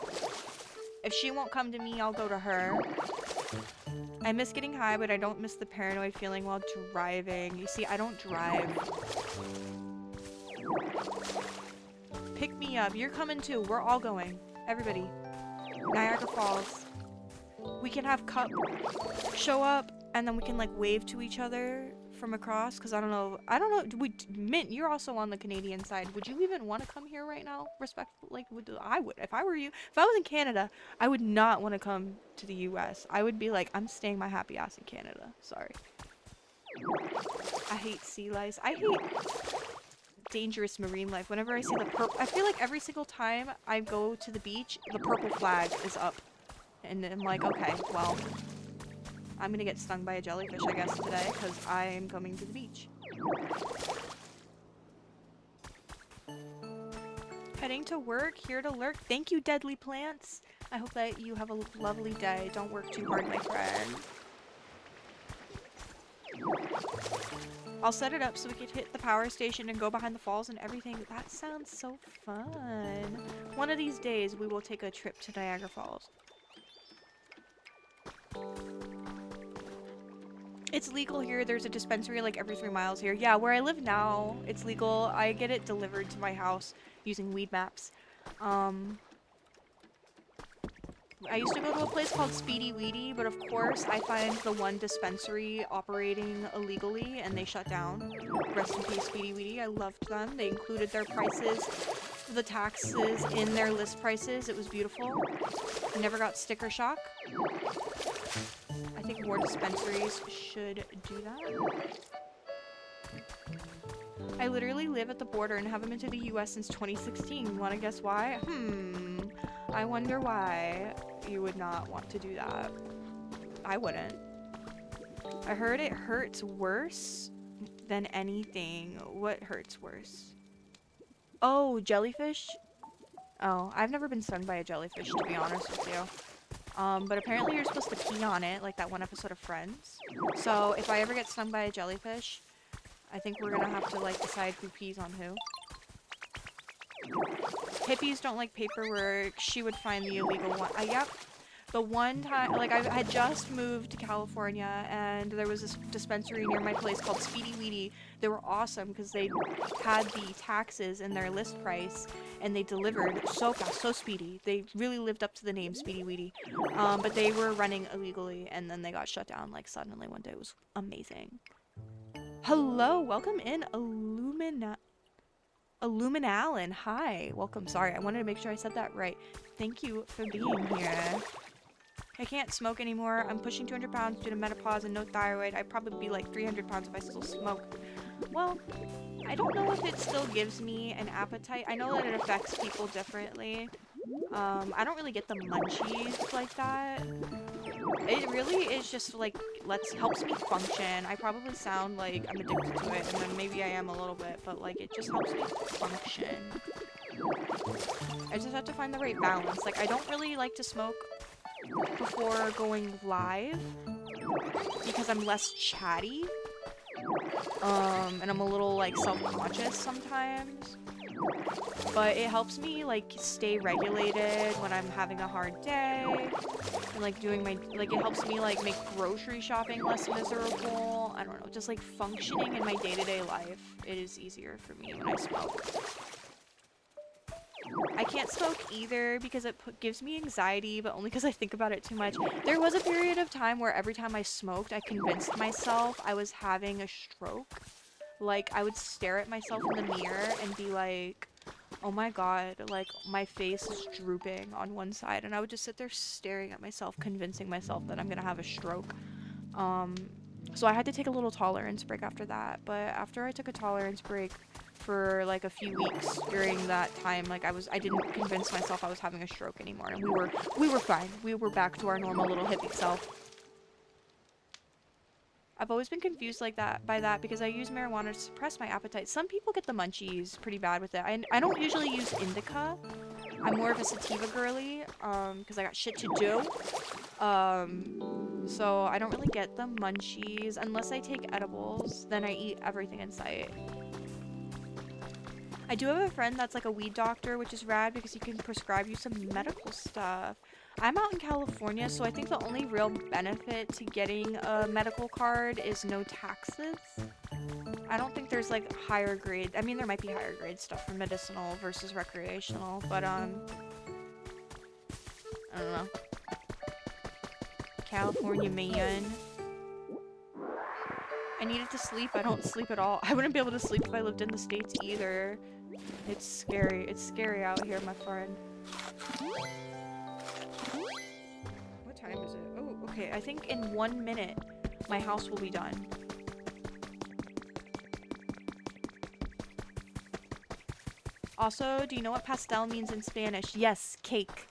If she won't come to me, I'll go to her. I miss getting high, but I don't miss the paranoid feeling while driving. You see, I don't drive. Pick me up. You're coming too. We're all going. Everybody. Niagara Falls. We can have Cup show up, and then we can like wave to each other from across, because I don't know, Mint, you're also on the Canadian side. Would you even want to come here right now? Respectful, like, I would. If I were you, if I was in Canada, I would not want to come to the US. I would be like, I'm staying my happy ass in Canada. Sorry. I hate sea lice. I hate dangerous marine life. Whenever I see the purple, I feel like every single time I go to the beach, the purple flag is up. And I'm like, okay, well, I'm gonna get stung by a jellyfish, I guess, today, because I am coming to the beach. Heading to work, here to lurk. Thank you, Deadly Plants. I hope that you have a lovely day. Don't work too hard, my friend. I'll set it up so we can hit the power station and go behind the falls and everything. That sounds so fun. One of these days, we will take a trip to Niagara Falls. It's legal here. There's a dispensary like every 3 miles here. Yeah, where I live now, it's legal. I get it delivered to my house using Weed Maps. I used to go to a place called Speedy Weedy, but of course I find the one dispensary operating illegally and they shut down. Rest in peace, Speedy Weedy. I loved them. They included their prices, the taxes in their list prices. It was beautiful. I never got sticker shock. I think more dispensaries should do that. I literally live at the border and haven't been to the US since 2016. Wanna guess why? I wonder why you would not want to do that. I wouldn't. I heard it hurts worse than anything. What hurts worse? Oh, jellyfish? Oh, I've never been stung by a jellyfish, to be honest with you. But apparently you're supposed to pee on it, like that one episode of Friends. So if I ever get stung by a jellyfish, I think we're gonna have to like decide who pees on who. Hippies don't like paperwork. She would find the illegal one. Yep. The one time, like, I had just moved to California, and there was this dispensary near my place called Speedy Weedy. They were awesome because they had the taxes in their list price, and they delivered so fast, so speedy. They really lived up to the name, Speedy Weedy. But they were running illegally, and then they got shut down, like, suddenly one day. It was amazing. Hello, welcome in, Illuminalin. Hi, welcome. Sorry, I wanted to make sure I said that right. Thank you for being here. I can't smoke anymore. I'm pushing 200 pounds due to menopause and no thyroid. I'd probably be like 300 pounds if I still smoked. Well, I don't know if it still gives me an appetite. I know that it affects people differently. I don't really get the munchies like that. It really is just like, helps me function. I probably sound like I'm addicted to it, and then maybe I am a little bit, but like, it just helps me function. I just have to find the right balance. Like, I don't really like to smoke before going live because I'm less chatty, and I'm a little like self-conscious sometimes, but it helps me like stay regulated when I'm having a hard day, and like doing my, like, it helps me like make grocery shopping less miserable. I don't know, just like functioning in my day-to-day life, it is easier for me when I smoke. I can't smoke either because it gives me anxiety, but only because I think about it too much. There was a period of time where every time I smoked, I convinced myself I was having a stroke. Like, I would stare at myself in the mirror and be like, oh my god, like, my face is drooping on one side. And I would just sit there staring at myself, convincing myself that I'm gonna have a stroke. So I had to take a little tolerance break after that. But after I took a tolerance break for like a few weeks during that time, like I didn't convince myself I was having a stroke anymore, and we were fine. We were back to our normal little hippie self. I've always been confused like that by that because I use marijuana to suppress my appetite. Some people get the munchies pretty bad with it. I don't usually use indica. I'm more of a sativa girly, because I got shit to do. So I don't really get the munchies unless I take edibles. Then I eat everything in sight. I do have a friend that's like a weed doctor, which is rad because he can prescribe you some medical stuff. I'm out in California, so I think the only real benefit to getting a medical card is no taxes. I don't think there's like higher grade. I mean, there might be higher grade stuff for medicinal versus recreational, but I don't know. California man. I needed to sleep. I don't sleep at all. I wouldn't be able to sleep if I lived in the States either. It's scary. It's scary out here, my friend. What time is it? Oh, okay. I think in 1 minute, my house will be done. Also, do you know what pastel means in Spanish? Yes, cake.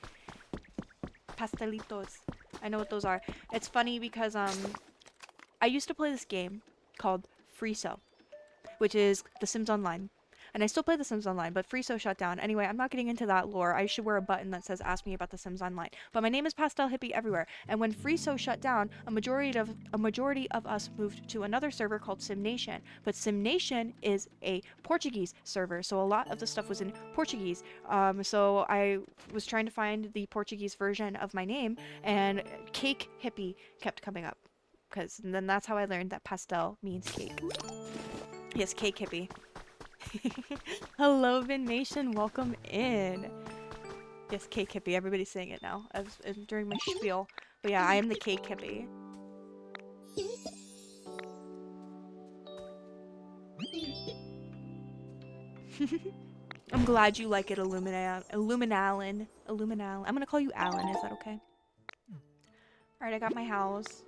Pastelitos. I know what those are. It's funny because, I used to play this game called Freeso, which is The Sims Online. And I still play The Sims Online, but Freeso shut down. Anyway, I'm not getting into that lore. I should wear a button that says "Ask me about The Sims Online." But my name is Pastel Hippie everywhere. And when Freeso shut down, a majority of us moved to another server called SimNation. But SimNation is a Portuguese server, so a lot of the stuff was in Portuguese. So I was trying to find the Portuguese version of my name, and Cake Hippie kept coming up. And then that's how I learned that pastel means cake. Yes, Cake Hippie. Hello, Vin Nation. Welcome in. Yes, Cake Hippie. Everybody's saying it now during my spiel. But yeah, I am the Cake Hippie. I'm glad you like it, Illuminalin. I'm gonna call you Alan. Is that okay? Alright, I got my house.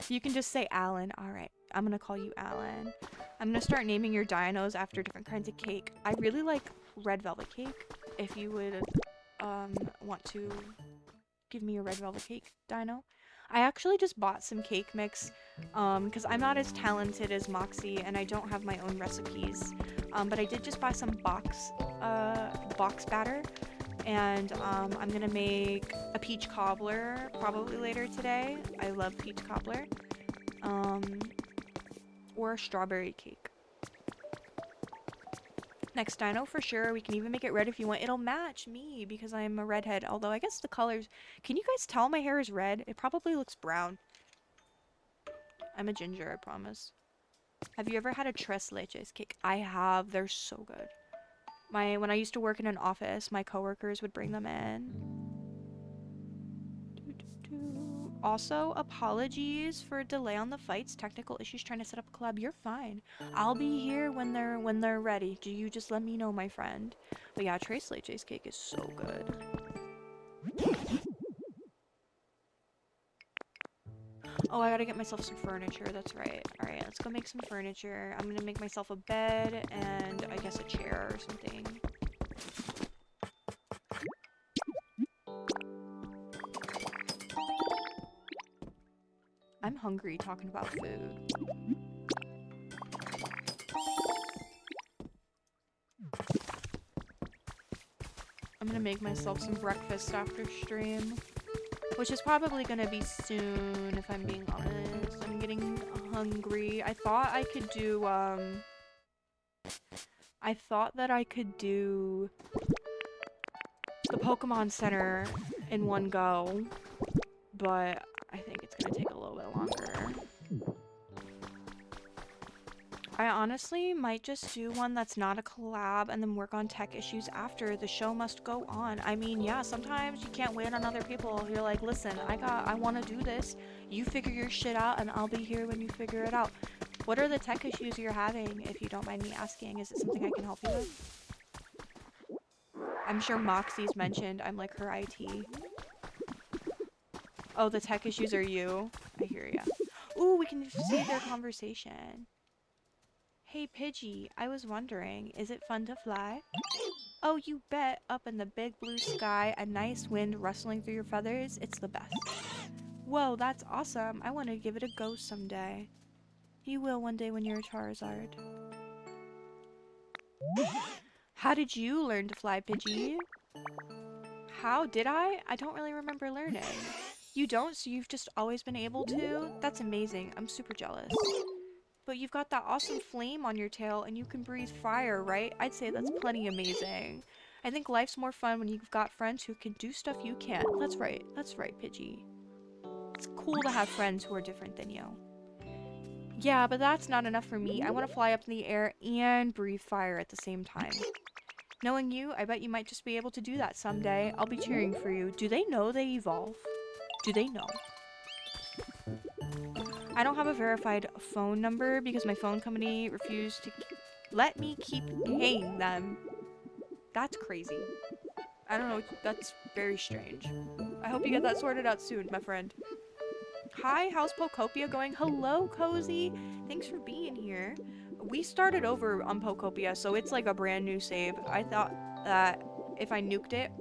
You can just say Alan. Alright, I'm gonna call you Alan. I'm gonna start naming your dinos after different kinds of cake. I really like red velvet cake. If you would want to give me a red velvet cake dino. I actually just bought some cake mix because I'm not as talented as Moxie and I don't have my own recipes. But I did just buy some box batter. And I'm gonna make a peach cobbler probably later today. I love peach cobbler. Or a strawberry cake. Next dino for sure. We can even make it red if you want. It'll match me because I'm a redhead. Although I guess the colors... Can you guys tell my hair is red? It probably looks brown. I'm a ginger, I promise. Have you ever had a tres leches cake? I have. They're so good. When I used to work in an office, my coworkers would bring them in. Also, apologies for a delay on the fights. Technical issues trying to set up a collab. You're fine. I'll be here when they're ready. Do you just let me know, my friend? But yeah, tres leches cake is so good. Oh, I gotta get myself some furniture. That's right. All right, let's go make some furniture. I'm gonna make myself a bed and I guess a chair or something. I'm hungry talking about food. I'm gonna make myself some breakfast after stream, which is probably gonna be soon if I'm being honest. I'm getting hungry. I thought I could do, I thought that I could do the Pokemon Center in one go, but I think it's gonna take a little bit longer. I honestly might just do one that's not a collab and then work on tech issues after. The show must go on. I mean, yeah, sometimes you can't wait on other people. You're like, listen, I want to do this. You figure your shit out and I'll be here when you figure it out. What are the tech issues you're having, if you don't mind me asking? Is it something I can help you with? I'm sure Moxie's mentioned I'm like her IT. Oh, the tech issues are you? I hear ya. Ooh, we can see their conversation. Hey Pidgey, I was wondering, is it fun to fly? Oh, you bet. Up in the big blue sky, a nice wind rustling through your feathers. It's the best. Whoa, that's awesome. I want to give it a go someday. You will one day when you're a Charizard. How did you learn to fly, Pidgey? How did I? I don't really remember learning. You don't, so you've just always been able to? That's amazing. I'm super jealous. But you've got that awesome flame on your tail and you can breathe fire, right? I'd say that's plenty amazing. I think life's more fun when you've got friends who can do stuff you can't. That's right, Pidgey. It's cool to have friends who are different than you. Yeah, but that's not enough for me. I want to fly up in the air and breathe fire at the same time. Knowing you, I bet you might just be able to do that someday. I'll be cheering for you. Do they know they evolve? Do they know? I don't have a verified phone number because my phone company refused to let me keep paying them. That's crazy. I don't know, that's very strange. I hope you get that sorted out soon, my friend. Hi, how's Pokopia going? Hello, Cozy. Thanks for being here. We started over on Pokopia, so it's like a brand new save. I thought that if I nuked it,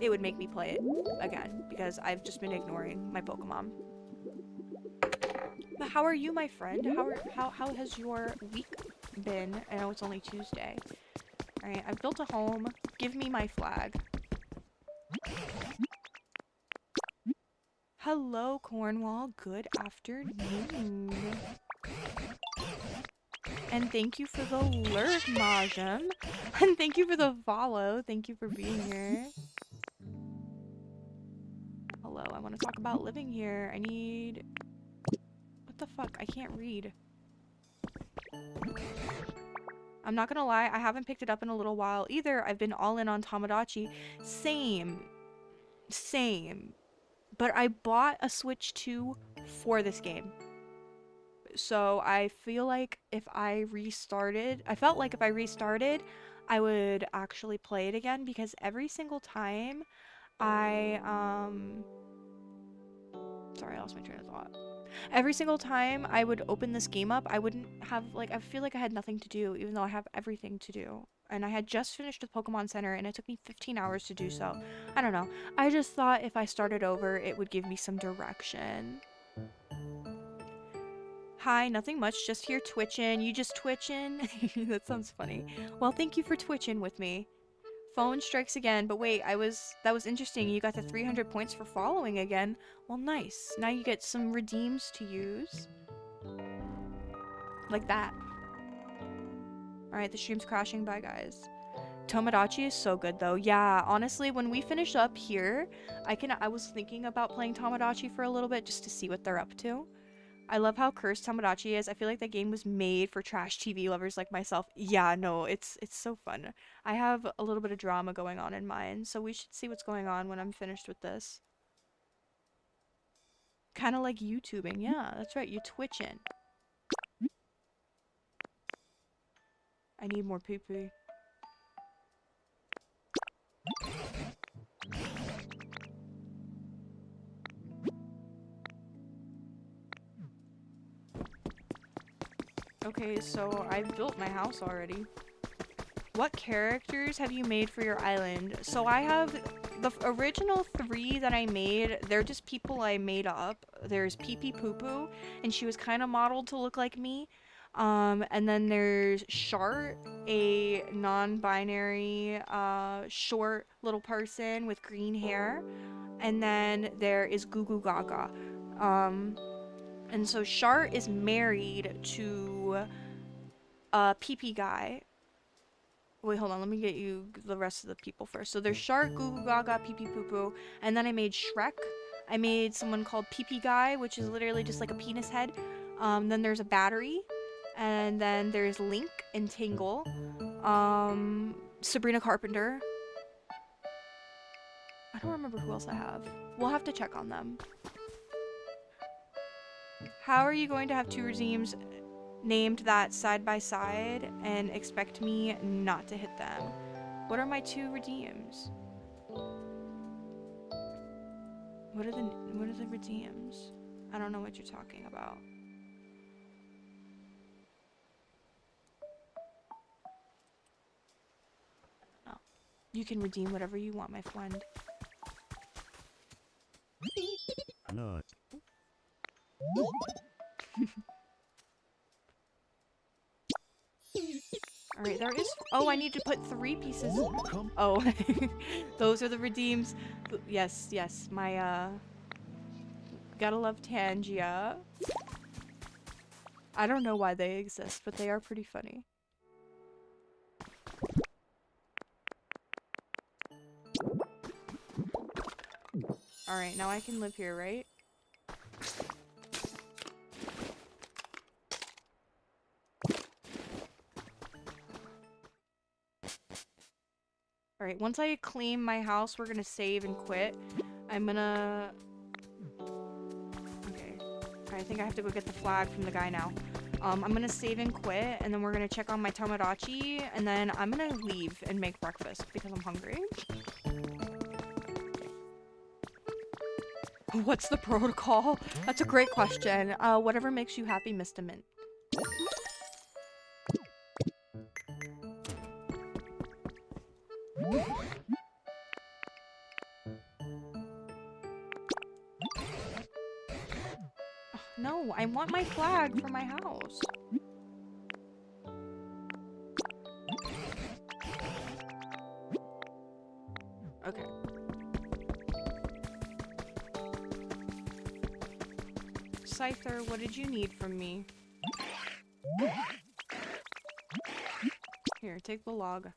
it would make me play it again because I've just been ignoring my Pokemon. But how are you, my friend? How has your week been? I know it's only Tuesday. Alright, I've built a home. Give me my flag. Hello, Cornwall. Good afternoon. And thank you for the lurk, Majum. And thank you for the follow. Thank you for being here. Hello, I want to talk about living here. I need... What the fuck? I can't read. I'm not gonna lie, I haven't picked it up in a little while either. I've been all in on Tamagotchi. Same. But I bought a Switch 2 for this game. So I feel like if I restarted, I would actually play it again because every single time I, sorry, I lost my train of thought. Every single time I would open this game up, I wouldn't have, like, I feel like I had nothing to do, even though I have everything to do. And I had just finished with Pokemon Center, and it took me 15 hours to do so. I don't know. I just thought if I started over, it would give me some direction. Hi, nothing much, just here twitching. You just twitching? That sounds funny. Well, thank you for twitching with me. Phone strikes again, but wait, that was interesting. You got the 300 points for following again. Well, nice. Now you get some redeems to use. Like that. Alright, the stream's crashing. Bye, guys. Tomodachi is so good, though. Yeah, honestly, when we finish up here, I was thinking about playing Tomodachi for a little bit just to see what they're up to. I love how cursed Tomodachi is. I feel like that game was made for trash TV lovers like myself. Yeah, no, it's so fun. I have a little bit of drama going on in mine, so we should see what's going on when I'm finished with this. Kind of like YouTubing. Yeah, that's right. You're twitching. I need more pee-pee. Okay, so I've built my house already. What characters have you made for your island? So I have the original 3 that I made. They're just people I made up. There's Pee Pee Poo Poo, and she was kind of modeled to look like me. And then there's Shart, a non-binary, short little person with green hair. And then there is Goo Goo Gaga. And so Shart is married to a Pee Pee guy. Wait, hold on. Let me get you the rest of the people first. So there's Shart, Goo Goo Gaga, Pee Pee Poo Poo, and then I made Shrek. I made someone called Pee Pee Guy, which is literally just like a penis head. Then there's a battery, and then there's Link and Tingle. Sabrina Carpenter. I don't remember who else I have. We'll have to check on them. How are you going to have 2 regimes named that side by side and expect me not to hit them? What are my 2 redeems? What are the redeems? I don't know what you're talking about. Oh. You can redeem whatever you want, my friend. No. Alright, there is. Oh, I need to put 3 pieces. Oh, those are the redeems. Yes, yes, my, gotta love Tangia. I don't know why they exist, but they are pretty funny. Alright, now I can live here, right? Alright, once I claim my house, we're gonna save and quit. I'm gonna... Okay. I think I have to go get the flag from the guy now. I'm gonna save and quit, and then we're gonna check on my Tomodachi, and then I'm gonna leave and make breakfast because I'm hungry. What's the protocol? That's a great question. Whatever makes you happy, Mr. Mint. No, I want my flag for my house. Okay. Scyther, what did you need from me? Here, take the log.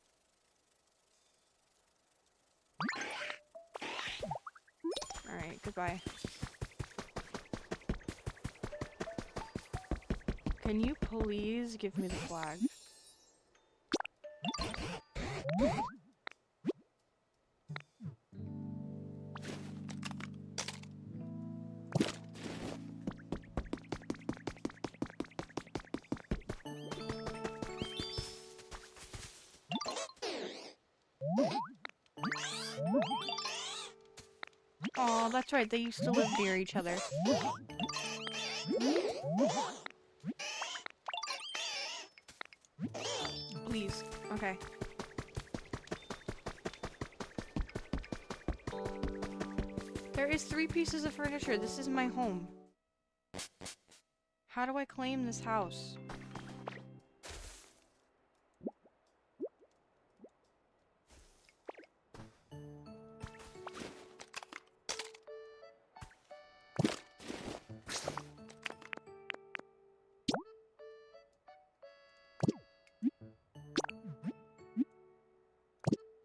Alright, goodbye. Can you please give me the flag? Oh, that's right, they used to live near each other. Please. Okay. There is 3 pieces of furniture. This is my home. How do I claim this house?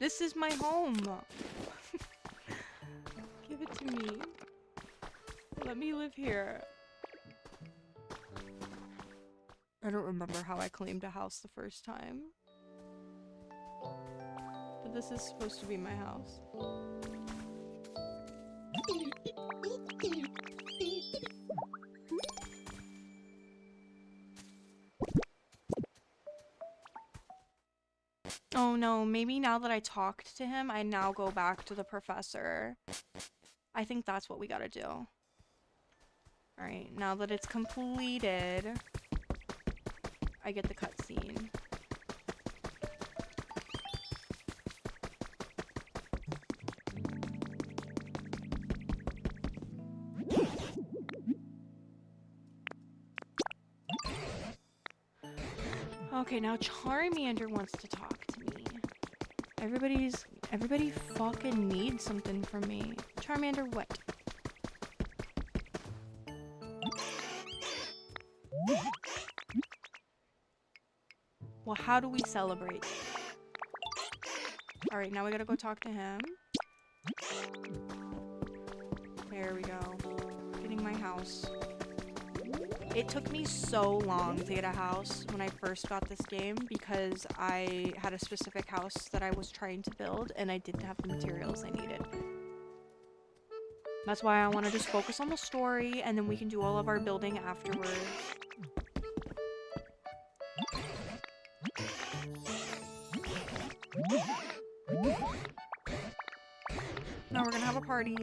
This is my home. Give it to me. Let me live here. I don't remember how I claimed a house the first time. But this is supposed to be my house. Oh no, maybe now that I talked to him, I now go back to the professor. I think that's what we gotta do. Alright, now that it's completed, I get the cutscene. Okay, now Charmander wants to talk to me. Everybody fucking needs something from me. Charmander, what? Well, how do we celebrate? Alright, now we gotta go talk to him. There we go. Getting my house. It took me so long to get a house when I first got this game because I had a specific house that I was trying to build and I didn't have the materials I needed. That's why I want to just focus on the story and then we can do all of our building afterwards. Now we're gonna have a party.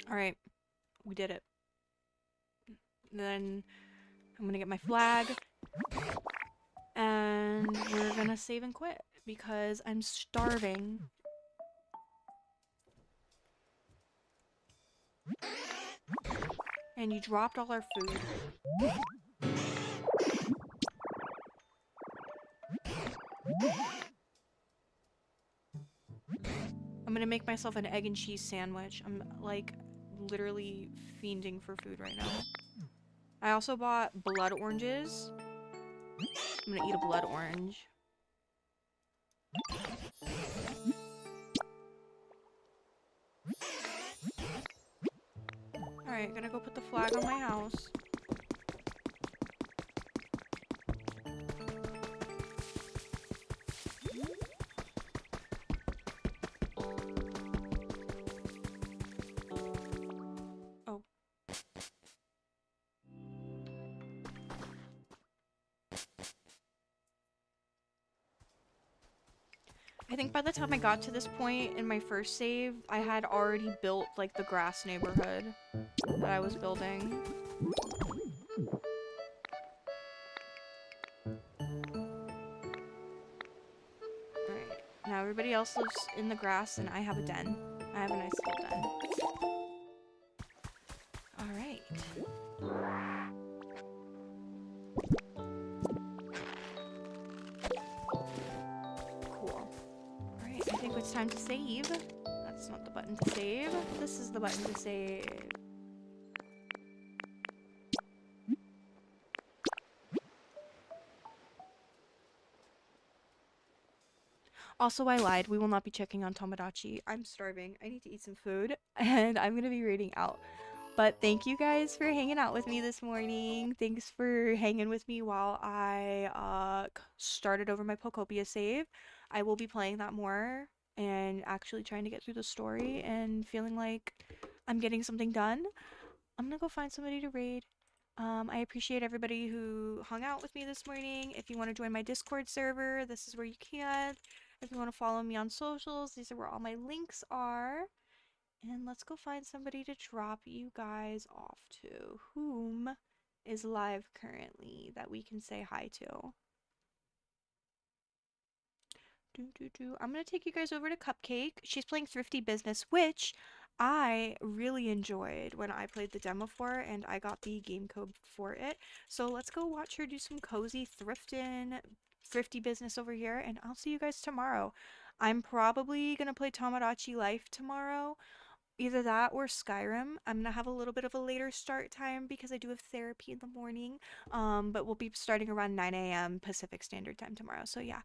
Alright, we did it. Then I'm gonna get my flag. And we're gonna save and quit because I'm starving. And you dropped all our food. I'm gonna make myself an egg and cheese sandwich. I'm like literally fiending for food right now. I also bought blood oranges. I'm gonna eat a blood orange. Alright, gonna go put the flag on my house. Oh. I think by the time I got to this point in my first save, I had already built like the grass neighborhood that I was building. Alright, now everybody else lives in the grass and I have a den. I have a nice little den. Alright. Cool. Alright, I think it's time to save. That's not the button to save. This is the button to save. Also, I lied. We will not be checking on Tomodachi. I'm starving. I need to eat some food. And I'm going to be reading out. But thank you guys for hanging out with me this morning. Thanks for hanging with me while I started over my Pokopia save. I will be playing that more and actually trying to get through the story and feeling like I'm getting something done. I'm going to go find somebody to raid. I appreciate everybody who hung out with me this morning. If you want to join my Discord server, this is where you can. If you want to follow me on socials, these are where all my links are. And let's go find somebody to drop you guys off to. Whom is live currently that we can say hi to? I'm going to take you guys over to Cupcake. She's playing Thrifty Business, which I really enjoyed when I played the demo for it and I got the game code for it. So let's go watch her do some cozy thrifting thrifty business over here, and I'll see you guys tomorrow. I'm probably gonna play Tamagotchi Life tomorrow. Either that or Skyrim. I'm gonna have a little bit of a later start time because I do have therapy in the morning. But we'll be starting around 9 a.m. Pacific Standard Time tomorrow. So yeah.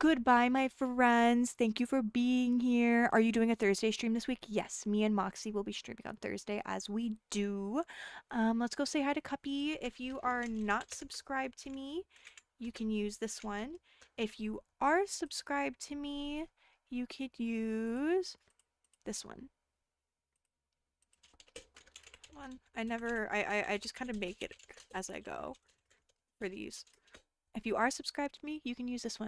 Goodbye, my friends. Thank you for being here. Are you doing a Thursday stream this week? Yes, me and Moxie will be streaming on Thursday as we do. Let's go say hi to Cuppy. If you are not subscribed to me, you can use this one. If you are subscribed to me, you could use this one. I just kind of make it as I go for these. If you are subscribed to me, you can use this one.